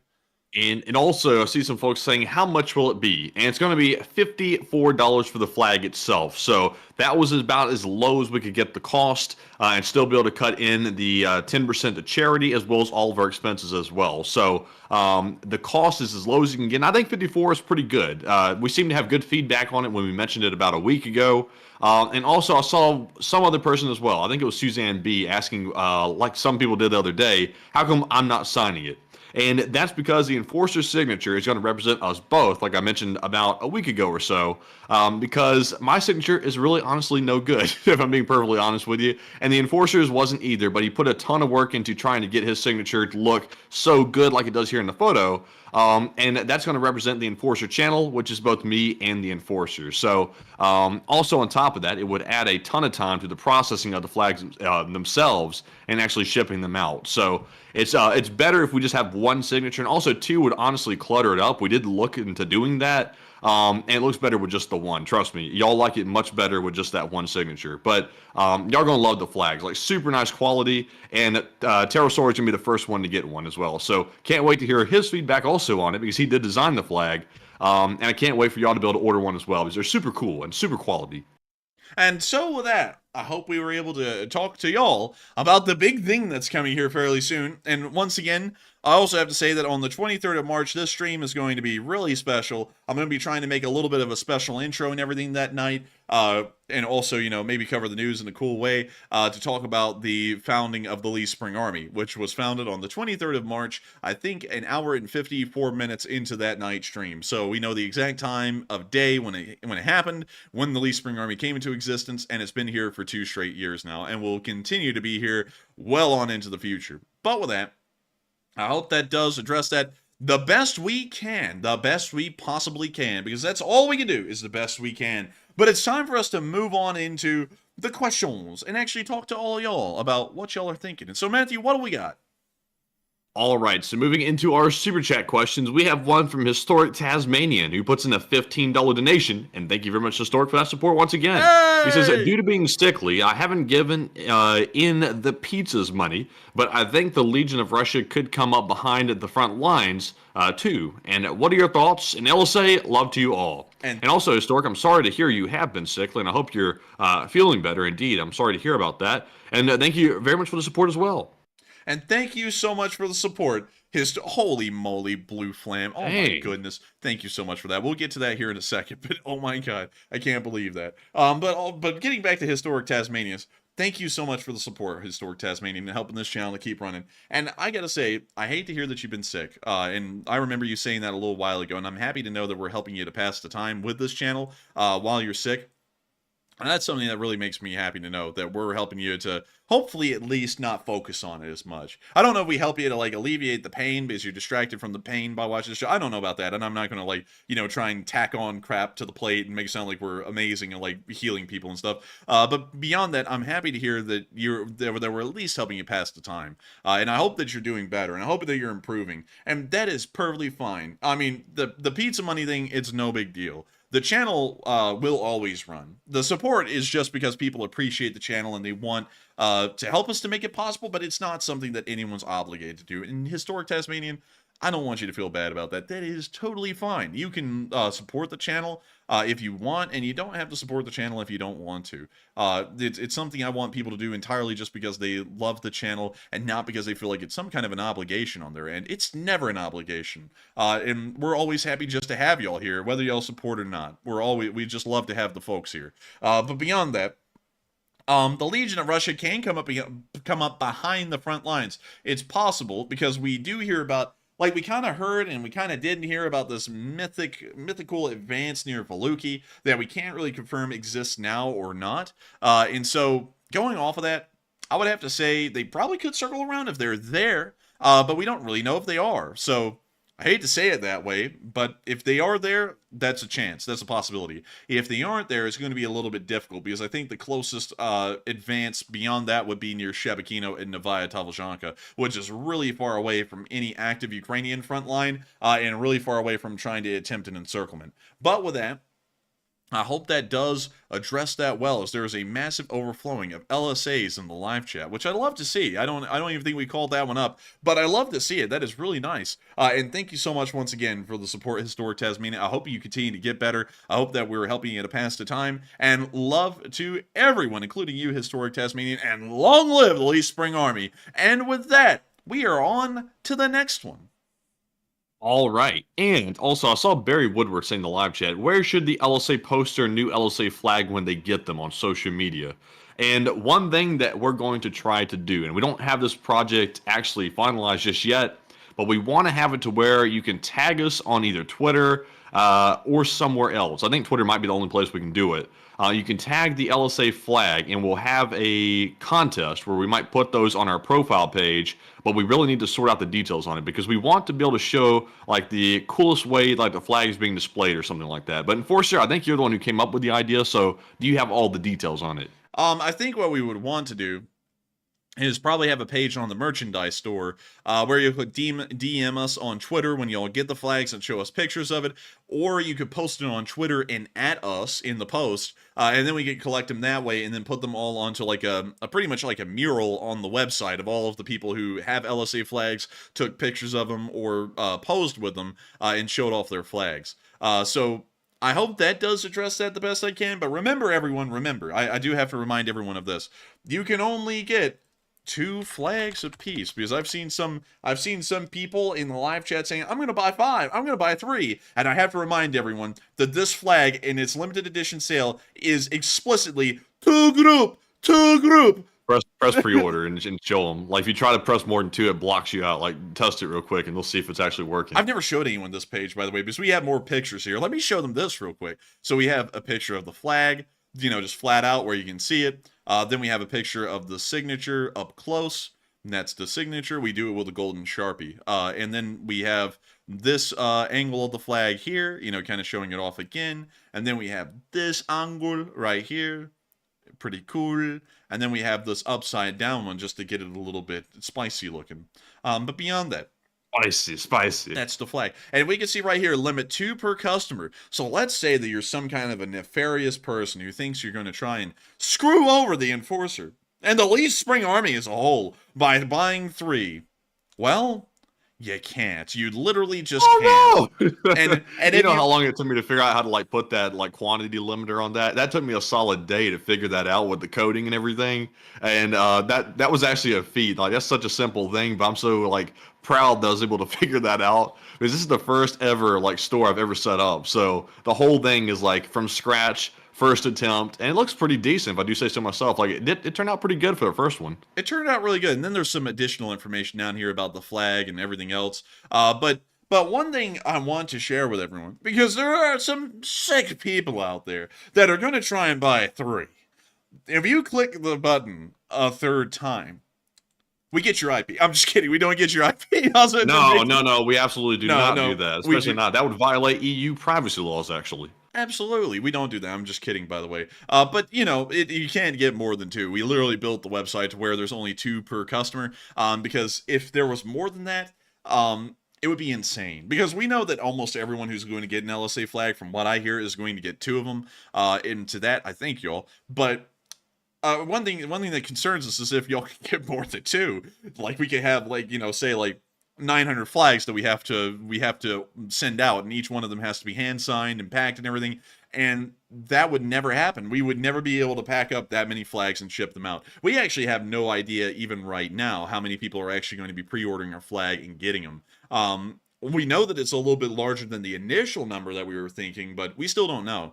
And also, I see some folks saying, how much will it be? And it's going to be $54 for the flag itself. So that was about as low as we could get the cost, and still be able to cut in the 10% to charity, as well as all of our expenses as well. So the cost is as low as you can get. And I think 54 is pretty good. We seem to have good feedback on it when we mentioned it about a week ago. And also, I saw some other person as well. I think it was Suzanne B. asking, like some people did the other day, how come I'm not signing it? And that's because the enforcer signature is going to represent us both, like I mentioned about a week ago or so, because my signature is really honestly no good, if I'm being perfectly honest with you. And the enforcer's wasn't either, but he put a ton of work into trying to get his signature to look so good like it does here in the photo. And that's going to represent the enforcer channel, which is both me and the enforcer. So also on top of that, it would add a ton of time to the processing of the flags themselves and actually shipping them out. So it's better if we just have one signature, and also two would honestly clutter it up. We did look into doing that. And it looks better with just the one. Trust me, y'all like it much better with just that one signature. But y'all gonna love the flags, like super nice quality. And Pterosaur's gonna be the first one to get one as well. So can't wait to hear his feedback also on it, because he did design the flag. And I can't wait for y'all to be able to order one as well, because they're super cool and super quality. And so with that, I hope we were able to talk to y'all about the big thing that's coming here fairly soon. And once again, I also have to say that on the 23rd of March, this stream is going to be really special. I'm going to be trying to make a little bit of a special intro and everything that night. And also, you know, maybe cover the news in a cool way to talk about the founding of the Lee Spring Army, which was founded on the 23rd of March, I think an hour and 54 minutes into that night stream. So we know the exact time of day when it happened, when the Lee Spring Army came into existence, and it's been here for 2 straight years now, and will continue to be here well on into the future. But with that, I hope that does address that the best we can, the best we possibly can, because that's all we can do is the best we can. But it's time for us to move on into the questions and actually talk to all y'all about what y'all are thinking. And so, Matthew, what do we got? All right, so moving into our super chat questions, we have one from Historic Tasmanian, who puts in a $15 donation, and thank you very much, Historic, for that support once again. Hey! He says, due to being sickly, I haven't given in the pizzas money, but I think the Legion of Russia could come up behind the front lines too. And what are your thoughts? And LSA, love to you all. And also, Historic, I'm sorry to hear you have been sickly, and I hope you're feeling better indeed. I'm sorry to hear about that. And thank you very much for the support as well. And thank you so much for the support. Holy moly, Blue Flam. Oh my goodness. Thank you so much for that. We'll get to that here in a second, but oh my god, I can't believe that. But getting back to Historic Tasmanians, thank you so much for the support, Historic Tasmanian, and helping this channel to keep running. And I gotta say, I hate to hear that you've been sick. And I remember you saying that a little while ago, and I'm happy to know that we're helping you to pass the time with this channel while you're sick. And that's something that really makes me happy to know, that we're helping you to hopefully at least not focus on it as much. I don't know if we help you to like alleviate the pain because you're distracted from the pain by watching the show. I don't know about that, and I'm not going to like, you know, try and tack on crap to the plate and make it sound like we're amazing and like healing people and stuff. But beyond that, I'm happy to hear that that we're at least helping you pass the time. And I hope that you're doing better, and I hope that you're improving. And that is perfectly fine. I mean, the pizza money thing, it's no big deal. The channel will always run. The support is just because people appreciate the channel and they want to help us to make it possible, but it's not something that anyone's obligated to do. In Historic Tasmanian, I don't want you to feel bad about that. That is totally fine. You can support the channel if you want, and you don't have to support the channel if you don't want to. It's something I want people to do entirely just because they love the channel and not because they feel like it's some kind of an obligation on their end. It's never an obligation. And we're always happy just to have y'all here, whether y'all support or not. We just love to have the folks here. But beyond that, the Legion of Russia can come up behind the front lines. It's possible because we do hear about, like we kind of heard and we kind of didn't hear about this mythical advance near Veluki that we can't really confirm exists now or not. And so going off of that, I would have to say they probably could circle around if they're there, but we don't really know if they are. So I hate to say it that way, but if they are there, that's a chance. That's a possibility. If they aren't there, it's going to be a little bit difficult because I think the closest advance beyond that would be near Shebekino and Novaya Tavlzhanka, which is really far away from any active Ukrainian front line and really far away from trying to attempt an encirclement. But with that, I hope that does address that well, as there is a massive overflowing of LSAs in the live chat, which I love to see. I don't even think we called that one up, but I love to see it. That is really nice. And thank you so much once again for the support, Historic Tasmania. I hope you continue to get better. I hope that we're helping you to pass the time. And love to everyone, including you, Historic Tasmanian, and long live the Lee Spring Army. And with that, we are on to the next one. All right. And also, I saw Barry Woodward saying in the live chat, where should the LSA post their new LSA flag when they get them on social media? And one thing that we're going to try to do, and we don't have this project actually finalized just yet, but we want to have it to where you can tag us on either Twitter or somewhere else. I think Twitter might be the only place we can do it. You can tag the LSA flag, and we'll have a contest where we might put those on our profile page, but we really need to sort out the details on it because we want to be able to show like the coolest way like the flag is being displayed or something like that. But Enforcer, I think you're the one who came up with the idea, so do you have all the details on it? I think what we would want to do is probably have a page on the merchandise store where you could DM us on Twitter when y'all get the flags and show us pictures of it, or you could post it on Twitter and at us in the post, and then we could collect them that way and then put them all onto like a pretty much like a mural on the website of all of the people who have LSA flags, took pictures of them, or posed with them and showed off their flags. So I hope that does address that the best I can, but remember everyone, I do have to remind everyone of this. You can only get 2 flags apiece, because I've seen some people in the live chat saying, I'm going to buy 5, I'm going to buy 3, and I have to remind everyone that this flag in its limited edition sale is explicitly to group. Press pre-order and show them. Like if you try to press more than 2, it blocks you out. Like test it real quick and we'll see if it's actually working. I've never showed anyone this page, by the way, because we have more pictures here. Let me show them this real quick. So we have a picture of the flag, just flat out where you can see it. Then we have a picture of the signature up close, and that's the signature. We do it with a golden Sharpie. And then we have this angle of the flag here, kind of showing it off again. And then we have this angle right here. Pretty cool. And then we have this upside down one just to get it a little bit spicy looking. But beyond that, Spicy. that's the flag. And we can see right here, limit 2 per customer. So let's say that you're some kind of a nefarious person who thinks you're going to try and screw over the Enforcer and the Least Spring Army as a whole by buying 3. Well, you can't. You literally just can't. No! And you know how long it took me to figure out how to like put that like quantity limiter on that? That took me a solid day to figure that out with the coding and everything. And that was actually a feat. Like that's such a simple thing, but I'm so like proud that I was able to figure that out because this is the first ever like store I've ever set up. So the whole thing is like from scratch, first attempt, and it looks pretty decent if I do say so myself. Like it turned out pretty good for the first one. It turned out really good. And then there's some additional information down here about the flag and everything else. But one thing I want to share with everyone, because there are some sick people out there that are going to try and buy 3. If you click the button a 3rd time, we get your IP. I'm just kidding. We don't get your IP. No. We absolutely do not do that. Especially not. That would violate EU privacy laws, actually. Absolutely. We don't do that. I'm just kidding, by the way. But, you can't get more than 2. We literally built the website to where there's only 2 per customer. Because if there was more than that, it would be insane. Because we know that almost everyone who's going to get an LSA flag, from what I hear, is going to get 2 of them. And to that, I thank y'all. But one thing that concerns us is if y'all can get more than 2. Like, we could have, say, 900 flags that we have to send out, and each one of them has to be hand signed and packed and everything, and that would never happen. We would never be able to pack up that many flags and ship them out. We actually have no idea even right now how many people are actually going to be pre-ordering our flag and getting them. We know that it's a little bit larger than the initial number that we were thinking, but we still don't know.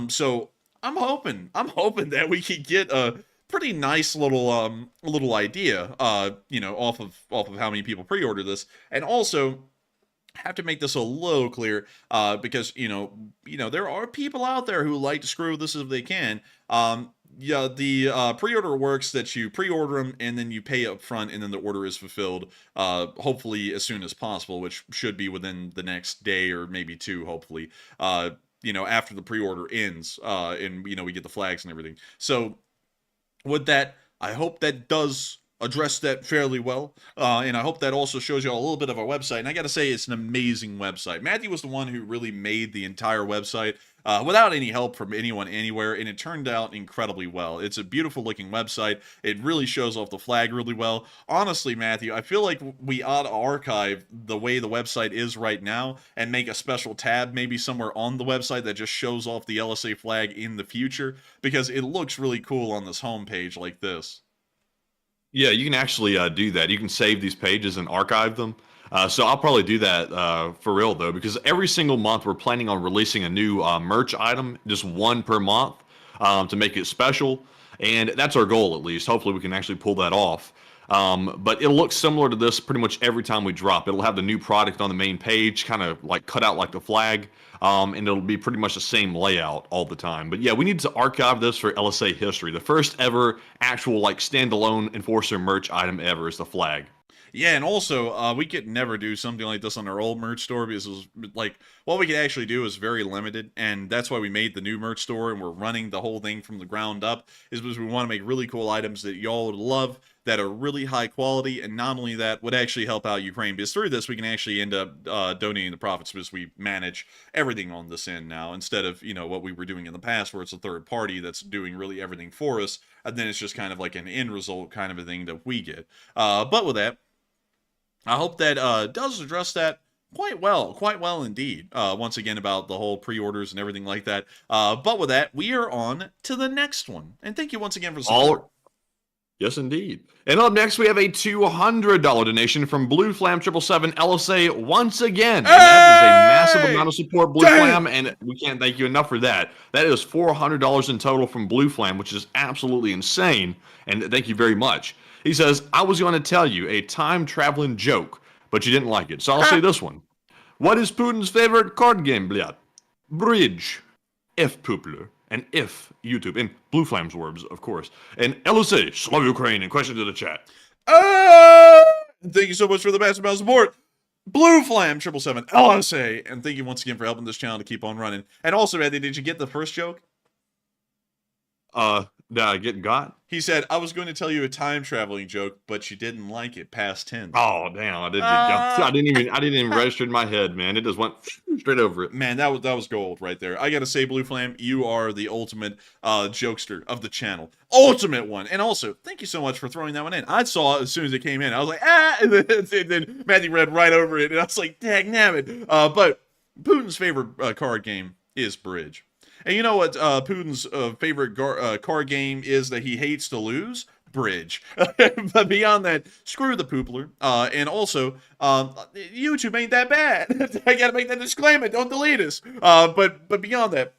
So I'm hoping that we could get a pretty nice little idea, off of how many people pre-order this, and also have to make this a little clear, because there are people out there who like to screw this if they can. The pre-order works that you pre-order them and then you pay up front, and then the order is fulfilled, hopefully as soon as possible, which should be within the next day or maybe 2, hopefully. After the pre-order ends, and we get the flags and everything. So with that, I hope that does address that fairly well, and I hope that also shows you all a little bit of our website. And I gotta say, it's an amazing website. Matthew was the one who really made the entire website without any help from anyone anywhere, and it turned out incredibly well. It's a beautiful looking website. It really shows off the flag really well. Honestly, Matthew, I feel like we ought to archive the way the website is right now and make a special tab maybe somewhere on the website that just shows off the LSA flag in the future, because it looks really cool on this homepage like this. Yeah, you can actually do that. You can save these pages and archive them. So I'll probably do that for real, though, because every single month we're planning on releasing a new merch item, just 1 per month, to make it special. And that's our goal, at least. Hopefully we can actually pull that off. But it'll look similar to this pretty much every time we drop. It'll have the new product on the main page, kind of like cut out like the flag, and it'll be pretty much the same layout all the time. But yeah, we need to archive this for LSA history. The first ever actual like standalone Enforcer merch item ever is the flag. Yeah, and also, we could never do something like this on our old merch store because it was, like, what we could actually do is very limited, and that's why we made the new merch store, and we're running the whole thing from the ground up, is because we want to make really cool items that y'all would love, that are really high quality, and not only that, would actually help out Ukraine, because through this, we can actually end up donating the profits, because we manage everything on this end now, instead of, what we were doing in the past, where it's a third party that's doing really everything for us, and then it's just kind of like an end result kind of a thing that we get. But with that, I hope that does address that quite well indeed. Once again, about the whole pre-orders and everything like that. But with that, we are on to the next one. And thank you once again for support. Yes, indeed. And up next, we have a $200 donation from Blue Flam 777 LSA once again. And that is a massive amount of support, Blue Flam, and we can't thank you enough for that. That is $400 in total from Blue Flam, which is absolutely insane. And thank you very much. He says, I was going to tell you a time-traveling joke, but you didn't like it. So I'll say this one. What is Putin's favorite card game, Bliat? Bridge. F Pupler. And if YouTube. In Blue Flame's words, of course. And LSA, Slav Ukraine, and question to the chat. Thank you so much for the massive amount of support. Blue Flame 777 LSA. And thank you once again for helping this channel to keep on running. And also, Andy, did you get the first joke? Did I get got? He said, I was going to tell you a time-traveling joke, but you didn't like it, past tense. Oh, damn, I didn't get got. I didn't even register in my head, man. It just went straight over it. Man, that was gold right there. I gotta say, Blue Flame, you are the ultimate jokester of the channel. Ultimate one. And also, thank you so much for throwing that one in. I saw it as soon as it came in. I was like, and then Matthew read right over it, and I was like, dang nabbit. But Putin's favorite card game is Bridge. And you know what Putin's favorite card game is that he hates to lose? Bridge. But beyond that, screw the poopler. And also, YouTube ain't that bad. I gotta make that disclaimer. Don't delete us. But beyond that,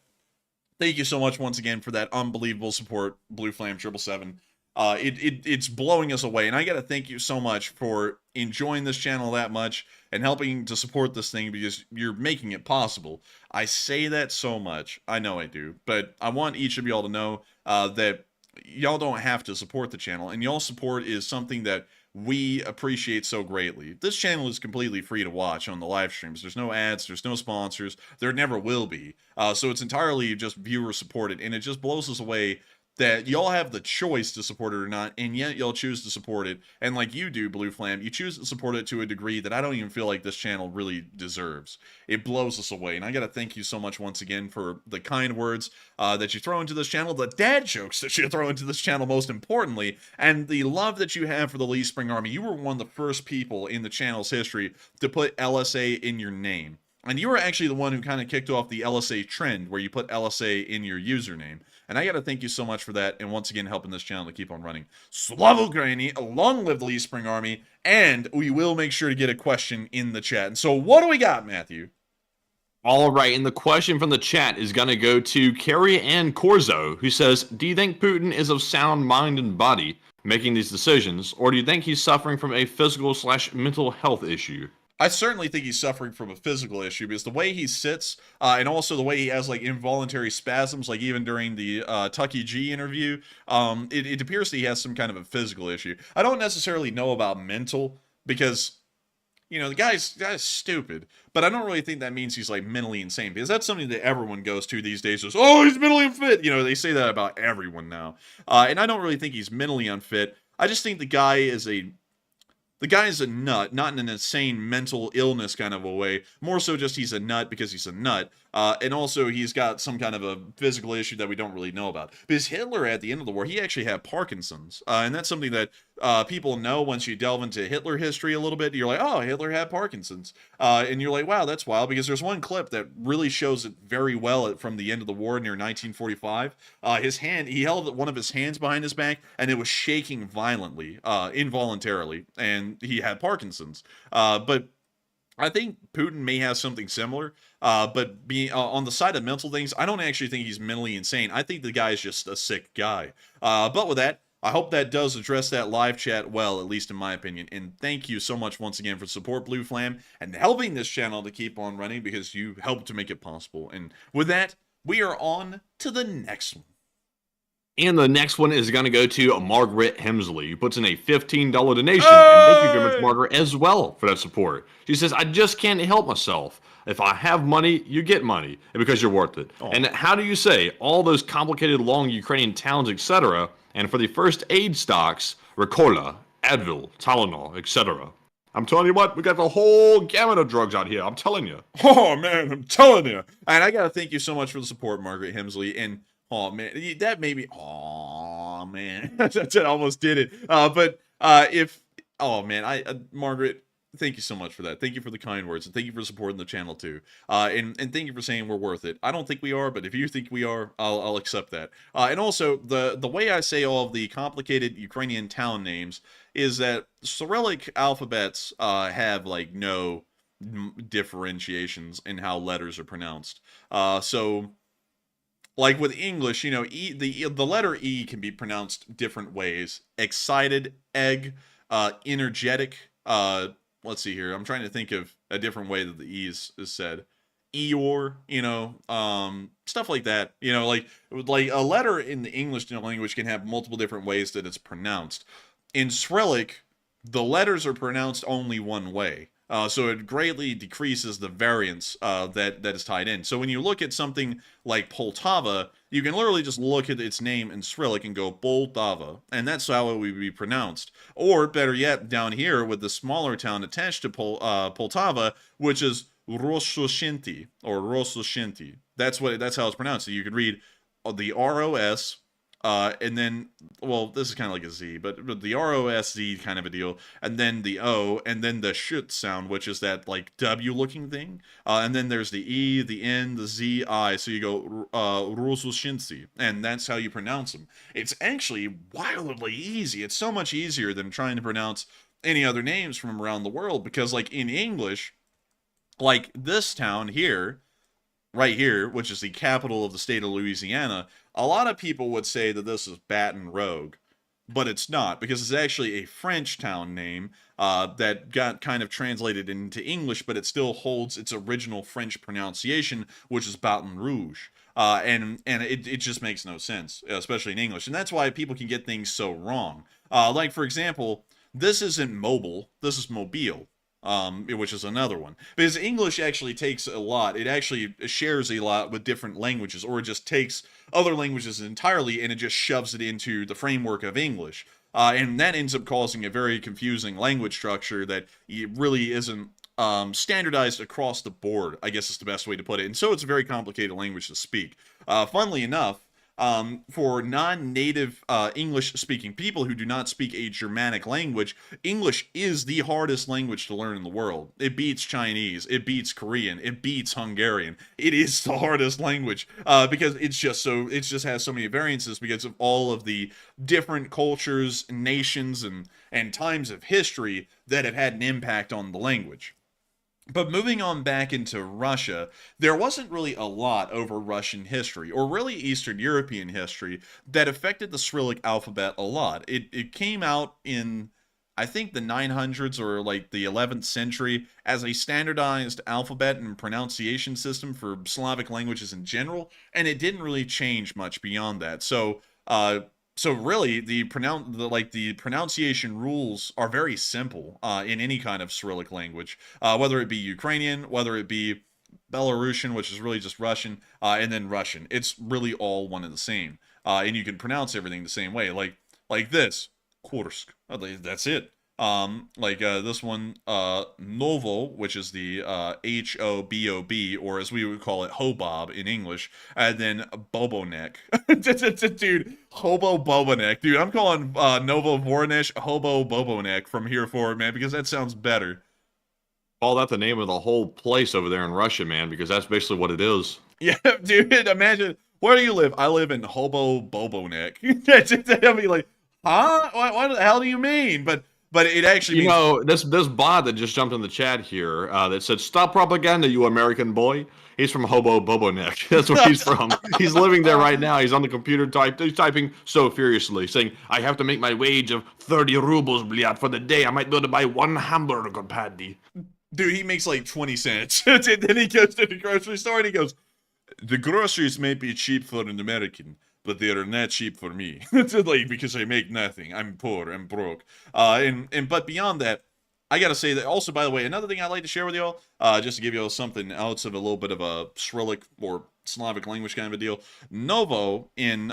thank you so much once again for that unbelievable support, Blue Flame 777. It's blowing us away, and I gotta thank you so much for enjoying this channel that much and helping to support this thing, because you're making it possible. I say that so much, I know I do, but I want each of y'all to know that y'all don't have to support the channel, and y'all support is something that we appreciate so greatly. This channel is completely free to watch on the live streams. There's no ads, there's no sponsors, there never will be. So it's entirely just viewer supported, and it just blows us away that y'all have the choice to support it or not, and yet y'all choose to support it. And like you do, Blue Flam, you choose to support it to a degree that I don't even feel like this channel really deserves. It blows us away, and I gotta thank you so much once again for the kind words that you throw into this channel, the dad jokes that you throw into this channel most importantly, and the love that you have for the Lee Spring Army. You were one of the first people in the channel's history to put LSA in your name. And you were actually the one who kind of kicked off the LSA trend, where you put LSA in your username. And I got to thank you so much for that, and once again, helping this channel to keep on running. Slava Ukraini, long live the Lee Spring Army, and we will make sure to get a question in the chat. And so what do we got, Matthew? All right, and the question from the chat is going to go to Carrie Ann Corzo, who says, do you think Putin is of sound mind and body making these decisions, or do you think he's suffering from a physical/mental health issue? I certainly think he's suffering from a physical issue, because the way he sits, and also the way he has like involuntary spasms, like even during the Tucky G interview, it appears that he has some kind of a physical issue. I don't necessarily know about mental, because, you know, the guy's stupid, but I don't really think that means he's like mentally insane, because that's something that everyone goes to these days. Just, oh, he's mentally unfit. You know, they say that about everyone now. And I don't really think he's mentally unfit. I just think the guy is a nut, not in an insane mental illness kind of a way. More so just he's a nut because he's a nut. And also he's got some kind of a physical issue that we don't really know about. Because Hitler, at the end of the war, he actually had Parkinson's. And that's something that people know once you delve into Hitler history a little bit. You're like, oh, Hitler had Parkinson's. And you're like, wow, that's wild. Because there's one clip that really shows it very well from the end of the war near 1945. He held one of his hands behind his back, and it was shaking violently, involuntarily. And he had Parkinson's. But I think Putin may have something similar, but being on the side of mental things, I don't actually think he's mentally insane. I think the guy is just a sick guy. But with that, I hope that does address that live chat well, at least in my opinion. And thank you so much once again for support, Blue Flam, and helping this channel to keep on running, because you helped to make it possible. And with that, we are on to the next one. And the next one is going to go to Margaret Hemsley, who puts in a $15 donation. And thank you very much, Margaret, as well for that support. She says, I just can't help myself. If I have money, you get money, and because you're worth it. Oh. And how do you say all those complicated, long Ukrainian towns, etc.? And for the first aid stocks, Ricola, Advil, Tylenol, etc. I'm telling you what, we got the whole gamut of drugs out here. I'm telling you. Oh, man, I'm telling you. And I got to thank you so much for the support, Margaret Hemsley. And oh man, that made me. Oh man, that almost did it. Margaret, thank you so much for that. Thank you for the kind words, and thank you for supporting the channel too. And thank you for saying we're worth it. I don't think we are, but if you think we are, I'll accept that. And also the way I say all of the complicated Ukrainian town names is that Cyrillic alphabets have like no differentiations in how letters are pronounced. So. Like with English, you know, the letter E can be pronounced different ways. Excited, egg, energetic. Let's see here. I'm trying to think of a different way that the E is said. Eeyore, you know, stuff like that. You know, like a letter in the English language can have multiple different ways that it's pronounced. In Cyrillic, the letters are pronounced only one way. So it greatly decreases the variance that is tied in. So when you look at something like Poltava, you can literally just look at its name in Cyrillic and go Poltava, and that's how it would be pronounced. Or better yet, down here with the smaller town attached to Poltava, which is Rososhinti or Rososhinti. That's how it's pronounced. So you could read the ROS. And then, well, this is kind of like a Z, but the ROSZ kind of a deal, and then the O, and then the shut sound, which is that like W-looking thing, and then there's the E, the N, the Z, I, so you go Rusushinsi, and that's how you pronounce them. It's actually wildly easy. It's so much easier than trying to pronounce any other names from around the world, because like in English, like this town here, right here, which is the capital of the state of Louisiana, a lot of people would say that this is Baton Rouge, but it's not, because it's actually a French town name that got kind of translated into English, but it still holds its original French pronunciation, which is Baton Rouge. And it just makes no sense, especially in English. And that's why people can get things so wrong. Like, for example, this isn't mobile, this is mobile. Which is another one. Because English actually takes a lot. It actually shares a lot with different languages, or it just takes other languages entirely and it just shoves it into the framework of English. And that ends up causing a very confusing language structure that really isn't standardized across the board, I guess is the best way to put it. And so it's a very complicated language to speak. Funnily enough, for non-native English-speaking people who do not speak a Germanic language, English is the hardest language to learn in the world. It beats Chinese, it beats Korean, it beats Hungarian. It is the hardest language because it just has so many variances because of all of the different cultures, nations, and times of history that have had an impact on the language. But moving on back into Russia, there wasn't really a lot over Russian history, or really Eastern European history, that affected the Cyrillic alphabet a lot. It came out in, I think, the 900s or like the 11th century as a standardized alphabet and pronunciation system for Slavic languages in general, and it didn't really change much beyond that. So really, the pronunciation rules are very simple in any kind of Cyrillic language, whether it be Ukrainian, whether it be Belarusian, which is really just Russian, and then Russian. It's really all one and the same, and you can pronounce everything the same way, like this, Kursk. That's it. This one, Novo, which is the Hobob, or as we would call it, Hobob in English, and then Bobonek. Dude, Hobo Bobonek. Dude, I'm calling Novo Voronezh Hobo Bobonek from here forward, man, because that sounds better. Call that the name of the whole place over there in Russia, man, because that's basically what it is. Yeah, dude, imagine, where do you live? I live in Hobo Bobonek. I'll be like, huh? What the hell do you mean? But but it actually You means know, this bot that just jumped in the chat here that said, "Stop propaganda, you American boy." He's from Hobo Bobo Neck. That's where he's from. He's living there right now. He's on the computer he's typing so furiously, saying, "I have to make my wage of 30 rubles, bliat, for the day. I might be able to buy one hamburger patty." dude, he makes like 20 cents. And then he goes to the grocery store and he goes, the groceries may be cheap for an American, but they are not cheap for me. It's like, because I make nothing. I'm poor. I'm broke. But beyond that, I gotta say that also, by the way, another thing I'd like to share with y'all, just to give y'all something else of a little bit of a Cyrillic or Slavic language kind of a deal. Novo in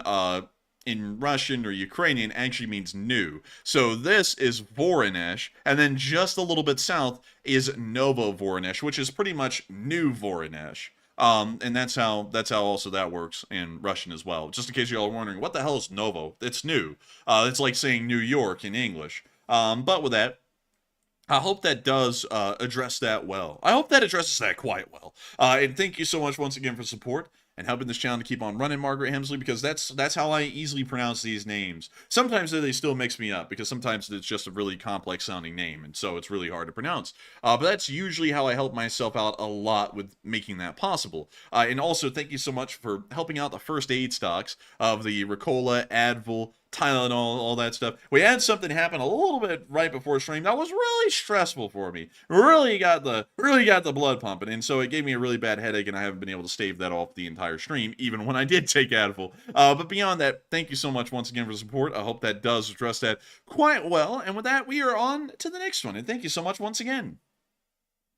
Russian or Ukrainian actually means new. So this is Voronezh, and then just a little bit south is Novo Voronezh, which is pretty much new Voronezh. And that's how also that works in Russian as well. Just in case y'all are wondering, what the hell is Novo? It's new. It's like saying New York in English. But with that, I hope that does address that well. I hope that addresses that quite well. And thank you so much once again for support and helping this channel to keep on running, Margaret Hemsley, because that's how I easily pronounce these names. Sometimes they still mix me up, because sometimes it's just a really complex sounding name, and so it's really hard to pronounce. But that's usually how I help myself out a lot with making that possible. And also, thank you so much for helping out the first aid stocks of the Ricola, Advil, Tylenol, all that stuff. We had something happen a little bit right before stream that was really stressful for me. Really got the blood pumping, and so it gave me a really bad headache, and I haven't been able to stave that off the entire stream, even when I did take Advil. But beyond that, thank you so much once again for the support. I hope that does address that quite well. And with that, we are on to the next one. And thank you so much once again.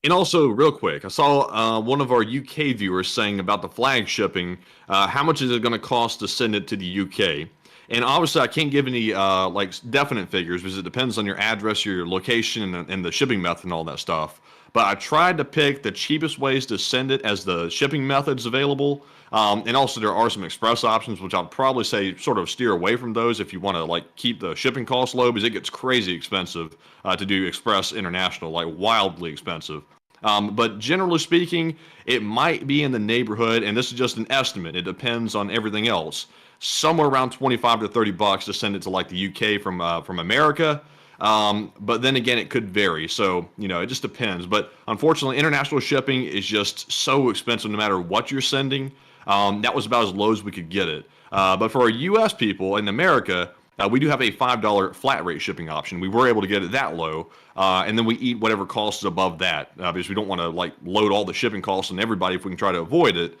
And also, real quick, I saw one of our UK viewers saying about the flag shipping. How much is it going to cost to send it to the UK? And obviously, I can't give any like definite figures because it depends on your address, your location, and the shipping method and all that stuff. But I tried to pick the cheapest ways to send it as the shipping methods available. And also, there are some express options, which I'll probably say sort of steer away from those if you want to like keep the shipping costs low, because it gets crazy expensive to do express international, like wildly expensive. But generally speaking, it might be in the neighborhood, and this is just an estimate. It depends on everything else. Somewhere around 25 to 30 bucks to send it to like the UK from America. But then again, it could vary. So, you know, it just depends. But unfortunately, international shipping is just so expensive no matter what you're sending. That was about as low as we could get it. But for our US people in America, we do have a $5 flat rate shipping option. We were able to get it that low, and then we eat whatever costs above that, because we don't want to like load all the shipping costs on everybody if we can try to avoid it.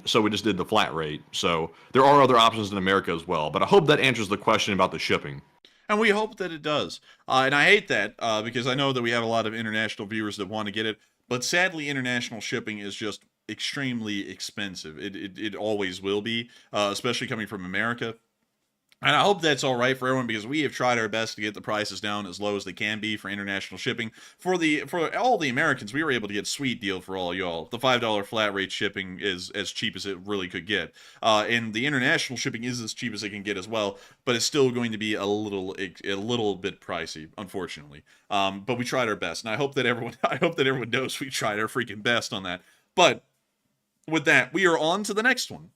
So we just did the flat rate. So there are other options in America as well. But I hope that answers the question about the shipping. And we hope that it does. And I hate that because I know that we have a lot of international viewers that want to get it. But sadly, international shipping is just extremely expensive. It always will be, especially coming from America. And I hope that's all right for everyone, because we have tried our best to get the prices down as low as they can be for international shipping. For all the Americans, we were able to get a sweet deal for all y'all. The $5 flat rate shipping is as cheap as it really could get. And the international shipping is as cheap as it can get as well, but it's still going to be a little bit pricey, unfortunately. But we tried our best, and I hope that everyone knows we tried our freaking best on that. But with that, we are on to the next one.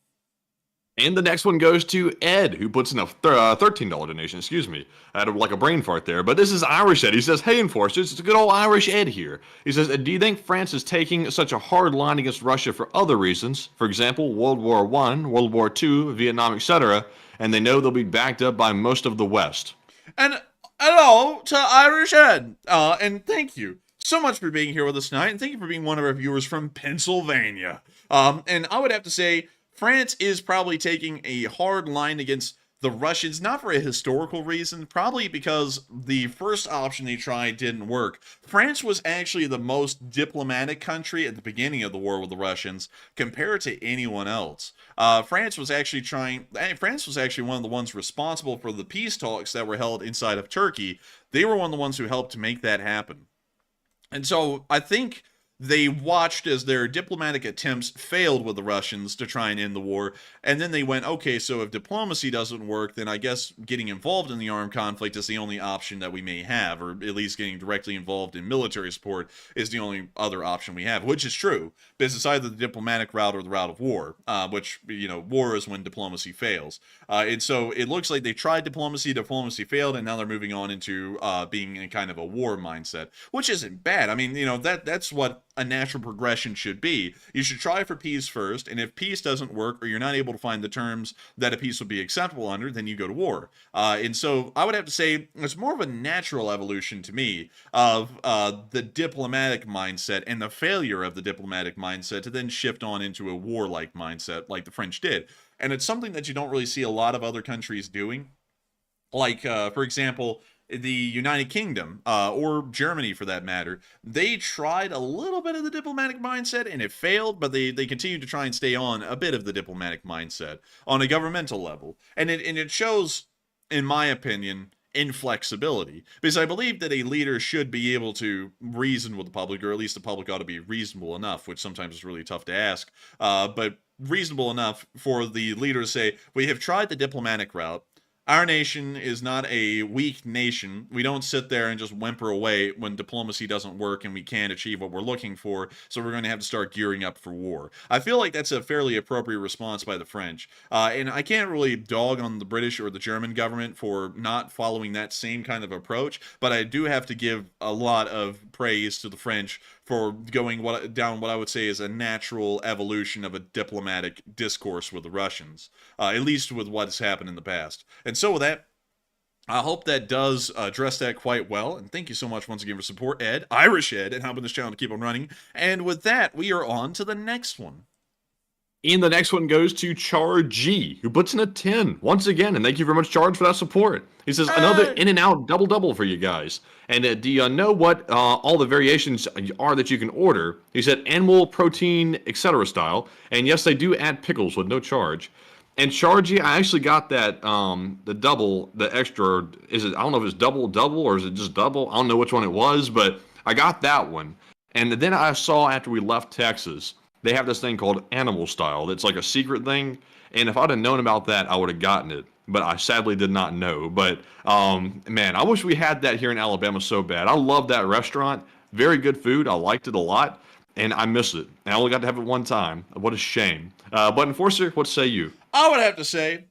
And the next one goes to Ed, who puts in a $13 donation. Excuse me. I had like a brain fart there. But this is Irish Ed. He says, "Hey, Enforcers, it's a good old Irish Ed here." He says, "Do you think France is taking such a hard line against Russia for other reasons? For example, World War I, World War II, Vietnam, etc., and they know they'll be backed up by most of the West?" And hello to Irish Ed. And thank you so much for being here with us tonight. And thank you for being one of our viewers from Pennsylvania. And I would have to say, France is probably taking a hard line against the Russians, not for a historical reason, probably because the first option they tried didn't work. France was actually the most diplomatic country at the beginning of the war with the Russians compared to anyone else. France was actually one of the ones responsible for the peace talks that were held inside of Turkey. They were one of the ones who helped to make that happen. And so I think they watched as their diplomatic attempts failed with the Russians to try and end the war, and then they went, okay, so if diplomacy doesn't work, then I guess getting involved in the armed conflict is the only option that we may have, or at least getting directly involved in military support is the only other option we have, which is true, because it's either the diplomatic route or the route of war, which, war is when diplomacy fails. And so it looks like they tried diplomacy failed, and now they're moving on into being in kind of a war mindset, which isn't bad. I mean, that's what a natural progression should be. You should try for peace first, and if peace doesn't work, or you're not able to find the terms that a peace would be acceptable under, then you go to war. And so I would have to say it's more of a natural evolution to me of the diplomatic mindset and the failure of the diplomatic mindset to then shift on into a warlike mindset like the French did. And it's something that you don't really see a lot of other countries doing. Like, for example, the United Kingdom, or Germany for that matter, they tried a little bit of the diplomatic mindset and it failed, but they continued to try and stay on a bit of the diplomatic mindset on a governmental level. And it shows, in my opinion, inflexibility, because I believe that a leader should be able to reason with the public, or at least the public ought to be reasonable enough, which sometimes is really tough to ask, but reasonable enough for the leader to say, we have tried the diplomatic route. Our nation is not a weak nation. We don't sit there and just whimper away when diplomacy doesn't work and we can't achieve what we're looking for, so we're going to have to start gearing up for war. I feel like that's a fairly appropriate response by the French. And I can't really dog on the British or the German government for not following that same kind of approach, but I do have to give a lot of praise to the French for going down what I would say is a natural evolution of a diplomatic discourse with the Russians, at least with what has happened in the past. And so with that, I hope that does address that quite well. And thank you so much once again for support, Ed, Irish Ed, and helping this channel to keep on running. And with that, we are on to the next one. And the next one goes to Chargy, who puts in a 10 once again. And thank you very much, Charge, for that support. He says, another in-and-out double-double for you guys. And do you know what all the variations are that you can order? He said animal, protein, etc. style. And yes, they do add pickles with no charge. And Chargy, I actually got that, the double, the extra, I don't know if it's double or is it just double? I don't know which one it was, but I got that one. And then I saw after we left Texas, they have this thing called animal style. That's like a secret thing. And if I'd have known about that, I would have gotten it. But I sadly did not know. But, man, I wish we had that here in Alabama so bad. I love that restaurant. Very good food. I liked it a lot. And I miss it. And I only got to have it one time. What a shame. But Enforcer, what say you? I would have to say,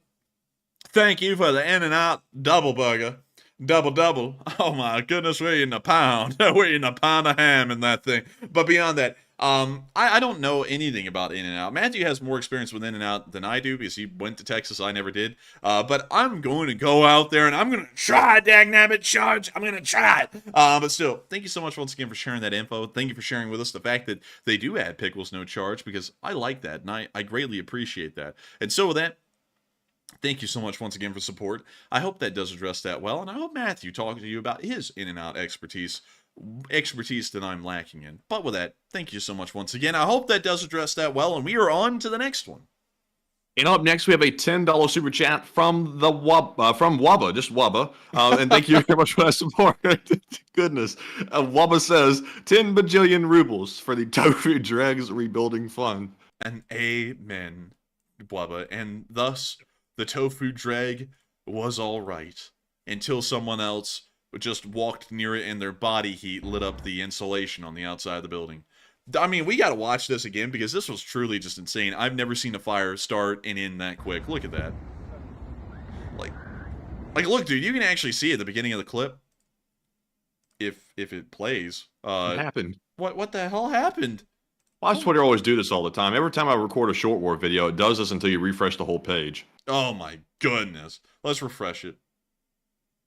thank you for the In-N-Out double burger. Double. Oh my goodness, we're eating a pound. We're eating a pound of ham in that thing. But beyond that, I don't know anything about In-N-Out. Matthew has more experience with In-N-Out than I do because he went to Texas. I never did. But I'm going to go out there and I'm going to try, dagnabbit, charge. I'm going to try it. But still, thank you so much once again for sharing that info. Thank you for sharing with us the fact that they do add pickles, no charge, because I like that and I greatly appreciate that. And so with that, thank you so much once again for support. I hope that does address that well. And I hope Matthew talked to you about his In-N-Out expertise that I'm lacking in. But with that, thank you so much once again. I hope that does address that well, and we are on to the next one. And up next, we have a $10 super chat from the from Wubba, just Wubba. And thank you very much for that support. Goodness. Wubba says, 10 bajillion rubles for the Tofu Dregs Rebuilding Fund. And amen, Wubba. And thus, the Tofu Dreg was all right until someone else just walked near it and their body heat lit up the insulation on the outside of the building. I mean, we got to watch this again because this was truly just insane. I've never seen a fire start and end that quick. Look at that. Like look, dude, you can actually see at the beginning of the clip if it plays. What happened? What the hell happened? Watch Twitter always do this all the time. Every time I record a short war video, it does this until you refresh the whole page. Oh my goodness. Let's refresh it.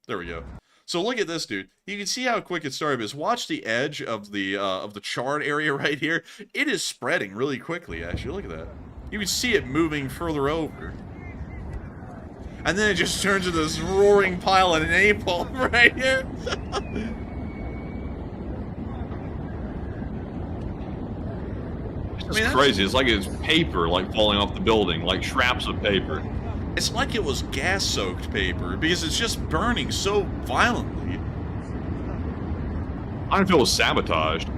There we go. So look at this, dude. You can see how quick it started. Because watch the edge of the charred area right here. It is spreading really quickly, actually. Look at that. You can see it moving further over. And then it just turns into this roaring pile of napalm right here. It's crazy. It's like it's paper falling off the building, like scraps of paper. It's like it was gas-soaked paper because it's just burning so violently. I don't feel it was sabotaged.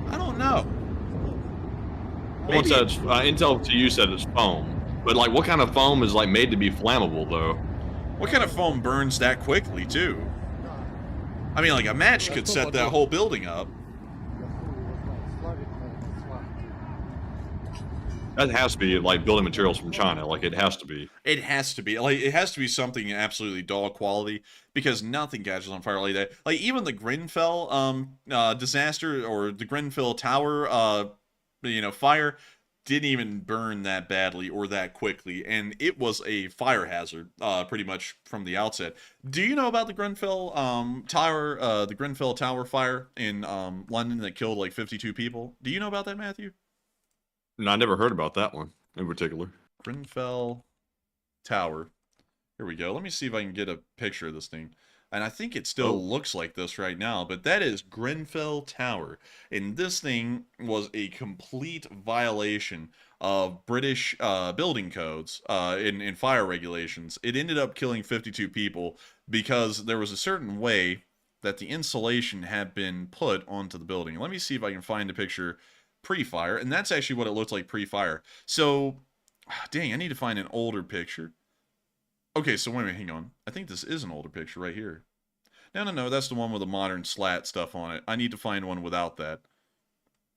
I don't don't know. Someone said intel to you said it's foam, but like, what kind of foam is like made to be flammable though? What kind of foam burns that quickly too? I mean, like a match could set that whole building up. That has to be like building materials from China. Like, it has to be. It has to be. Like, it has to be something absolutely dog quality, because nothing catches on fire like that. Like, even the Grenfell disaster, or the Grenfell Tower fire, didn't even burn that badly or that quickly, and it was a fire hazard pretty much from the outset. Do you know about the Grenfell Tower fire in London that killed like 52 people? Do you know about that, Matthew? No, I never heard about that one in particular. Grenfell Tower. Here we go. Let me see if I can get a picture of this thing. And I think it still looks like this right now, but that is Grenfell Tower. And this thing was a complete violation of British building codes in fire regulations. It ended up killing 52 people because there was a certain way that the insulation had been put onto the building. Let me see if I can find a picture pre-fire, and that's actually what it looked like pre-fire. So, dang, I need to find an older picture. Okay, so wait a minute, hang on. I think this is an older picture right here. No, that's the one with the modern slat stuff on it. I need to find one without that.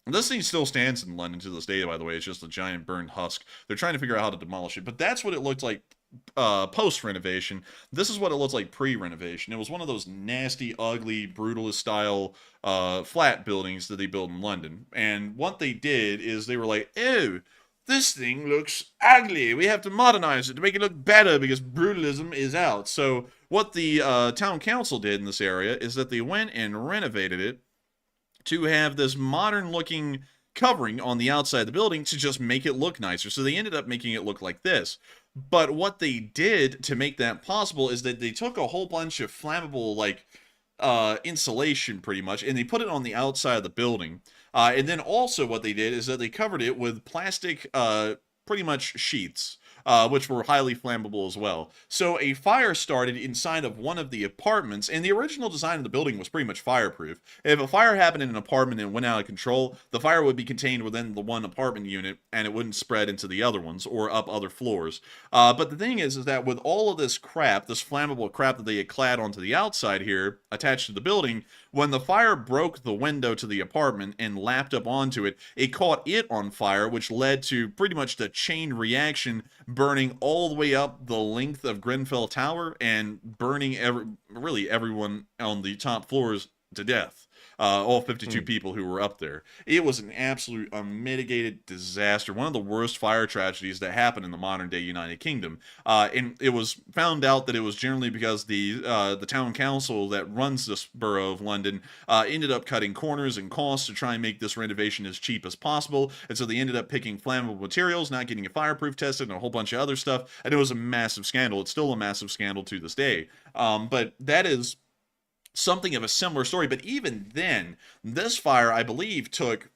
This thing still stands in London to this day, by the way. It's just a giant burned husk. They're trying to figure out how to demolish it, but that's what it looked like post-renovation. This is what it looks like pre-renovation. It was one of those nasty, ugly, brutalist style flat buildings that they built in London. And what they did is they were like, ew, this thing looks ugly. We have to modernize it to make it look better because brutalism is out. So what the town council did in this area is that they went and renovated it to have this modern-looking covering on the outside of the building to just make it look nicer. So they ended up making it look like this. But what they did to make that possible is that they took a whole bunch of flammable, like, insulation, pretty much, and they put it on the outside of the building. And then also what they did is that they covered it with plastic, pretty much sheets, which were highly flammable as well. So a fire started inside of one of the apartments, and the original design of the building was pretty much fireproof. If a fire happened in an apartment and went out of control, the fire would be contained within the one apartment unit, and it wouldn't spread into the other ones or up other floors. But the thing is that with all of this crap, this flammable crap that they had clad onto the outside here, attached to the building, when the fire broke the window to the apartment and lapped up onto it, it caught it on fire, which led to pretty much the chain reaction, burning all the way up the length of Grenfell Tower and burning really everyone on the top floors to death. All 52 people who were up there. It was an absolute unmitigated disaster. One of the worst fire tragedies that happened in the modern day United Kingdom. And it was found out that it was generally because the town council that runs this borough of London ended up cutting corners and costs to try and make this renovation as cheap as possible. And so they ended up picking flammable materials, not getting it fireproof tested, and a whole bunch of other stuff. And it was a massive scandal. It's still a massive scandal to this day. But that is something of a similar story. But even then, this fire, I believe, took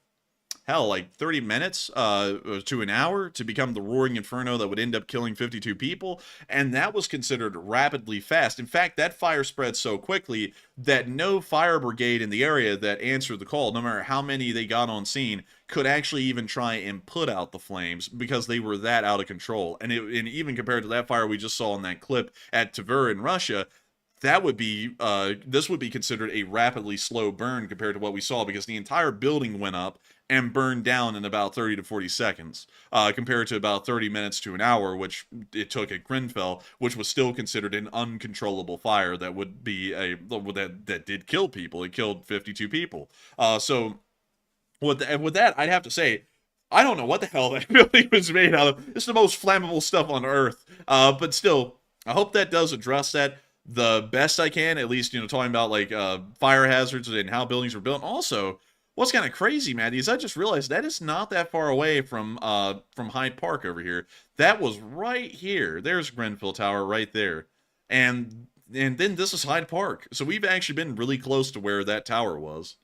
like 30 minutes to an hour to become the roaring inferno that would end up killing 52 people, and that was considered rapidly fast. In fact, that fire spread so quickly that no fire brigade in the area that answered the call, no matter how many they got on scene, could actually even try and put out the flames because they were that out of control. And even compared to that fire we just saw in that clip at Tver in Russia, that would be this would be considered a rapidly slow burn compared to what we saw, because the entire building went up and burned down in about 30 to 40 seconds, compared to about 30 minutes to an hour, which it took at Grenfell, which was still considered an uncontrollable fire that would be that did kill people. It killed 52 people. So with that, I'd have to say, I don't know what the hell that building was made out of. It's the most flammable stuff on Earth. But still, I hope that does address that the best I can, at least, talking about like fire hazards and how buildings were built. And also, what's kind of crazy, Matty, is I just realized that is not that far away from Hyde Park over here. That was right here. There's Grenfell Tower right there. And then this is Hyde Park. So we've actually been really close to where that tower was.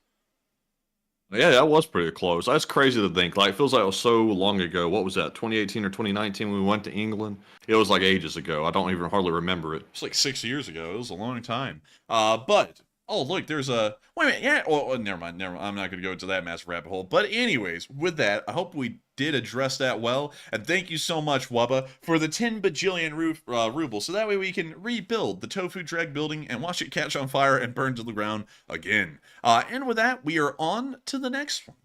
Yeah, that was pretty close. That's crazy to think. Like, it feels like it was so long ago. What was that, 2018 or 2019 when we went to England? It was like ages ago. I don't even hardly remember it. It's like 6 years ago. It was a long time. But Oh, look, there's a... Wait a minute, yeah. Oh, never mind, never mind. I'm not going to go into that massive rabbit hole. But anyways, with that, I hope we did address that well. And thank you so much, Wubba, for the 10 bajillion rubles. So that way we can rebuild the Tofu Dreg building and watch it catch on fire and burn to the ground again. And with that, we are on to the next one.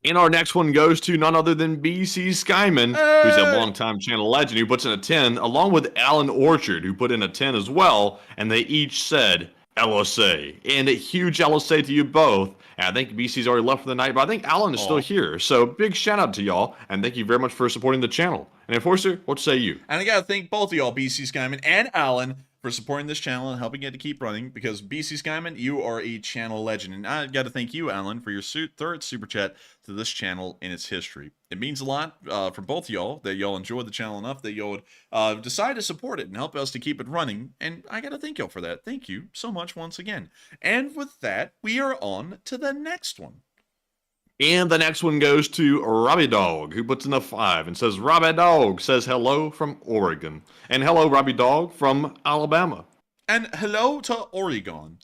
And our next one goes to none other than BC Skyman, who's a longtime channel legend, who puts in a 10, along with Alan Orchard, who put in a 10 as well, and they each said LSA. And a huge LSA to you both. And I think BC's already left for the night, but I think Alan is still here. So big shout out to y'all, and thank you very much for supporting the channel. And Enforcer, what say you? And I gotta thank both of y'all, BC Skyman and Alan, for supporting this channel and helping it to keep running, because BC Skyman, you are a channel legend. And I got to thank you, Alan, for your third super chat to this channel in its history. It means a lot for both y'all that y'all enjoy the channel enough that y'all would decide to support it and help us to keep it running. And I got to thank y'all for that. Thank you so much once again. And with that, we are on to the next one. And the next one goes to Robbie Dog, who puts in a 5 and says, Robbie Dog says hello from Oregon. And hello, Robbie Dog from Alabama. And hello to Oregon.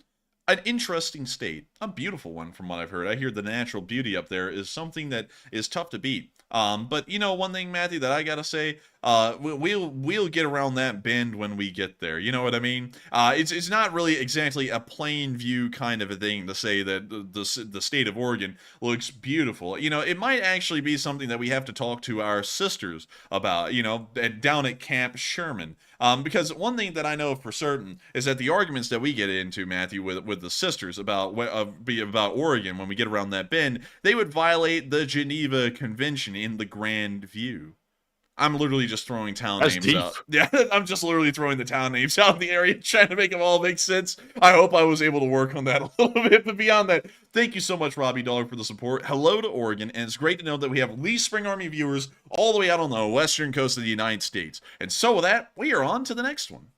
An interesting state. A beautiful one from what I've heard. I hear the natural beauty up there is something that is tough to beat. But you know, one thing, Matthew, that I gotta say, we'll get around that bend when we get there. You know what I mean? It's not really exactly a plain view kind of a thing to say that the state of Oregon looks beautiful. You know, it might actually be something that we have to talk to our sisters about. You know, down at Camp Sherman. Because one thing that I know for certain is that the arguments that we get into, Matthew, with the sisters about Oregon when we get around that bend, they would violate the Geneva Convention in the grand view. I'm literally just throwing town names out. Yeah, I'm just literally throwing the town names out in the area, trying to make them all make sense. I hope I was able to work on that a little bit. But beyond that, thank you so much, Robbie Dog, for the support. Hello to Oregon, and it's great to know that we have Lee Spring Army viewers all the way out on the western coast of the United States. And so with that, we are on to the next one.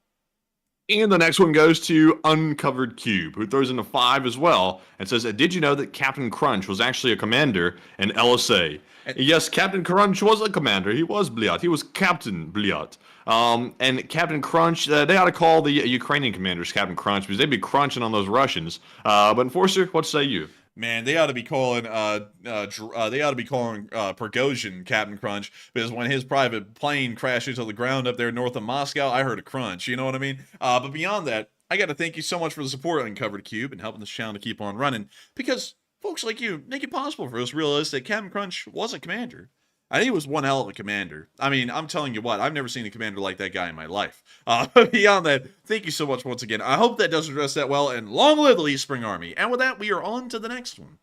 And the next one goes to Uncovered Cube, who throws in a 5 as well, and says, did you know that Captain Crunch was actually a commander in LSA? Yes, Captain Crunch was a commander. He was Bliat. He was Captain Bliat. And Captain Crunch, they ought to call the Ukrainian commanders Captain Crunch, because they'd be crunching on those Russians. But Enforcer, what say you? Man, they ought to be calling Prigozhin Captain Crunch, because when his private plane crashed into the ground up there north of Moscow, I heard a crunch. You know what I mean? But beyond that, I got to thank you so much for the support on Uncovered Cube and helping this channel to keep on running, because folks like you make it possible for us to realize that Captain Crunch was a commander. I think he was one hell of a commander. I mean, I'm telling you what, I've never seen a commander like that guy in my life. Beyond that, thank you so much once again. I hope that does address that well, and long live the Lee Spring Army. And with that, we are on to the next one.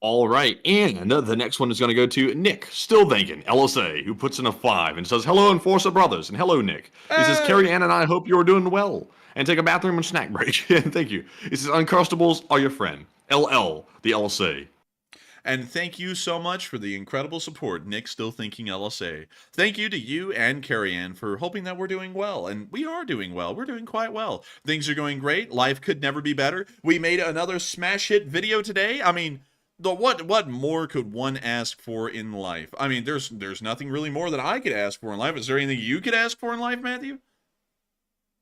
All right, and the next one is going to go to Nick, still thinking, LSA, who puts in a 5 and says, hello, Enforcer Brothers, and hello, Nick. He says, Carrie Ann and I hope you're doing well, and take a bathroom and snack break. Thank you. He says, Uncrustables are your friend. LL, the LSA. And thank you so much for the incredible support, Nick Still Thinking LSA. Thank you to you and Carrie Ann for hoping that we're doing well. And we are doing well. We're doing quite well. Things are going great. Life could never be better. We made another smash hit video today. I mean, what more could one ask for in life? I mean, there's nothing really more that I could ask for in life. Is there anything you could ask for in life, Matthew?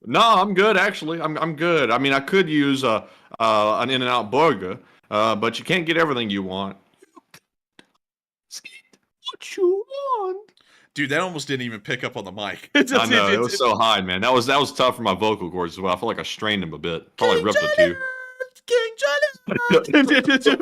No, I'm good, actually. I'm good. I mean, I could use an In-N-Out burger, but you can't get everything you want. What you want, dude? That almost didn't even pick up on the mic. I know, it was so high, man. That was tough for my vocal cords as well. I feel like I strained them a bit. Probably ripped it too. King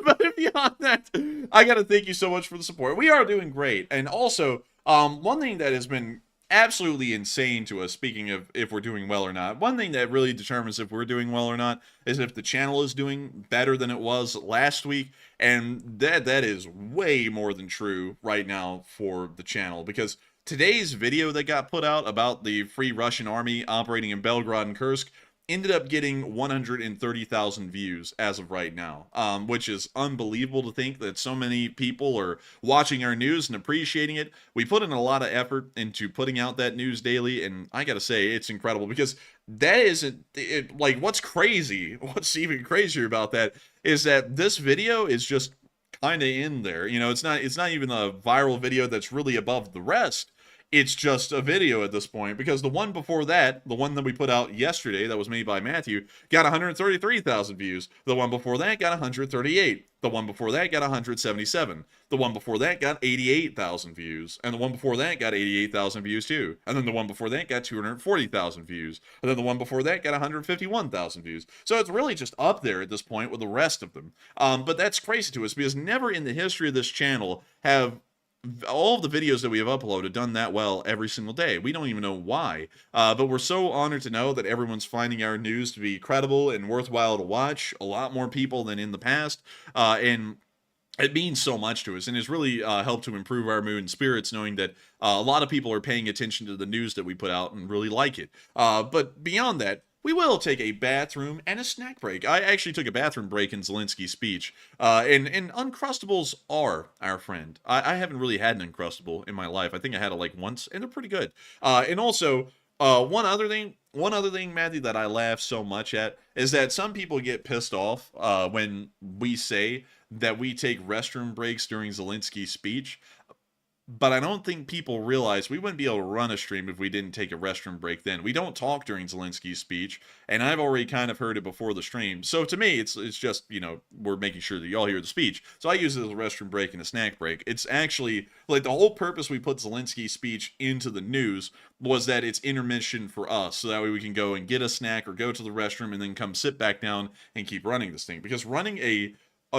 But beyond that, I gotta thank you so much for the support. We are doing great. And also, one thing that has been absolutely insane to us, speaking of if we're doing well or not, one thing that really determines if we're doing well or not is if the channel is doing better than it was last week. And that is way more than true right now for the channel, because today's video that got put out about the Free Russian Army operating in Belgorod and Kursk ended up getting 130,000 views as of right now, which is unbelievable to think that so many people are watching our news and appreciating it. We put in a lot of effort into putting out that news daily, and I gotta say, it's incredible, because that isn't it. Like, what's even crazier about that is that this video is just kind of in there. You know, it's not even a viral video that's really above the rest. it's just a video at this point, because the one before that, the one that we put out yesterday that was made by Matthew, got 133,000 views. The one before that got 138. The one before that got 177. The one before that got 88,000 views. And the one before that got 88,000 views too. And then the one before that got 240,000 views. And then the one before that got 151,000 views. So it's really just up there at this point with the rest of them. But that's crazy to us, because never in the history of this channel have all of the videos that we have uploaded done that well every single day. We don't even know why, but we're so honored to know that everyone's finding our news to be credible and worthwhile to watch. A lot more people than in the past, and it means so much to us, and it's really helped to improve our mood and spirits, knowing that a lot of people are paying attention to the news that we put out and really like it. But beyond that, we will take a bathroom and a snack break. I actually took a bathroom break in Zelensky's speech. And Uncrustables are our friend. I haven't really had an Uncrustable in my life. I think I had it like once, and they're pretty good. And also, one other thing, Matthew, that I laugh so much at is that some people get pissed off when we say that we take restroom breaks during Zelensky's speech. But I don't think people realize we wouldn't be able to run a stream if we didn't take a restroom break then. We don't talk during Zelensky's speech, and I've already kind of heard it before the stream. So to me, it's just, you know, we're making sure that y'all hear the speech. So I use it as a restroom break and a snack break. It's actually, like, the whole purpose we put Zelensky's speech into the news was that it's intermission for us, so that way we can go and get a snack or go to the restroom and then come sit back down and keep running this thing. Because running a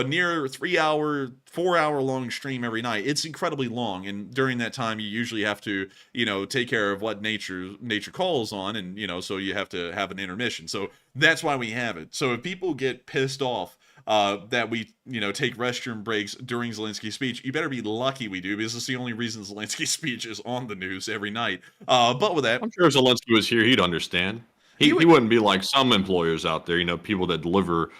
near 3 hour, 4 hour long stream every night, it's incredibly long, and during that time you usually have to, you know, take care of what nature calls on, and, you know, so you have to have an intermission. So that's why we have it. So if people get pissed off that we, you know, take restroom breaks during Zelensky's speech, you better be lucky we do, because it's the only reason Zelensky's speech is on the news every night. But with that, I'm sure if Zelensky was here, he'd understand. He wouldn't be like some employers out there, you know, people that deliver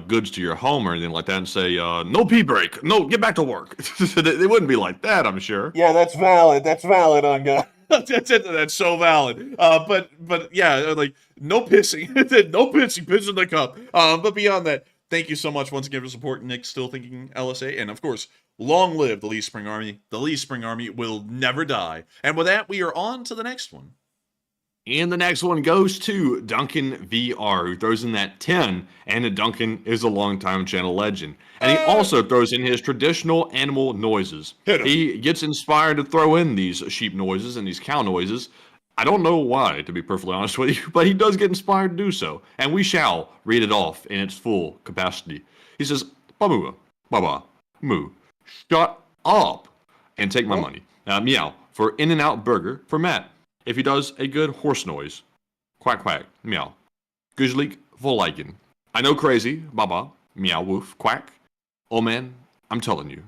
goods to your home or anything like that and say, no pee break, no, get back to work. They wouldn't be like that, I'm sure. Yeah, that's valid. That's valid, on God. That's so valid. But yeah, like, no pissing. No pissing. Piss in the cup. But beyond that, thank you so much once again for supporting Nick Still Thinking LSA. And of course, long live the Lee Spring Army. The Lee Spring Army will never die. And with that, we are on to the next one. And the next one goes to Duncan VR, who throws in that 10, and Duncan is a longtime channel legend. And he also throws in his traditional animal noises. He gets inspired to throw in these sheep noises and these cow noises. I don't know why, to be perfectly honest with you, but he does get inspired to do so. And we shall read it off in its full capacity. He says, Babua, Baba, Moo, shut up, and take my money. Meow, for In-N-Out Burger for Matt. If he does a good horse noise, quack quack, meow. Guzlik Volaigen. I know crazy, baba, meow woof, quack. Oh man, I'm telling you.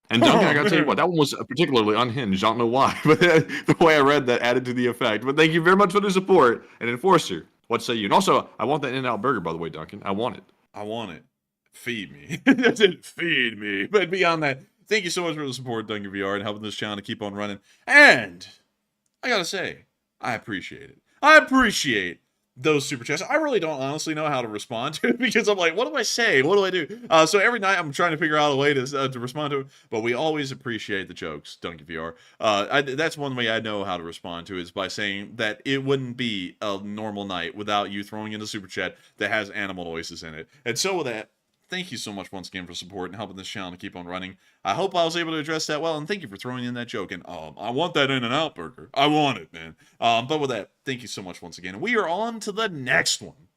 And Duncan, I gotta tell you what, that one was particularly unhinged. I don't know why, but the way I read that added to the effect. But thank you very much for the support. And Enforcer, what say you? And also, I want that In-N-Out Burger, by the way, Duncan. I want it. I want it. Feed me. That's it. Feed me. But beyond that, thank you so much for the support, Duncan VR, and helping this channel to keep on running. And I gotta say, I appreciate it. I appreciate those super chats. I really don't honestly know how to respond to it, because I'm like, what do I say? What do I do? So every night I'm trying to figure out a way to respond to it. But we always appreciate the jokes, Duncan VR. That's one way I know how to respond to it, is by saying that it wouldn't be a normal night without you throwing in a super chat that has animal noises in it. And so with that, thank you so much once again for support and helping this channel to keep on running. I hope I was able to address that well, and thank you for throwing in that joke. And I want that In-N-Out Burger. I want it, man. But with that, thank you so much once again. We are on to the next one.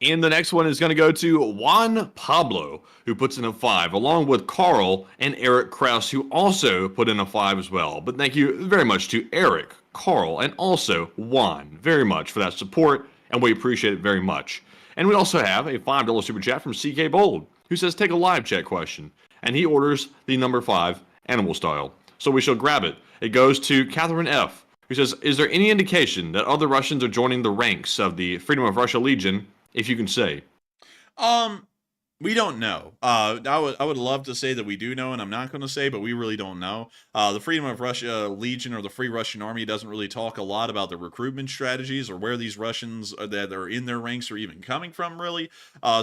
And the next one is going to go to Juan Pablo, who puts in a 5, along with Carl and Eric Krause, who also put in a 5 as well. But thank you very much to Eric, Carl, and also Juan very much for that support, and we appreciate it very much. And we also have a $5 super chat from CK Bold, who says, take a live chat question. And he orders the number 5 animal style. So we shall grab it. It goes to Catherine F., who says, is there any indication that other Russians are joining the ranks of the Freedom of Russia Legion, if you can say? We don't know. I would love to say that we do know, and I'm not going to say, but we really don't know. The Freedom of Russia Legion or the Free Russian Army doesn't really talk a lot about the recruitment strategies or where these Russians that are in their ranks are even coming from, really.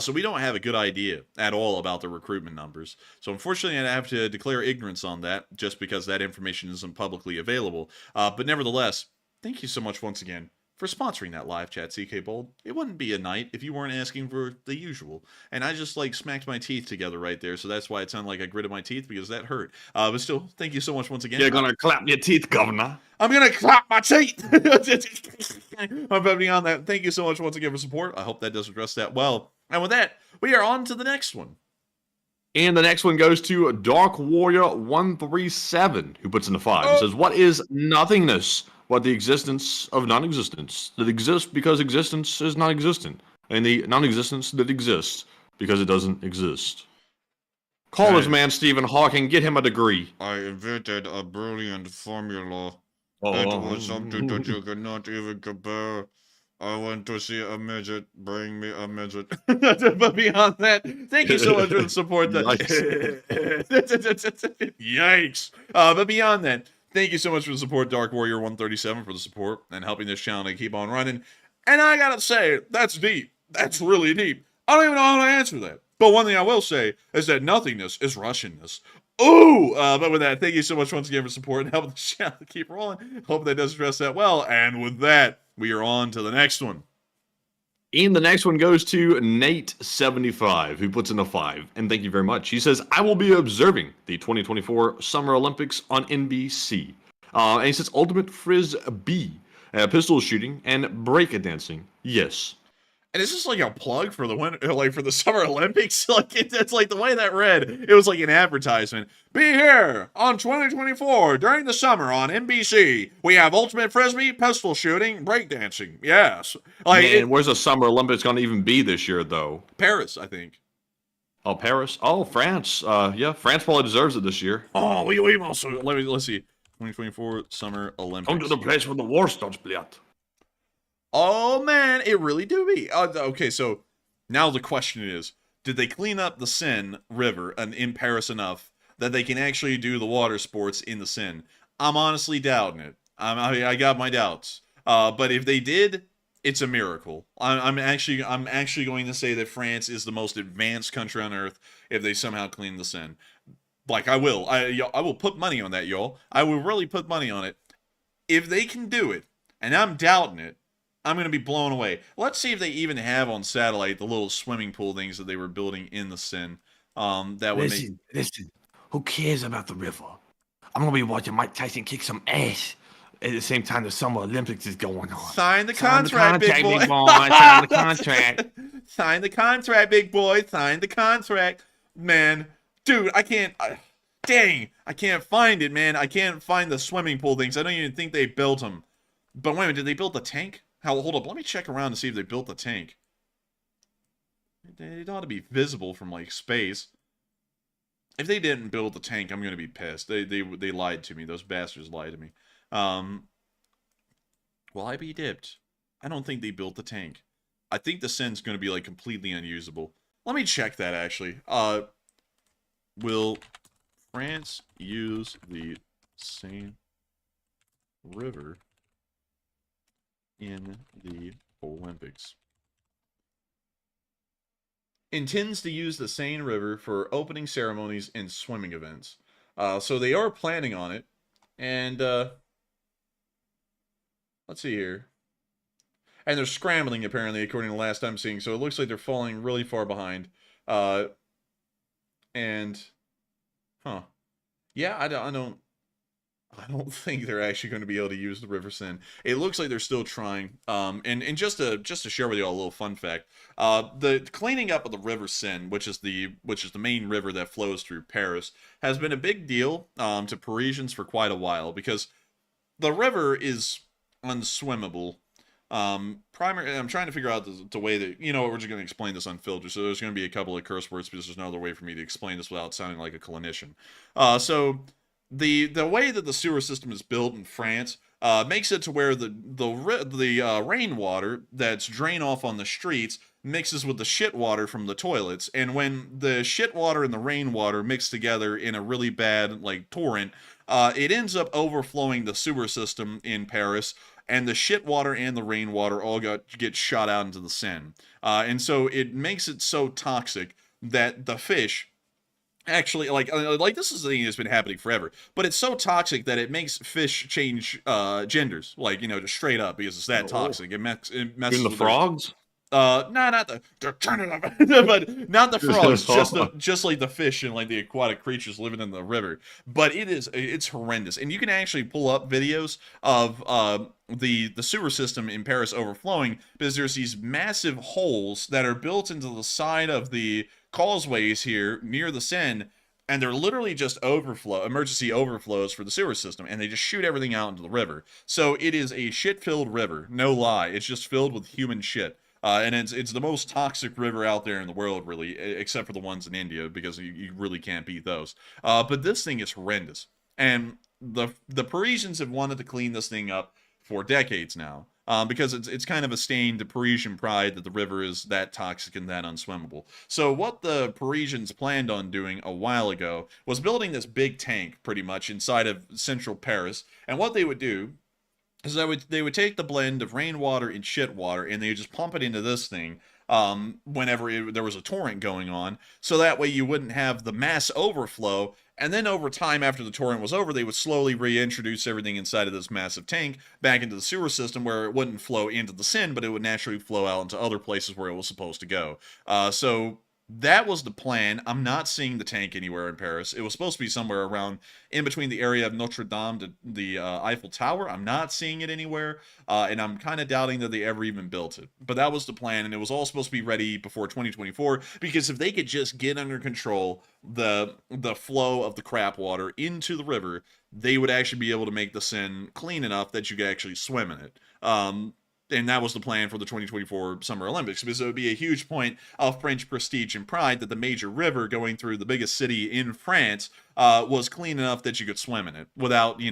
So we don't have a good idea at all about the recruitment numbers. So unfortunately, I have to declare ignorance on that just because that information isn't publicly available. But nevertheless, thank you so much once again for sponsoring that live chat, CK Bold. It wouldn't be a night if you weren't asking for the usual. And I just like smacked my teeth together right there, so that's why it sounded like I gritted my teeth because that hurt. But still, thank you so much once again. You're gonna clap your teeth, Governor. I'm gonna clap my teeth. But beyond that, thank you so much once again for support. I hope that does address that well. And with that, we are on to the next one. And the next one goes to Dark Warrior 137, who puts in the 5 and says, "What is nothingness? But the existence of non-existence that exists because existence is non-existent, and the non-existence that exists because it doesn't exist." Call this man Stephen Hawking, get him a degree. I invented a brilliant formula. It was something that you cannot even compare. I went to see a midget. Bring me a midget. But beyond that, thank you so much for the support. Yikes. But beyond that, thank you so much for the support, Dark Warrior 137, for the support and helping this channel to keep on running. And I gotta say, that's deep. That's really deep. I don't even know how to answer that. But one thing I will say is that nothingness is Russianness. Ooh! But with that, thank you so much once again for support and helping the channel to keep rolling. Hope that does address that well. And with that, we are on to the next one. And the next one goes to Nate75, who puts in a 5. And thank you very much. He says, "I will be observing the 2024 Summer Olympics on NBC." And he says, "Ultimate Frisbee, pistol shooting, and breakdancing. Yes." And is this like a plug for the winter, like for the Summer Olympics? Like it's like the way that read, it was like an advertisement. Be here on 2024 during the summer on NBC. We have ultimate frisbee, pistol shooting, breakdancing. Yes, like Man, where's the Summer Olympics going to even be this year, though? Paris, I think. Oh, Paris. Oh, France. Yeah, France probably deserves it this year. Oh, we also let's see, 2024 Summer Olympics. Come to the place where the war starts, Bliat. Oh man, it really do be. Okay, so now the question is, did they clean up the Seine River in Paris enough that they can actually do the water sports in the Seine? I'm honestly doubting it. I got my doubts. But if they did, it's a miracle. I'm actually going to say that France is the most advanced country on earth if they somehow clean the Seine. Like I will put money on that, y'all. I will really put money on it. If they can do it, and I'm doubting it, I'm going to be blown away. Let's see if they even have on satellite the little swimming pool things that they were building in the Seine. That would Listen. Who cares about the river? I'm gonna be watching Mike Tyson kick some ass at the same time the Summer Olympics is going on. Sign the contract, big boy. Sign the contract. Sign the contract, big boy. Sign the contract, man. Dude, I can't. Dang, I can't find it, man. I can't find the swimming pool things. I don't even think they built them. But wait a minute, did they build the tank? Hold up, let me check around to see if they built the tank. It ought to be visible from, like, space. If they didn't build the tank, I'm going to be pissed. They lied to me. Those bastards lied to me. Will I be dipped? I don't think they built the tank. I think the Seine's going to be, like, completely unusable. Let me check that, actually. Will France use the Seine River in the Olympics? Intends to use the Seine River for opening ceremonies and swimming events. So they are planning on it. And, let's see here. And they're scrambling, apparently, according to the last I'm seeing. So it looks like they're falling really far behind. And, yeah, I don't think they're actually going to be able to use the River Seine. It looks like they're still trying. And just to share with you all a little fun fact, the cleaning up of the River Seine, which is the main river that flows through Paris, has been a big deal to Parisians for quite a while because the river is unswimmable. I'm trying to figure out the way that, we're just going to explain this unfiltered. So there's going to be a couple of curse words because there's no other way for me to explain this without sounding like a clinician. So the way that the sewer system is built in France makes it to where the rainwater that's drained off on the streets mixes with the shit water from the toilets. And when the shit water and the rainwater mix together in a really bad, like, torrent, it ends up overflowing the sewer system in Paris, and the shit water and the rainwater all get shot out into the Seine. And so it makes it so toxic that the fish actually, like this is a thing that's been happening forever, but it's so toxic that it makes fish change genders, like, just straight up, because it's that toxic. It messes Even the with their- frogs? no, not the but not the frogs, just like the fish and like the aquatic creatures living in the river. But it's horrendous, and you can actually pull up videos of the sewer system in Paris overflowing, because there's these massive holes that are built into the side of the causeways here near the Seine, and they're literally just emergency overflows for the sewer system, and they just shoot everything out into the river. So it is a shit-filled river, no lie. It's just filled with human shit. And it's the most toxic river out there in the world, really, except for the ones in India, because you really can't beat those. But this thing is horrendous. And the Parisians have wanted to clean this thing up for decades now, because it's kind of a stain to Parisian pride that the river is that toxic and that unswimmable. So what the Parisians planned on doing a while ago was building this big tank, pretty much, inside of central Paris. And what they would do is they would take the blend of rainwater and shit water, and they would just pump it into this thing whenever there was a torrent going on, so that way you wouldn't have the mass overflow. And then over time, after the torrent was over, they would slowly reintroduce everything inside of this massive tank back into the sewer system, where it wouldn't flow into the Seine, but it would naturally flow out into other places where it was supposed to go. So that was the plan. I'm not seeing the tank anywhere in Paris. It was supposed to be somewhere around in between the area of Notre Dame to the Eiffel Tower. I'm not seeing it anywhere, and I'm kind of doubting that they ever even built it. But that was the plan, and it was all supposed to be ready before 2024, because if they could just get under control the flow of the crap water into the river, they would actually be able to make the Seine clean enough that you could actually swim in it. And that was the plan for the 2024 Summer Olympics, because it would be a huge point of French prestige and pride that the major river going through the biggest city in France was clean enough that you could swim in it without,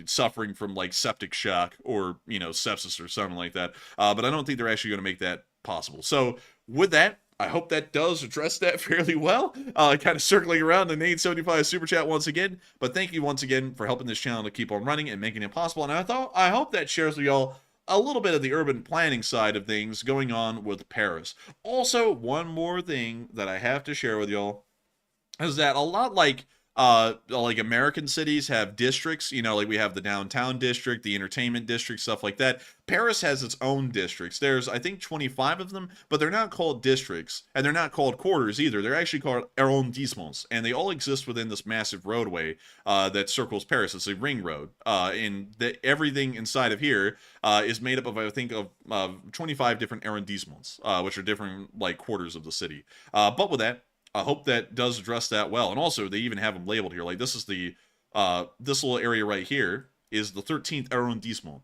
suffering from like septic shock or, sepsis or something like that. But I don't think they're actually going to make that possible. So with that, I hope that does address that fairly well. Kind of circling around the Nate 75 Super Chat once again. But thank you once again for helping this channel to keep on running and making it possible. And I hope that shares with y'all a little bit of the urban planning side of things going on with Paris. Also, one more thing that I have to share with y'all is that a lot like American cities have districts, like we have the downtown district, the entertainment district, stuff like that. Paris has its own districts. There's, I think, 25 of them, but they're not called districts, and they're not called quarters either. They're actually called arrondissements, and they all exist within this massive roadway that circles Paris. It's a ring road, and everything inside of here is made up of, I think, of 25 different arrondissements, which are different, like, quarters of the city. But with that, I hope that does address that well. And also, they even have them labeled here. Like, this is the, this little area right here is the 13th arrondissement,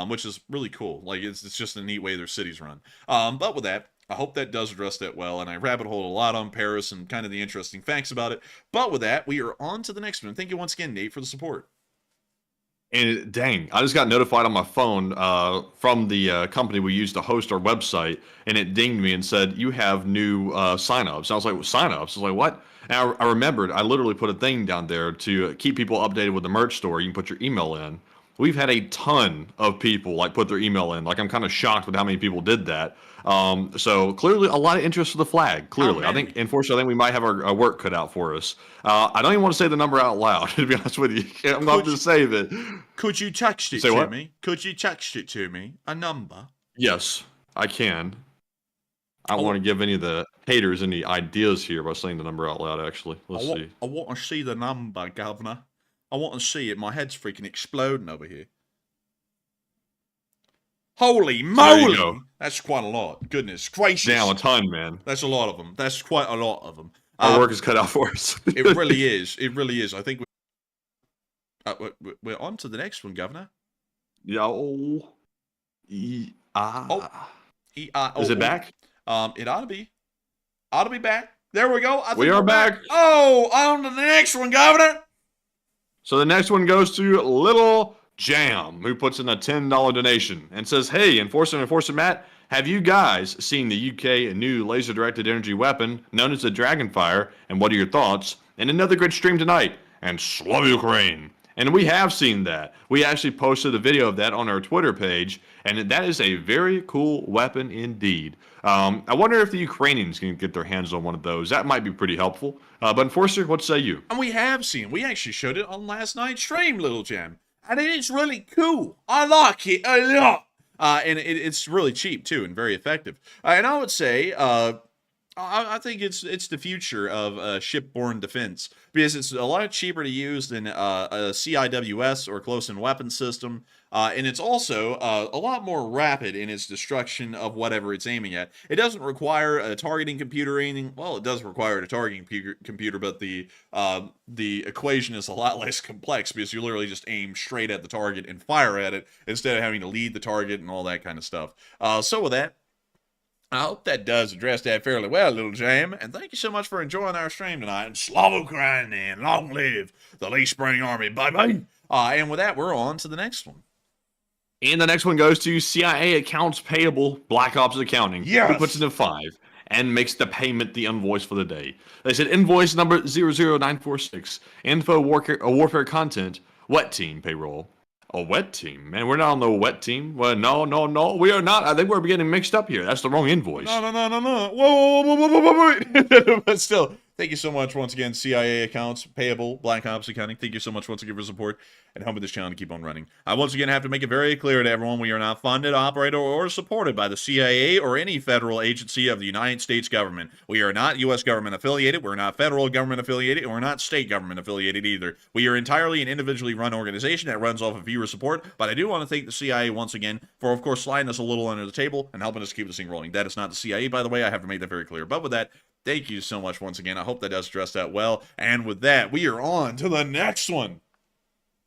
which is really cool. Like, it's just a neat way their cities run. But with that, I hope that does address that well. And I rabbit hole a lot on Paris and kind of the interesting facts about it. But with that, we are on to the next one. Thank you once again, Nate, for the support. And dang, I just got notified on my phone from the company we use to host our website, and it dinged me and said, you have new signups. I was like, well, signups? I was like, what? And I remembered, I literally put a thing down there to keep people updated with the merch store. You can put your email in. We've had a ton of people like put their email in. Like, I'm kind of shocked with how many people did that. So clearly a lot of interest for the flag. Clearly, I think, unfortunately, I think we might have our work cut out for us. I don't even want to say the number out loud, to be honest with you. I'm not going to save it. Could you text it to me? Could you text it to me? A number? Yes, I can. I don't want to give any of the haters any ideas here by saying the number out loud, actually. Let's see. I want to see the number, Governor. I want to see it. My head's freaking exploding over here. Holy moly! That's quite a lot. Goodness gracious. Damn, a ton, man. That's a lot of them. That's quite a lot of them. Our work is cut out for us. It really is. It really is. I think we're on to the next one, Governor. Yo. Is it back? It ought to be. Ought to be back. There we go. We are back. Oh, on to the next one, Governor. So the next one goes to Little Jam, who puts in a $10 donation and says, "Hey, Enforcer Matt, have you guys seen the UK new laser-directed energy weapon known as the Dragonfire, and what are your thoughts? And another great stream tonight, and Slava Ukraine." And we have seen that. We actually posted a video of that on our Twitter page, and that is a very cool weapon indeed. I wonder if the Ukrainians can get their hands on one of those. That might be pretty helpful. But Enforcer, what say you? And we have seen. We actually showed it on last night's stream, Little Jam. And it is really cool. I like it a lot. And it's really cheap, too, and very effective. And I would say, I think it's the future of shipborne defense, because it's a lot cheaper to use than a CIWS or close-in weapon system, and it's also a lot more rapid in its destruction of whatever it's aiming at. It doesn't require a targeting computer or anything. Well, it does require a targeting computer, but the equation is a lot less complex, because you literally just aim straight at the target and fire at it instead of having to lead the target and all that kind of stuff. So with that, I hope that does address that fairly well, Little Jam, and thank you so much for enjoying our stream tonight. And Slava Ukraine, and long live the Lee Spring Army, bye-bye. And with that, we're on to the next one. And the next one goes to CIA Accounts Payable Black Ops Accounting. Yes. Who puts in a 5 and makes the payment the invoice for the day. They said invoice number 00946, info warfare content, wet team payroll. A wet team? Man, we're not on the wet team. Well, no, we are not. I think we're getting mixed up here. That's the wrong invoice. No. Whoa. But still, thank you so much once again, CIA Accounts Payable Black Ops Accounting. Thank you so much once again for support and helping this channel to keep on running. I once again have to make it very clear to everyone, we are not funded, operated, or supported by the CIA or any federal agency of the United States government. We are not U.S. government affiliated, we're not federal government affiliated, and we're not state government affiliated either. We are entirely an individually run organization that runs off of viewer support, but I do want to thank the CIA once again for, of course, sliding us a little under the table and helping us keep this thing rolling. That is not the CIA, by the way. I have to make that very clear. But with that, thank you so much once again. I hope that does address that well. And with that, we are on to the next one.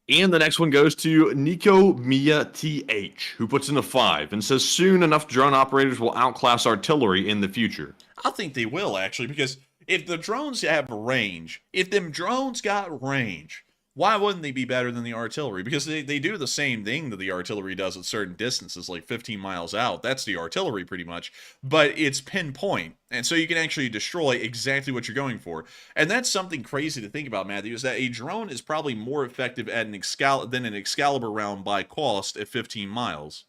And the next one goes to Nico Mia TH, who puts in a 5 and says soon enough drone operators will outclass artillery in the future. I think they will, actually, because if the drones have range, if them drones got range, why wouldn't they be better than the artillery? Because they do the same thing that the artillery does at certain distances, like 15 miles out. That's the artillery pretty much, but it's pinpoint. And so you can actually destroy exactly what you're going for. And that's something crazy to think about, Matthew, is that a drone is probably more effective at than an Excalibur round by cost at 15 miles.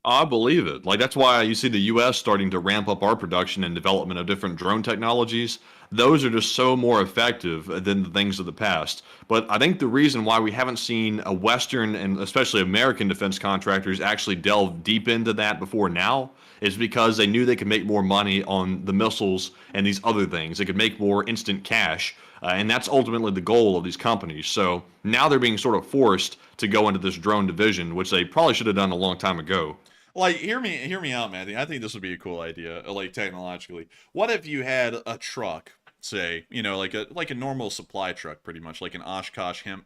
I believe it. Like, that's why you see the U.S. starting to ramp up our production and development of different drone technologies. Those are just so more effective than the things of the past. But I think the reason why we haven't seen a Western and especially American defense contractors actually delve deep into that before now is because they knew they could make more money on the missiles and these other things. They could make more instant cash. And that's ultimately the goal of these companies. So now they're being sort of forced to go into this drone division, which they probably should have done a long time ago. Like, hear me out, Matthew. I think this would be a cool idea, like, technologically. What if you had a truck, say, you know, like a normal supply truck, pretty much, like an Oshkosh hemp,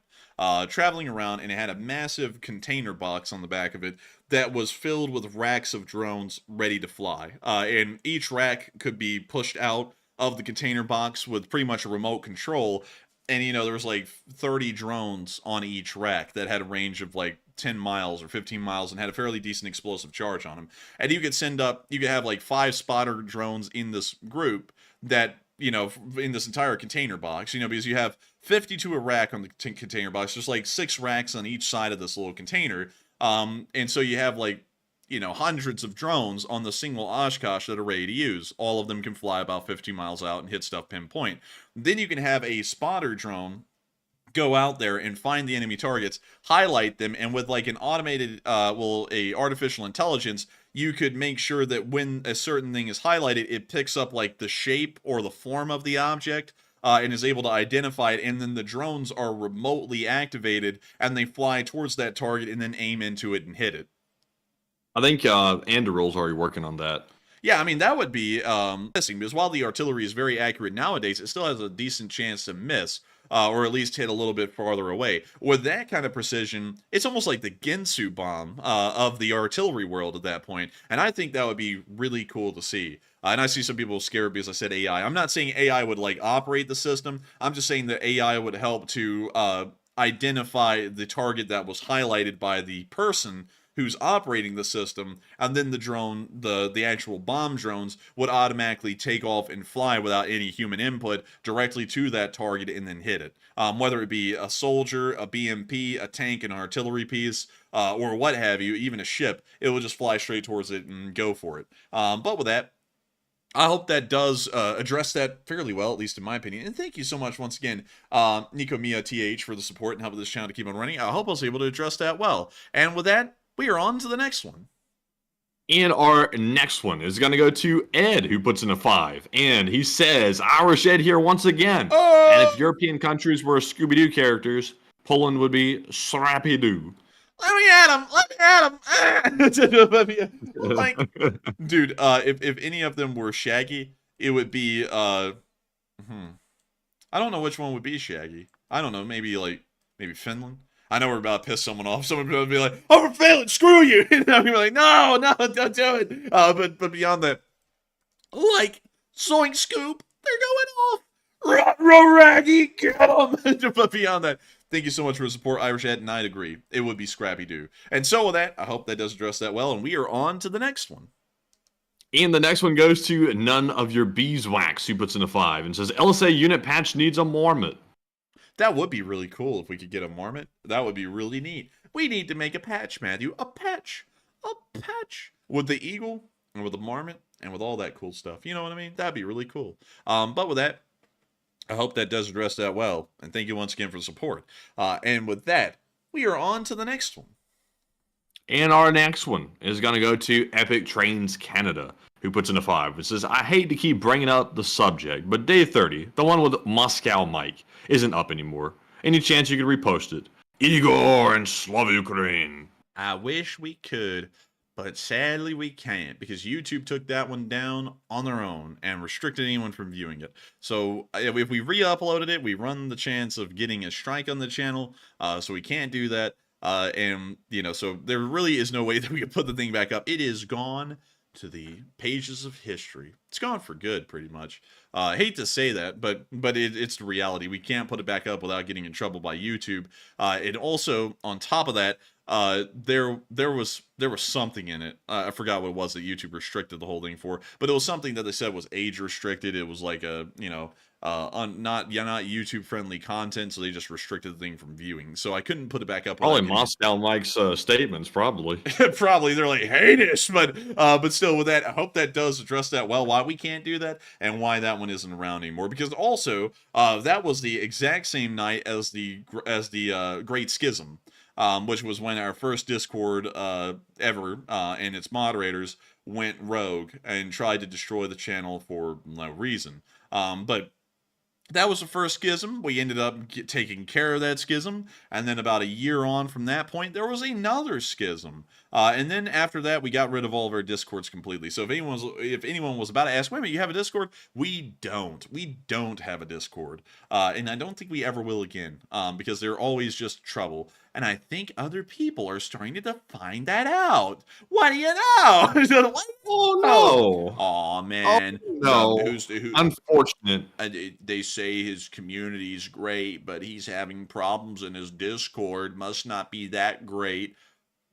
traveling around, and it had a massive container box on the back of it that was filled with racks of drones ready to fly. And each rack could be pushed out of the container box with pretty much a remote control. And, you know, there was like 30 drones on each rack that had a range of like 10 miles or 15 miles and had a fairly decent explosive charge on them. And you could have like 5 spotter drones in this group that, you know, in this entire container box, you know, because you have 50 to a rack on the container box. There's like 6 racks on each side of this little container. And so you have like, you know, hundreds of drones on the single Oshkosh that are ready to use. All of them can fly about 50 miles out and hit stuff pinpoint. Then you can have a spotter drone go out there and find the enemy targets, highlight them, and with like an automated, a artificial intelligence, you could make sure that when a certain thing is highlighted, it picks up like the shape or the form of the object, and is able to identify it, and then the drones are remotely activated, and they fly towards that target and then aim into it and hit it. I think Anduril's already working on that. Yeah, I mean, that would be missing, because while the artillery is very accurate nowadays, it still has a decent chance to miss, or at least hit a little bit farther away. With that kind of precision, it's almost like the Ginsu bomb of the artillery world at that point, and I think that would be really cool to see. And I see some people scared because I said AI. I'm not saying AI would, like, operate the system. I'm just saying that AI would help to identify the target that was highlighted by the person who's operating the system, and then the drone, the actual bomb drones, would automatically take off and fly without any human input directly to that target and then hit it. Whether it be a soldier, a BMP, a tank, an artillery piece, or what have you, even a ship, it will just fly straight towards it and go for it. But with that, I hope that does address that fairly well, at least in my opinion. And thank you so much once again, Nico Mia TH, for the support and helping this channel to keep on running. I hope I was able to address that well. And with that, we are on to the next one. And our next one is going to go to Ed, who puts in a 5. And he says, Irish Ed here once again. And if European countries were Scooby-Doo characters, Poland would be Scrappy-Doo. Let me at him! Let me at him! Like, dude, if any of them were Shaggy, it would be, I don't know which one would be Shaggy. I don't know, maybe Finland? I know we're about to piss someone off. Someone would be like, "Oh, we're failing. Screw you!" And I'd be like, "No, don't do it." But beyond that, like Zoink Scoop, they're going off. Ruh Raggy, get them. But beyond that, thank you so much for the support, Irish Ed, and I'd agree. It would be Scrappy Doo. And so with that, I hope that does address that well, and we are on to the next one. And the next one goes to None of Your Beeswax, who puts in a 5 and says, LSA unit patch needs a marmot. That would be really cool if we could get a marmot. That would be really neat. We need to make a patch, Matthew. A patch. A patch. With the eagle, and with the marmot, and with all that cool stuff. You know what I mean? That'd be really cool. But with that, I hope that does address that well. And thank you once again for the support. And with that, we are on to the next one. And our next one is going to go to Epic Trains Canada, who puts in a 5. It says, I hate to keep bringing up the subject, but day 30, the one with Moscow Mike, isn't up anymore. Any chance you could repost it? Igor and Slava Ukraine. I wish we could, but sadly we can't, because YouTube took that one down on their own and restricted anyone from viewing it. So if we re-uploaded it, we run the chance of getting a strike on the channel, so we can't do that. And, you know, so there really is no way that we can put the thing back up. It is gone to the pages of history. It's gone for good, pretty much. I hate to say that, but it's the reality. We can't put it back up without getting in trouble by YouTube. And also, on top of that, there was something in it. I forgot what it was that YouTube restricted the whole thing for, but it was something that they said was age restricted. It was like a, you know, not YouTube friendly content, so they just restricted the thing from viewing. So I couldn't put it back up. Probably Moscow Mike's statements, probably. Probably they're like heinous, but still, with that, I hope that does address that well. Why we can't do that and why that one isn't around anymore. Because also, that was the exact same night as the Great Schism, which was when our first Discord ever and its moderators went rogue and tried to destroy the channel for no reason. But that was the first schism. We ended up taking care of that schism, and then about a year on from that point, there was another schism. And then after that, we got rid of all of our Discords completely. So if anyone was about to ask, wait a minute, you have a Discord? We don't. We don't have a Discord. And I don't think we ever will again, because they're always just trouble. And I think other people are starting to find that out. What do you know? Oh, no. Oh, man. Oh, no. Unfortunate. They say his community's great, but he's having problems in his Discord. Must not be that great.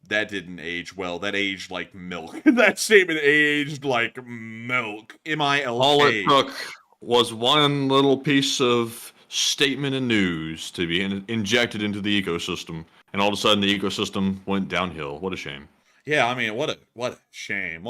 That didn't age well. That aged like milk. That statement aged like milk. M-I-L-K. All it took was one little piece of statement of news to be injected into the ecosystem, and all of a sudden the ecosystem went downhill. What a shame. Yeah, I mean, what a shame.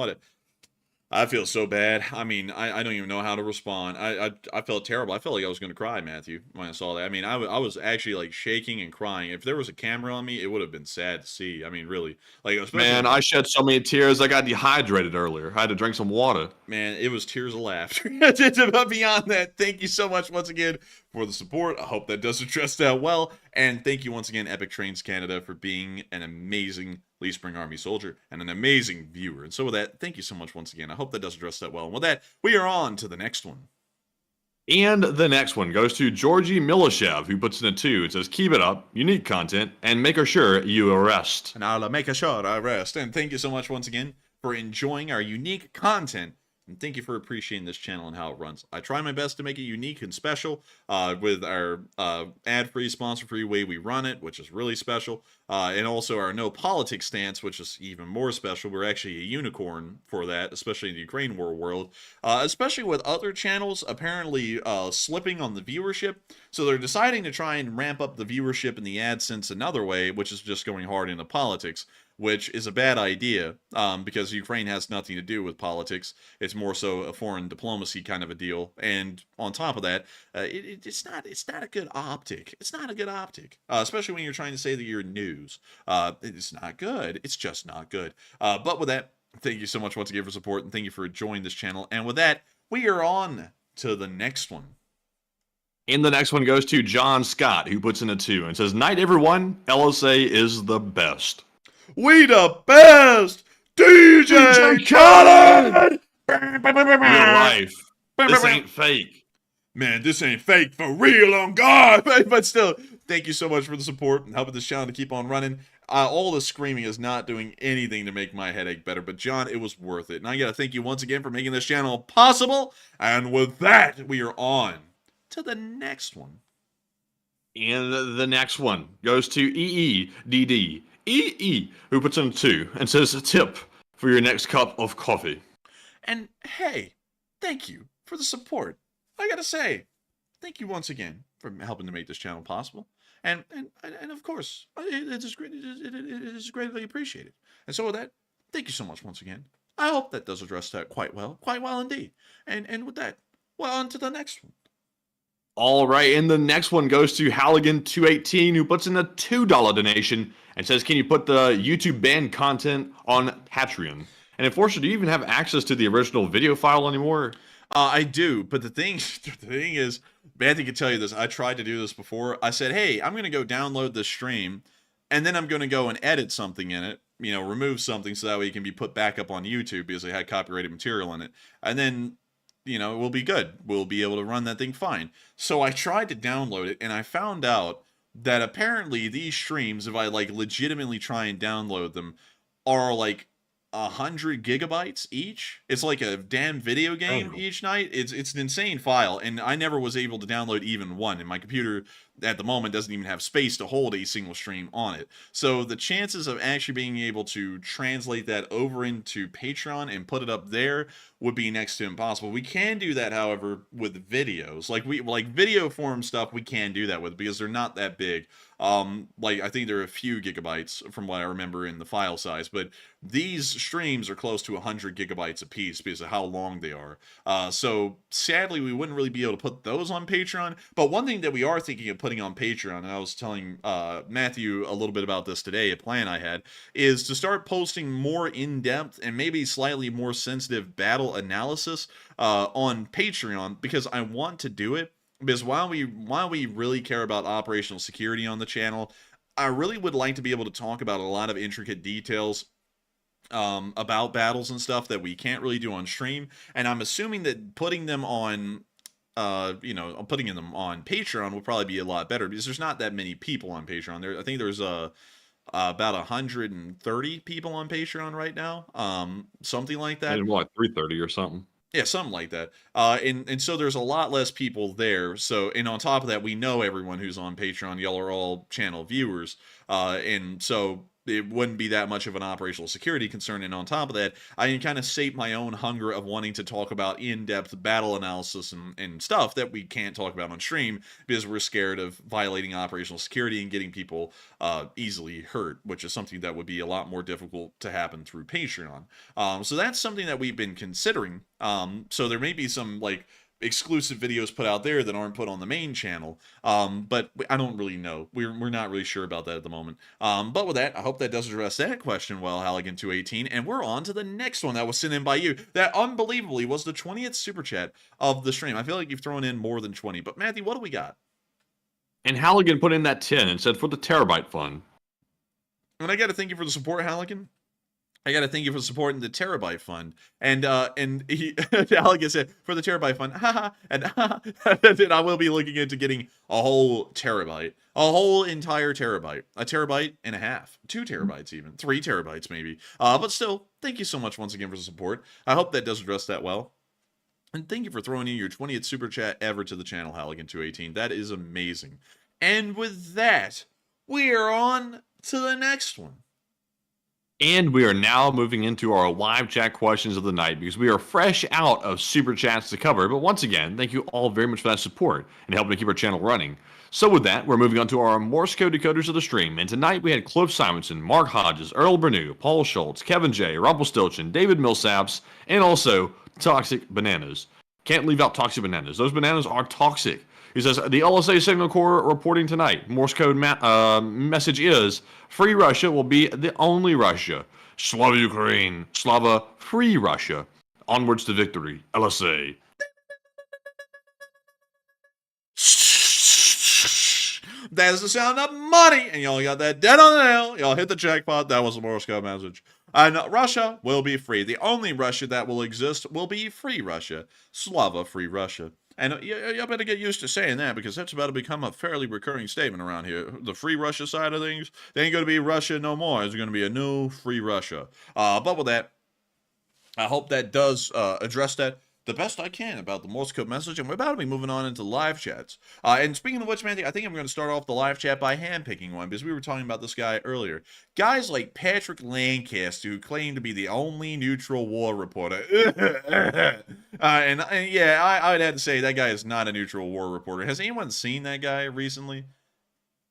I feel so bad. I mean, I don't even know how to respond. I felt terrible. I felt like I was going to cry, Matthew, when I saw that. I mean, I was actually like shaking and crying. If there was a camera on me, it would have been sad to see. I mean, really. Like, man, I shed so many tears. I got dehydrated earlier. I had to drink some water. Man, it was tears of laughter. But beyond that, thank you so much once again for the support. I hope that does address that well. And thank you once again, Epic Trains Canada, for being an amazing Lee Spring Army soldier and an amazing viewer. And so with that, thank you so much once again. I hope that does address that well. And with that, we are on to the next one. And the next one goes to Georgy Milashev, who puts in a 2. It says, keep it up, unique content, and make sure you arrest. And I'll make sure I rest. And thank you so much once again for enjoying our unique content And thank you for appreciating this channel and how it runs. I try my best to make it unique and special with our ad-free, sponsor-free way we run it, which is really special. And also our no politics stance, which is even more special. We're actually a unicorn for that, especially in the Ukraine war world. Especially with other channels apparently slipping on the viewership. So they're deciding to try and ramp up the viewership in the AdSense another way, which is just going hard into politics, which is a bad idea because Ukraine has nothing to do with politics. It's more so a foreign diplomacy kind of a deal. And on top of that, it's not a good optic. It's not a good optic, especially when you're trying to say that you're news. It's not good. It's just not good. But with that, thank you so much once again for support, and thank you for joining this channel. And with that, we are on to the next one. And the next one goes to John Scott, who puts in a 2 and says, "Night, everyone. LSA is the best." We the best! DJ Khaled! Real life. This ain't fake. Man, this ain't fake for real, on God! But still, thank you so much for the support and helping this channel to keep on running. All the screaming is not doing anything to make my headache better, but John, it was worth it. And I gotta thank you once again for making this channel possible. And with that, we are on to the next one. And the next one goes to EEDD. EE, who puts in a 2 and says, "A tip for your next cup of coffee." And hey, thank you for the support. I gotta say, thank you once again for helping to make this channel possible. And of course, it is greatly appreciated. And so with that, thank you so much once again. I hope that does address that quite well indeed. And with that, well, on to the next one. All right, and the next one goes to Halligan218, who puts in a $2 donation and says, "Can you put the YouTube banned content on Patreon?" And Enforcer, do you even have access to the original video file anymore? I do, but the thing is, Matthew can tell you this. I tried to do this before. I said, hey, I'm going to go download this stream, and then I'm going to go and edit something in it, you know, remove something so that way it can be put back up on YouTube because it had copyrighted material in it. And then, you know, we'll be good. We'll be able to run that thing fine. So I tried to download it, and I found out that apparently these streams, if I like legitimately try and download them, are like 100 gigabytes each. It's like a damn video game each night. It's an insane file, and I never was able to download even one, and my computer at the moment doesn't even have space to hold a single stream on it. So the chances of actually being able to translate that over into Patreon and put it up there would be next to impossible. We can do that, however, with videos. Like video form stuff, we can do that with because they're not that big. Like I think they're a few gigabytes from what I remember in the file size, but these streams are close to 100 gigabytes a piece because of how long they are. So sadly, we wouldn't really be able to put those on Patreon. But one thing that we are thinking of putting on Patreon, and I was telling Matthew a little bit about this today, a plan I had, is to start posting more in-depth and maybe slightly more sensitive battle analysis on Patreon, because I want to do it. Because while we really care about operational security on the channel, I really would like to be able to talk about a lot of intricate details about battles and stuff that we can't really do on stream. And I'm assuming that putting them on putting them on Patreon will probably be a lot better because there's not that many people on Patreon. I think there's about 130 people on Patreon right now, something like that. And what, 330 or something? Yeah, something like that. And so there's a lot less people there. So, and on top of that, we know everyone who's on Patreon. Y'all are all channel viewers. And so it wouldn't be that much of an operational security concern. And on top of that, I can kind of sate my own hunger of wanting to talk about in-depth battle analysis and stuff that we can't talk about on stream because we're scared of violating operational security and getting people easily hurt, which is something that would be a lot more difficult to happen through Patreon. So that's something that we've been considering. So there may be some like exclusive videos put out there that aren't put on the main channel, but I don't really know. We're not really sure about that at the moment. But with that, I hope that does address that question well, Halligan218, and we're on to the next one that was sent in by you. That unbelievably was the 20th super chat of the stream. I feel like you've thrown in more than 20, but Matthew, what do we got? And Halligan put in that 10 and said, "For the Terabyte Fund." And I got to thank you for the support, Halligan. I got to thank you for supporting the Terabyte Fund. And he, Halligan said, for the Terabyte Fund, haha, and then I will be looking into getting a whole terabyte, a whole entire terabyte, a terabyte and a half, 2 terabytes even, 3 terabytes maybe. But still, thank you so much once again for the support. I hope that does address that well. And thank you for throwing in your 20th super chat ever to the channel, Halligan218. That is amazing. And with that, we are on to the next one. And we are now moving into our live chat questions of the night because we are fresh out of super chats to cover. But once again, thank you all very much for that support and helping to keep our channel running. So with that, we're moving on to our Morse code decoders of the stream. And tonight we had Cliff Simonson, Mark Hodges, Earl Bernew, Paul Schultz, Kevin J, Rumpelstiltskin, David Millsaps, and also Toxic Bananas. Can't leave out Toxic Bananas. Those bananas are toxic. He says, the LSA Signal Corps reporting tonight. Morse code message is, Free Russia will be the only Russia. Slava Ukraine. Slava Free Russia. Onwards to victory. LSA. That is the sound of money. And y'all got that dead on the nail. Y'all hit the jackpot. That was the Morse code message. And Russia will be free. The only Russia that will exist will be Free Russia. Slava Free Russia. And you better get used to saying that because that's about to become a fairly recurring statement around here. The Free Russia side of things, they ain't going to be Russia no more. It's going to be a new Free Russia. But with that, I hope that does address that the best I can about the Morse code message, and we're about to be moving on into live chats. And speaking of which, man, I think I'm going to start off the live chat by handpicking one, because we were talking about this guy earlier. Guys like Patrick Lancaster, who claim to be the only neutral war reporter. and yeah, I'd have to say that guy is not a neutral war reporter. Has anyone seen that guy recently?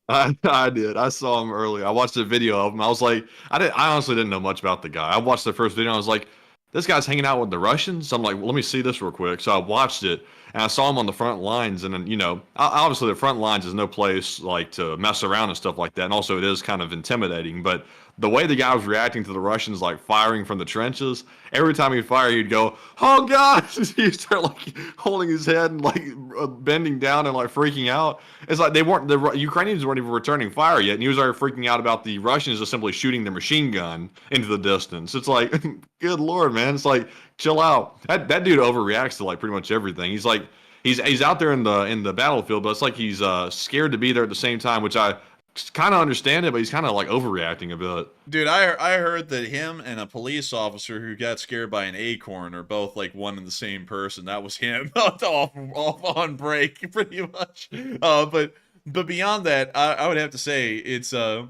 I did. I saw him earlier. I watched a video of him. I was like, I honestly didn't know much about the guy. I watched the first video. I was like, this guy's hanging out with the Russians. So I'm like, well, let me see this real quick. So I watched it, and I saw him on the front lines. And then, you know, obviously the front lines is no place like to mess around and stuff like that. And also it is kind of intimidating. But the way the guy was reacting to the Russians, like firing from the trenches, every time he'd fire, he'd go, "Oh God!" He'd start like holding his head and like bending down and like freaking out. It's like the Ukrainians weren't even returning fire yet, and he was already freaking out about the Russians just simply shooting their machine gun into the distance. It's like, good Lord, man! It's like, chill out. That dude overreacts to like pretty much everything. He's like, he's out there in the battlefield, but it's like he's scared to be there at the same time, which I kind of understand it, but he's kind of like overreacting a bit. Dude, I heard that him and a police officer who got scared by an acorn are both like one and the same person. That was him off on break, pretty much. But beyond that, I would have to say it's a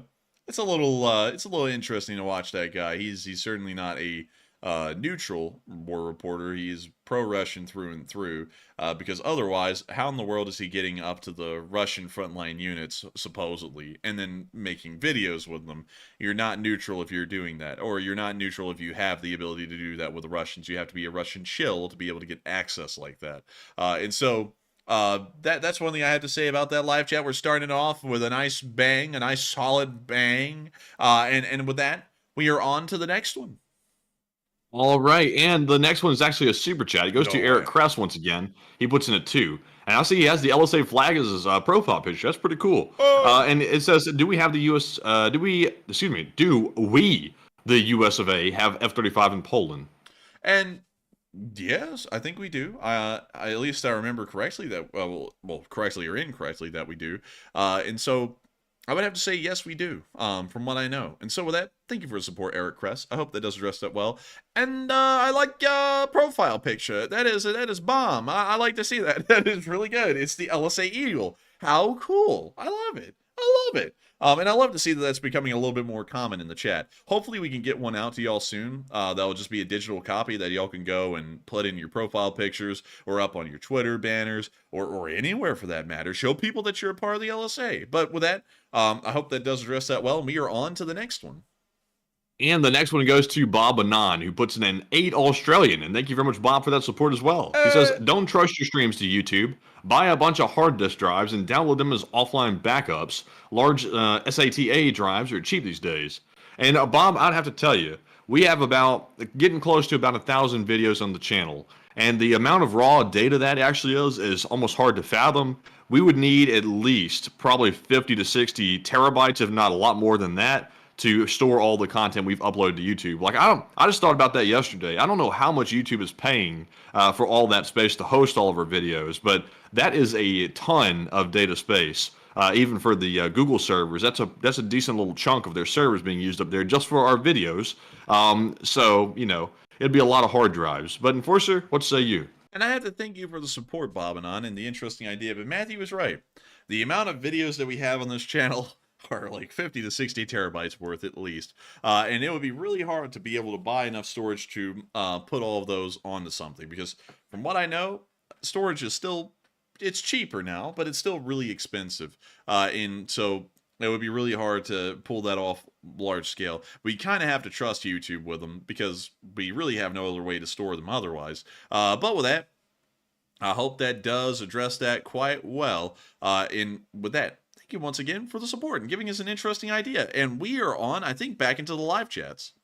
little interesting to watch that guy. He's certainly not a neutral war reporter. He's pro-Russian through and through, because otherwise, how in the world is he getting up to the Russian frontline units, supposedly, and then making videos with them? You're not neutral if you're doing that, or you're not neutral if you have the ability to do that with the Russians. You have to be a Russian shill to be able to get access like that. And so that's one thing I have to say about that live chat. We're starting off with a nice bang, a nice solid bang, and with that, we are on to the next one. All right, and the next one is actually a super chat. It goes to Eric Kress once again. He puts in a 2. And I see he has the LSA flag as his profile picture. That's pretty cool. And it says, do we, the US of A, have F-35 in Poland? And yes, I think we do. At least I remember correctly that, well, correctly or incorrectly that we do. And so I would have to say, yes, we do, from what I know. And so with that, thank you for the support, Eric Kress. I hope that does address that well. And I like profile picture. That is bomb. I like to see that. That is really good. It's the LSA Eagle. How cool. I love it. I love it. And I love to see that that's becoming a little bit more common in the chat. Hopefully we can get one out to y'all soon. That'll just be a digital copy that y'all can go and put in your profile pictures or up on your Twitter banners or anywhere for that matter. Show people that you're a part of the LSA. But with that, I hope that does address that well. And we are on to the next one. And the next one goes to Bob Anon, who puts in an 8 Australian. And thank you very much, Bob, for that support as well. He says, don't trust your streams to YouTube. Buy a bunch of hard disk drives and download them as offline backups. Large SATA drives are cheap these days. And Bob, I'd have to tell you, we have getting close to about 1,000 videos on the channel. And the amount of raw data that actually is almost hard to fathom. We would need at least probably 50 to 60 terabytes, if not a lot more than that, to store all the content we've uploaded to YouTube. Like, I just thought about that yesterday. I don't know how much YouTube is paying for all that space to host all of our videos, but that is a ton of data space. Even for the Google servers, that's a decent little chunk of their servers being used up there just for our videos. So, you know, it'd be a lot of hard drives. But Enforcer, what say you? And I have to thank you for the support, Bobanon, and the interesting idea. But Matthew was right. The amount of videos that we have on this channel are like 50 to 60 terabytes worth at least. And it would be really hard to be able to buy enough storage to put all of those onto something. Because from what I know, storage is still, it's cheaper now, but it's still really expensive. And so it would be really hard to pull that off large scale. We kind of have to trust YouTube with them because we really have no other way to store them otherwise. But with that, I hope that does address that quite well. And with that, thank you once again for the support and giving us an interesting idea. And we are on, I think, back into the live chats.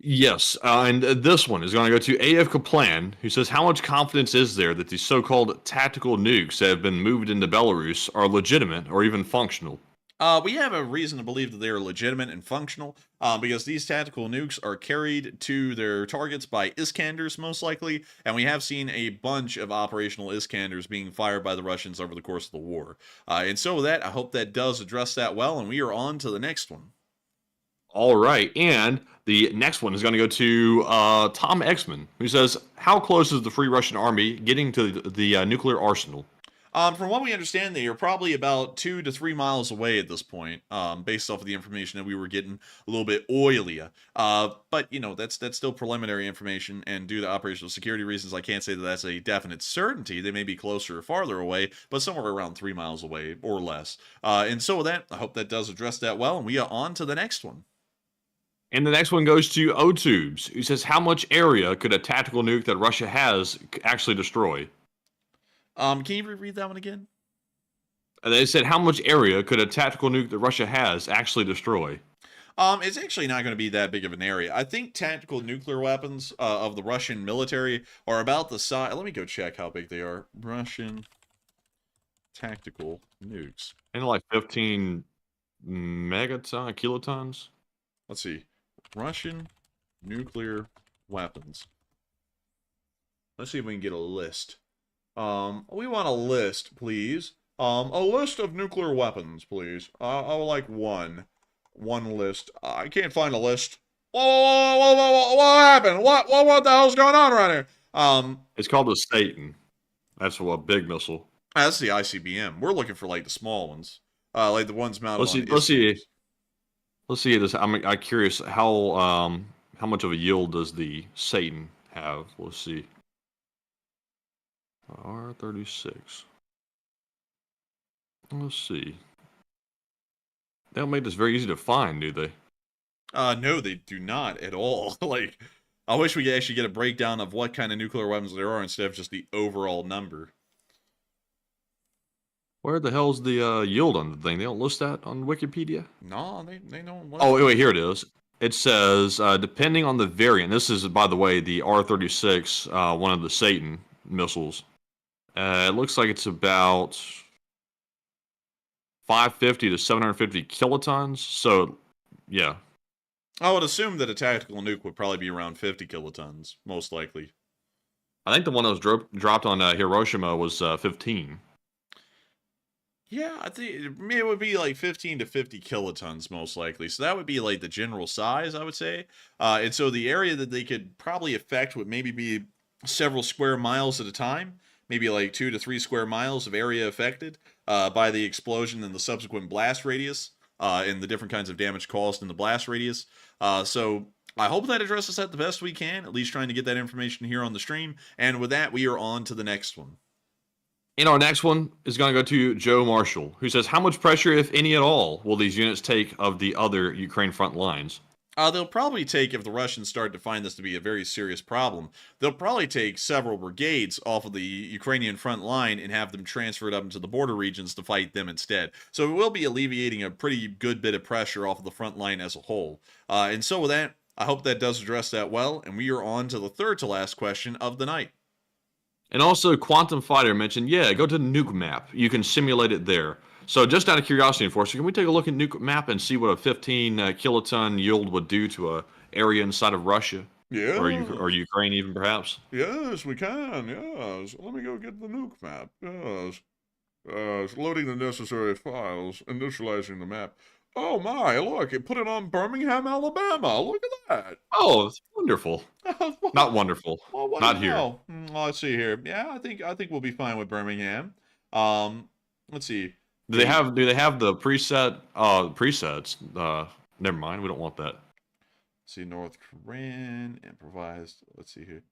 Yes, and this one is going to go to AF Kaplan, who says, how much confidence is there that these so-called tactical nukes that have been moved into Belarus are legitimate or even functional? We have a reason to believe that they are legitimate and functional, because these tactical nukes are carried to their targets by Iskanders, most likely, and we have seen a bunch of operational Iskanders being fired by the Russians over the course of the war. And so with that, I hope that does address that well, and we are on to the next one. All right, and the next one is going to go to Tom Exman, who says, how close is the Free Russian Army getting to the nuclear arsenal? From what we understand, they are probably about 2 to 3 miles away at this point, based off of the information that we were getting a little bit oilier. But, you know, that's still preliminary information, and due to operational security reasons, I can't say that that's a definite certainty. They may be closer or farther away, but somewhere around 3 miles away or less. And so with that, I hope that does address that well, and we are on to the next one. And the next one goes to O-Tubes, who says, how much area could a tactical nuke that Russia has actually destroy? Can you reread that one again? They said, how much area could a tactical nuke that Russia has actually destroy? It's actually not going to be that big of an area. I think tactical nuclear weapons of the Russian military are about the size. Let me go check how big they are. Russian tactical nukes. And like 15 kilotons? Let's see. Russian nuclear weapons. Let's see if we can get a list. We want a list, please. A list of nuclear weapons, please. I would like one list. I can't find a list. Whoa, what happened? What the hell's going on right here? It's called the Satan. That's a big missile. That's the ICBM. We're looking for like the small ones, like the ones mounted on. Let's see this. I'm curious how much of a yield does the Satan have? Let's see. R36. Let's see. They don't make this very easy to find, do they? No, they do not at all. Like, I wish we could actually get a breakdown of what kind of nuclear weapons there are instead of just the overall number. Where the hell's the yield on the thing? They don't list that on Wikipedia? No, they don't. Oh, wait, here it is. It says, depending on the variant, this is, by the way, the R36, one of the Satan missiles. It looks like it's about 550 to 750 kilotons. So, yeah. I would assume that a tactical nuke would probably be around 50 kilotons, most likely. I think the one that was dropped on Hiroshima was 15. Yeah, I think it would be like 15 to 50 kilotons, most likely. So that would be like the general size, I would say. And so the area that they could probably affect would maybe be several square miles at a time. Maybe like 2 to 3 square miles of area affected by the explosion and the subsequent blast radius and the different kinds of damage caused in the blast radius. So I hope that addresses that the best we can, at least trying to get that information here on the stream. And with that, we are on to the next one. And our next one is going to go to Joe Marshall, who says, how much pressure, if any at all, will these units take of the other Ukraine front lines? They'll probably take, if the Russians start to find this to be a very serious problem, they'll probably take several brigades off of the Ukrainian front line and have them transferred up into the border regions to fight them instead. So it will be alleviating a pretty good bit of pressure off of the front line as a whole. And so with that, I hope that does address that well, and we are on to the third to last question of the night. And also, Quantum Fighter mentioned, yeah, go to the nuke map. You can simulate it there. So just out of curiosity, Enforcer, can we take a look at nuke map and see what a 15 kiloton yield would do to a area inside of Russia? Yeah. Or Ukraine even, perhaps? Yes, we can, yes. Let me go get the nuke map, yes. Loading the necessary files, initializing the map. Oh my, look, it put it on Birmingham, Alabama. Look at that. Oh, it's wonderful. Not wonderful. Well, what do Not you here. know? Let's see here. Yeah, I think we'll be fine with Birmingham. Let's see. Do they have the presets? Never mind. We don't want that. See, North Korean improvised. Let's see here.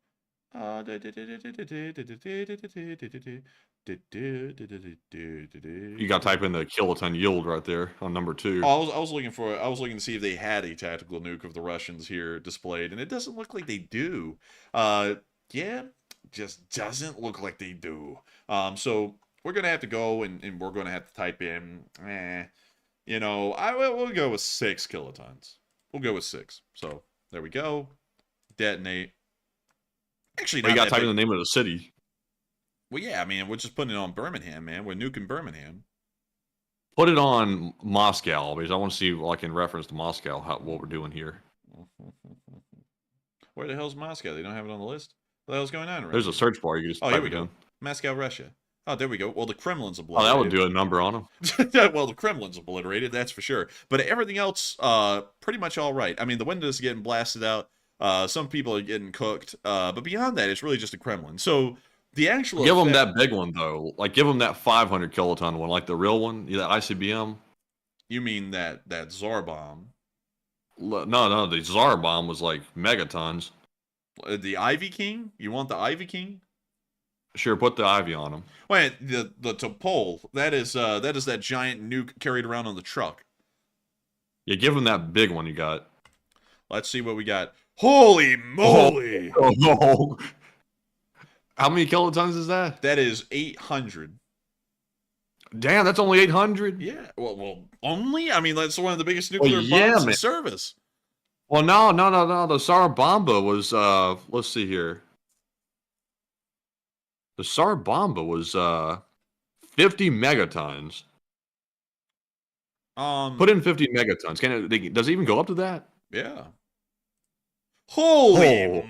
You got to type in the kiloton yield right there on number 2. Oh, I was looking to see if they had a tactical nuke of the Russians here displayed, and it doesn't look like they do. Yeah, just doesn't look like they do. So we're gonna have to go and we're gonna have to type in, we'll go with 6 kilotons. We'll go with 6. So there we go. Detonate. Actually, You got to type in the name of the city. Well, yeah, I mean, we're just putting it on Birmingham, man. We're nuking Birmingham. Put it on Moscow because I want to see, like, in reference to Moscow, what we're doing here. Where the hell's Moscow? They don't have it on the list. What the hell's going on? There's a search bar. You can just type here we it go. in. Moscow, Russia. Oh, there we go. Well, the Kremlin's Oh, obliterated. that would do a number on them. Well, the Kremlin's obliterated, that's for sure. But everything else, pretty much all right. I mean, the windows are getting blasted out. Some people are getting cooked. But beyond that, it's really just the Kremlin. So the actual Give them that big one though. Like, give them that 500 kiloton one, like the real one, that ICBM. You mean that Tsar bomb? No, the Tsar bomb was like megatons. The Ivy King? You want the Ivy King? Sure, put the Ivy on them. Wait, the Topol, that is that giant nuke carried around on the truck. Yeah, give them that big one you got. Let's see what we got. Holy moly! Oh, no. How many kilotons is that? That is 800. Damn, that's only 800? Yeah, well, only? I mean, that's one of the biggest nuclear bombs in service. Well, no. The Tsar Bomba was, let's see here. The Tsar Bomba was 50 megatons. Put in 50 megatons. Does it even go up to that? Yeah. Holy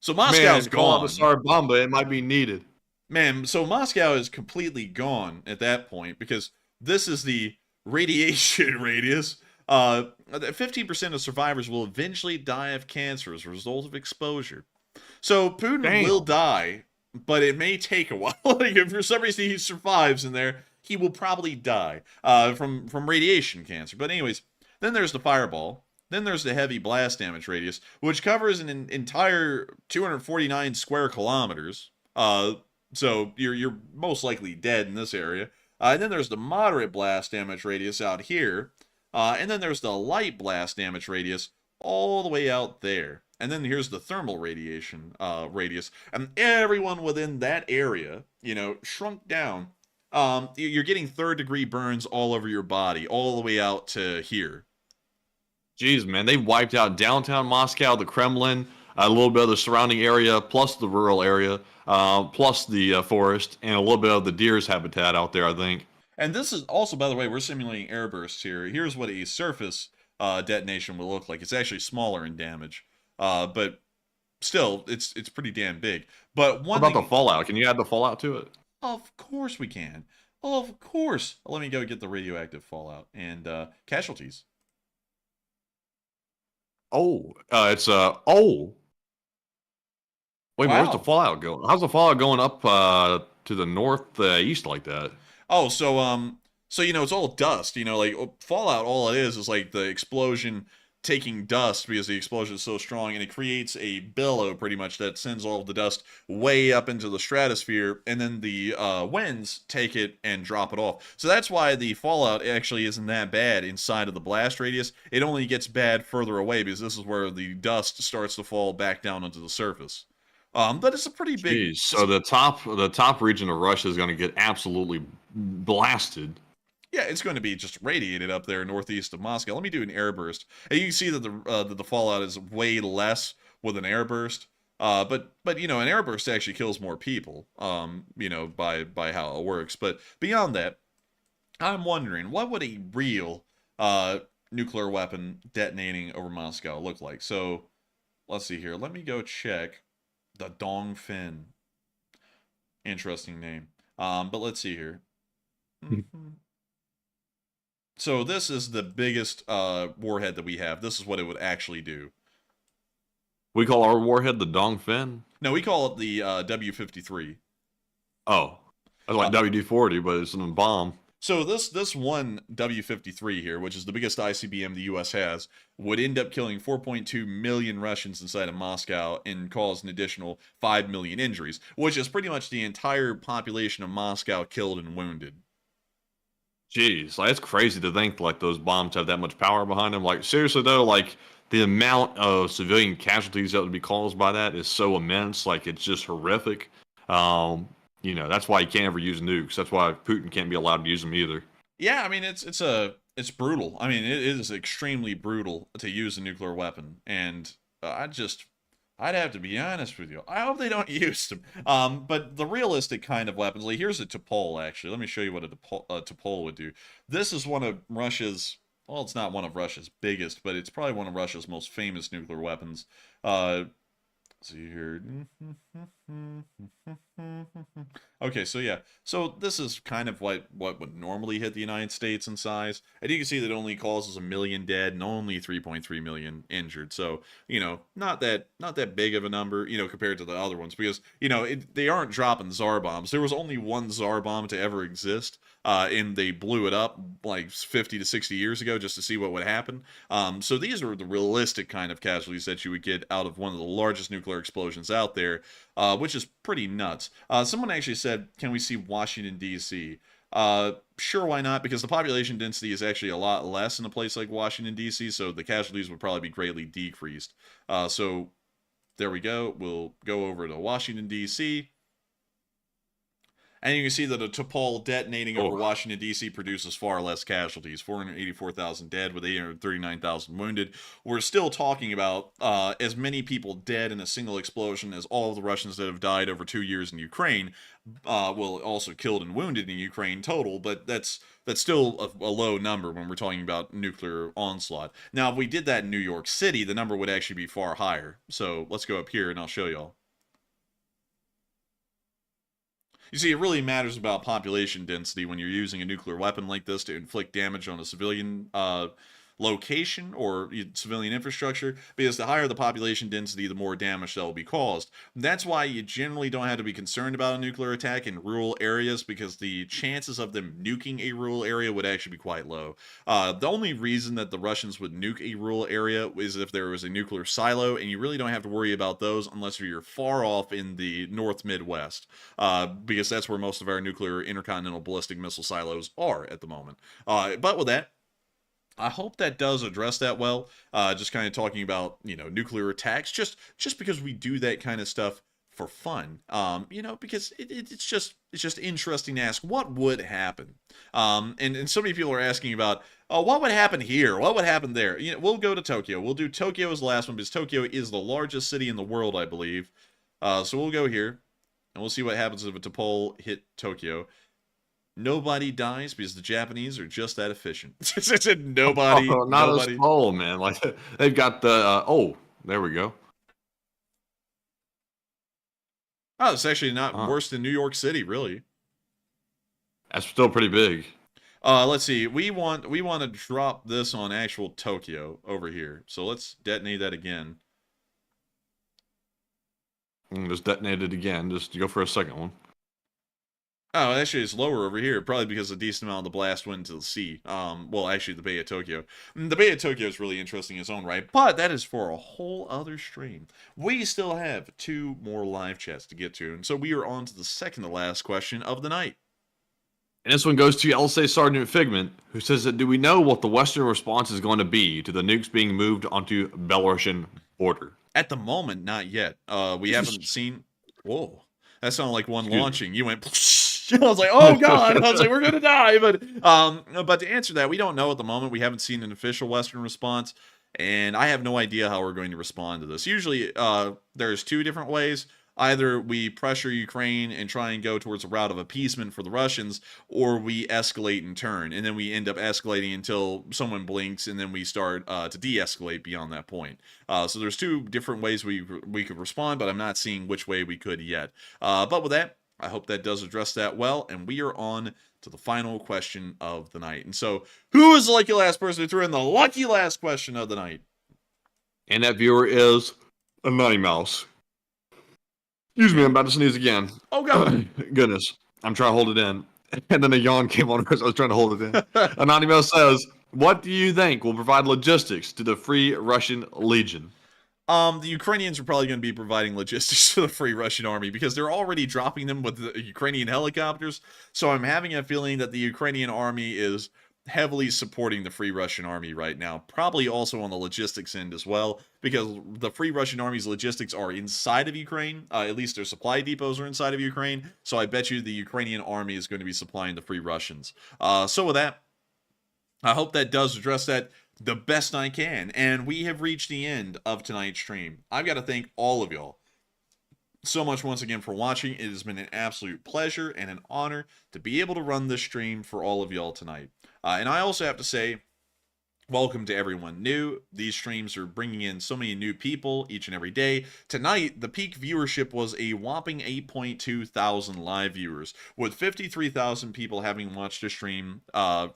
So Moscow's gone. The Tsar Bomba, it might be needed. Man, so Moscow is completely gone at that point because this is the radiation radius. 15% of survivors will eventually die of cancer as a result of exposure. So Putin will die, but it may take a while. Like, if for some reason he survives in there, he will probably die from radiation cancer. But anyways, then there's the fireball. Then there's the heavy blast damage radius, which covers an entire 249 square kilometers. So you're most likely dead in this area. And then there's the moderate blast damage radius out here. And then there's the light blast damage radius all the way out there. And then here's the thermal radiation radius. And everyone within that area, shrunk down. You're getting 3rd-degree burns all over your body, all the way out to here. Jeez, man, they wiped out downtown Moscow, the Kremlin, a little bit of the surrounding area, plus the rural area, plus the forest, and a little bit of the deer's habitat out there, I think. And this is also, by the way, we're simulating airbursts here. Here's what a surface detonation will look like. It's actually smaller in damage, but still, it's pretty damn big. But what about the fallout? Can you add the fallout to it? Of course we can. Of course. Let me go get the radioactive fallout and casualties. Oh, it's Wait, Wow. where's the fallout going? How's the fallout going up to the northeast like that? Oh, so it's all dust. Like fallout. All it is like the explosion taking dust because the explosion is so strong, and it creates a billow pretty much that sends all of the dust way up into the stratosphere, and then the winds take it and drop it off. So that's why the fallout actually isn't that bad inside of the blast radius. It only gets bad further away because this is where the dust starts to fall back down onto the surface. But it's a pretty big. Jeez, so the top region of Russia is going to get absolutely blasted. Yeah, it's going to be just radiated up there northeast of Moscow. Let me do an airburst. And you can see that the fallout is way less with an airburst. But an airburst actually kills more people. By how it works. But beyond that, I'm wondering what would a real nuclear weapon detonating over Moscow look like? So let's see here. Let me go check the Dongfeng. Interesting name. But let's see here. So this is the biggest warhead that we have. This is what it would actually do. We call our warhead the Dongfeng? No, we call it the W-53. Oh. That's like WD-40, but it's a bomb. So this one W-53 here, which is the biggest ICBM the U.S. has, would end up killing 4.2 million Russians inside of Moscow and cause an additional 5 million injuries, which is pretty much the entire population of Moscow killed and wounded. Jeez, like, it's crazy to think like those bombs have that much power behind them. Like, seriously though, like the amount of civilian casualties that would be caused by that is so immense. Like, it's just horrific. You know, that's why you can't ever use nukes. That's why Putin can't be allowed to use them either. Yeah, I mean it's brutal. I mean, it is extremely brutal to use a nuclear weapon, and I'd have to be honest with you. I hope they don't use them. But the realistic kind of weapons, like here's a Topol actually. Let me show you what a Topol would do. This is one of Russia's, well, it's not one of Russia's biggest, but it's probably one of Russia's most famous nuclear weapons. See here. Okay, so yeah. So this is kind of what would normally hit the United States in size. And you can see that it only causes 1 million dead and only 3.3 million injured. So, you know, not that big of a number, you know, compared to the other ones, because, you know, they aren't dropping Tsar bombs. There was only one Tsar bomb to ever exist. And they blew it up like 50 to 60 years ago just to see what would happen. So these are the realistic kind of casualties that you would get out of one of the largest nuclear explosions out there, which is pretty nuts. Someone actually said, can we see Washington, D.C.? Sure, why not? Because the population density is actually a lot less in a place like Washington, D.C., so the casualties would probably be greatly decreased. So there we go. We'll go over to Washington, D.C., and you can see that a Topol detonating over Washington, D.C. produces far less casualties, 484,000 dead with 839,000 wounded. We're still talking about as many people dead in a single explosion as all of the Russians that have died over 2 years in Ukraine, well, also killed and wounded in Ukraine total, but that's still a low number when we're talking about nuclear onslaught. Now, if we did that in New York City, the number would actually be far higher. So let's go up here and I'll show y'all. You see, it really matters about population density when you're using a nuclear weapon like this to inflict damage on a civilian location or civilian infrastructure, because the higher the population density, the more damage that will be caused. That's why you generally don't have to be concerned about a nuclear attack in rural areas, because the chances of them nuking a rural area would actually be quite low. The only reason that the Russians would nuke a rural area is if there was a nuclear silo, and you really don't have to worry about those unless you're far off in the North Midwest, because that's where most of our nuclear intercontinental ballistic missile silos are at the moment. But with that, I hope that does address that well. Just kind of talking about, you know, nuclear attacks, just because we do that kind of stuff for fun. You know, because it's just interesting to ask what would happen. And so many people are asking about, oh, what would happen here? What would happen there? You know, we'll go to Tokyo. We'll do Tokyo as the last one because Tokyo is the largest city in the world, I believe. So we'll go here and we'll see what happens if a Topol hit Tokyo. Nobody dies because the Japanese are just that efficient. nobody. Oh, not nobody. Oh man, like they've got the. Oh, there we go. Oh, it's actually not worse than New York City, really. That's still pretty big. Let's see. We want to drop this on actual Tokyo over here. So let's detonate that again. Just detonate it again. Just go for a second one. Oh, actually, it's lower over here, probably because a decent amount of the blast went to the sea. Well, actually, the Bay of Tokyo. The Bay of Tokyo is really interesting in its own right, but that is for a whole other stream. We still have 2 more live chats to get to, and so we are on to the second to last question of the night. And this one goes to LSA Sergeant Figment, who says that do we know what the Western response is going to be to the nukes being moved onto Belarusian border? At the moment, not yet. We haven't seen... Whoa. That sounded like one launching. You went... I was like, oh god! I was like, we're gonna die. But to answer that, we don't know at the moment. We haven't seen an official Western response, and I have no idea how we're going to respond to this. Usually, there's 2 different ways. Either we pressure Ukraine and try and go towards a route of appeasement for the Russians, or we escalate and turn, and then we end up escalating until someone blinks, and then we start to de-escalate beyond that point. So there's 2 different ways we could respond, but I'm not seeing which way we could yet. But with that, I hope that does address that well, and we are on to the final question of the night. And so, who is the lucky last person who threw in the lucky last question of the night? And that viewer is a Nutty Mouse. Excuse me, I'm about to sneeze again. Oh, God. Goodness. I'm trying to hold it in. And then a yawn came on as I was trying to hold it in. Anonymous says, what do you think will provide logistics to the Free Russian Legion? The Ukrainians are probably going to be providing logistics to the Free Russian Army because they're already dropping them with the Ukrainian helicopters. So I'm having a feeling that the Ukrainian army is heavily supporting the Free Russian Army right now. Probably also on the logistics end as well, because the Free Russian Army's logistics are inside of Ukraine. At least their supply depots are inside of Ukraine. So I bet you the Ukrainian army is going to be supplying the Free Russians. So with that, I hope that does address that the best I can. And we have reached the end of tonight's stream. I've got to thank all of y'all so much once again for watching. It has been an absolute pleasure and an honor to be able to run this stream for all of y'all tonight. And I also have to say, welcome to everyone new. These streams are bringing in so many new people each and every day. Tonight, the peak viewership was a whopping 8.2 thousand live viewers, with 53,000 people having watched the stream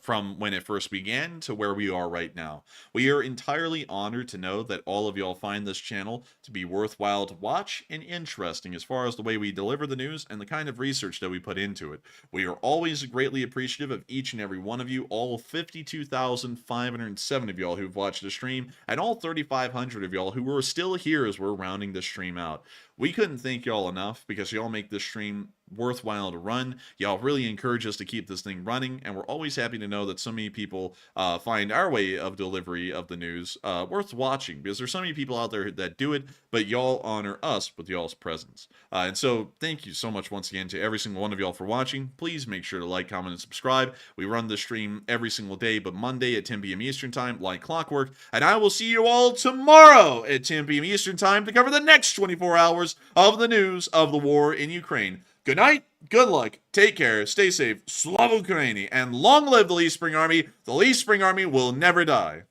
from when it first began to where we are right now. We are entirely honored to know that all of y'all find this channel to be worthwhile to watch and interesting as far as the way we deliver the news and the kind of research that we put into it. We are always greatly appreciative of each and every one of you, all 52,507 of y'all who've watched the stream, and all 3,500 of y'all who are still here as we're rounding the stream out. We couldn't thank y'all enough because y'all make this stream worthwhile to run. Y'all really encourage us to keep this thing running, and we're always happy to know that so many people find our way of delivery of the news worth watching, because there's so many people out there that do it, but y'all honor us with y'all's presence. And so thank you so much once again to every single one of y'all for watching. Please make sure to like, comment, and subscribe. We run this stream every single day, but Monday at 10 p.m. Eastern Time, like clockwork, and I will see you all tomorrow at 10 p.m. Eastern Time to cover the next 24 hours of the news of the war in Ukraine. Good night, good luck, take care, stay safe, Slava Ukraini, and long live the Lee Spring Army. The Lee Spring Army will never die.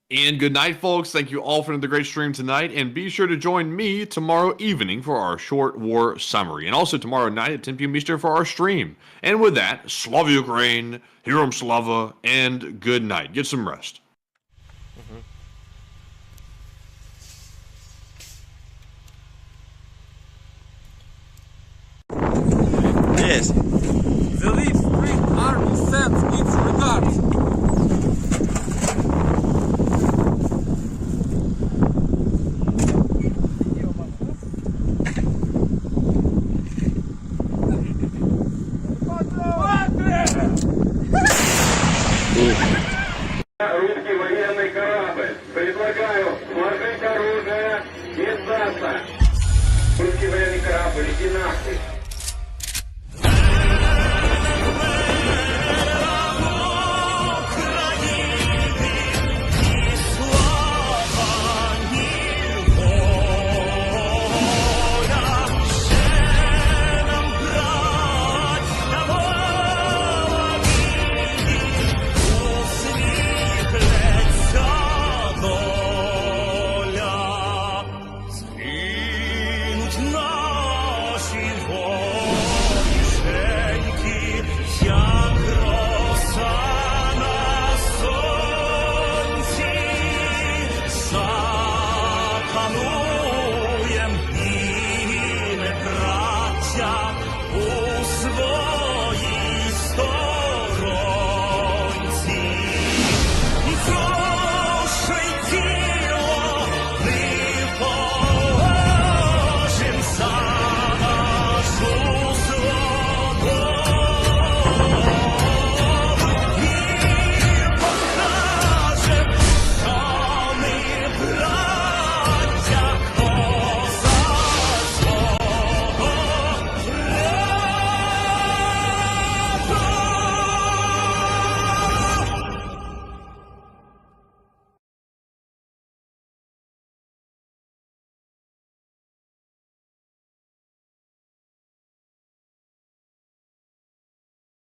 And good night, folks. Thank you all for the great stream tonight. And be sure to join me tomorrow evening for our short war summary. And also tomorrow night at 10 p.m. Eastern for our stream. And with that, Slava Ukraine, Herom Slava, and good night. Get some rest. Yes. The Lee Spring Army sends its regards. Русский военный корабль. Предлагаю сложить оружие и сдаться. Русский военный корабль, иди нахуй.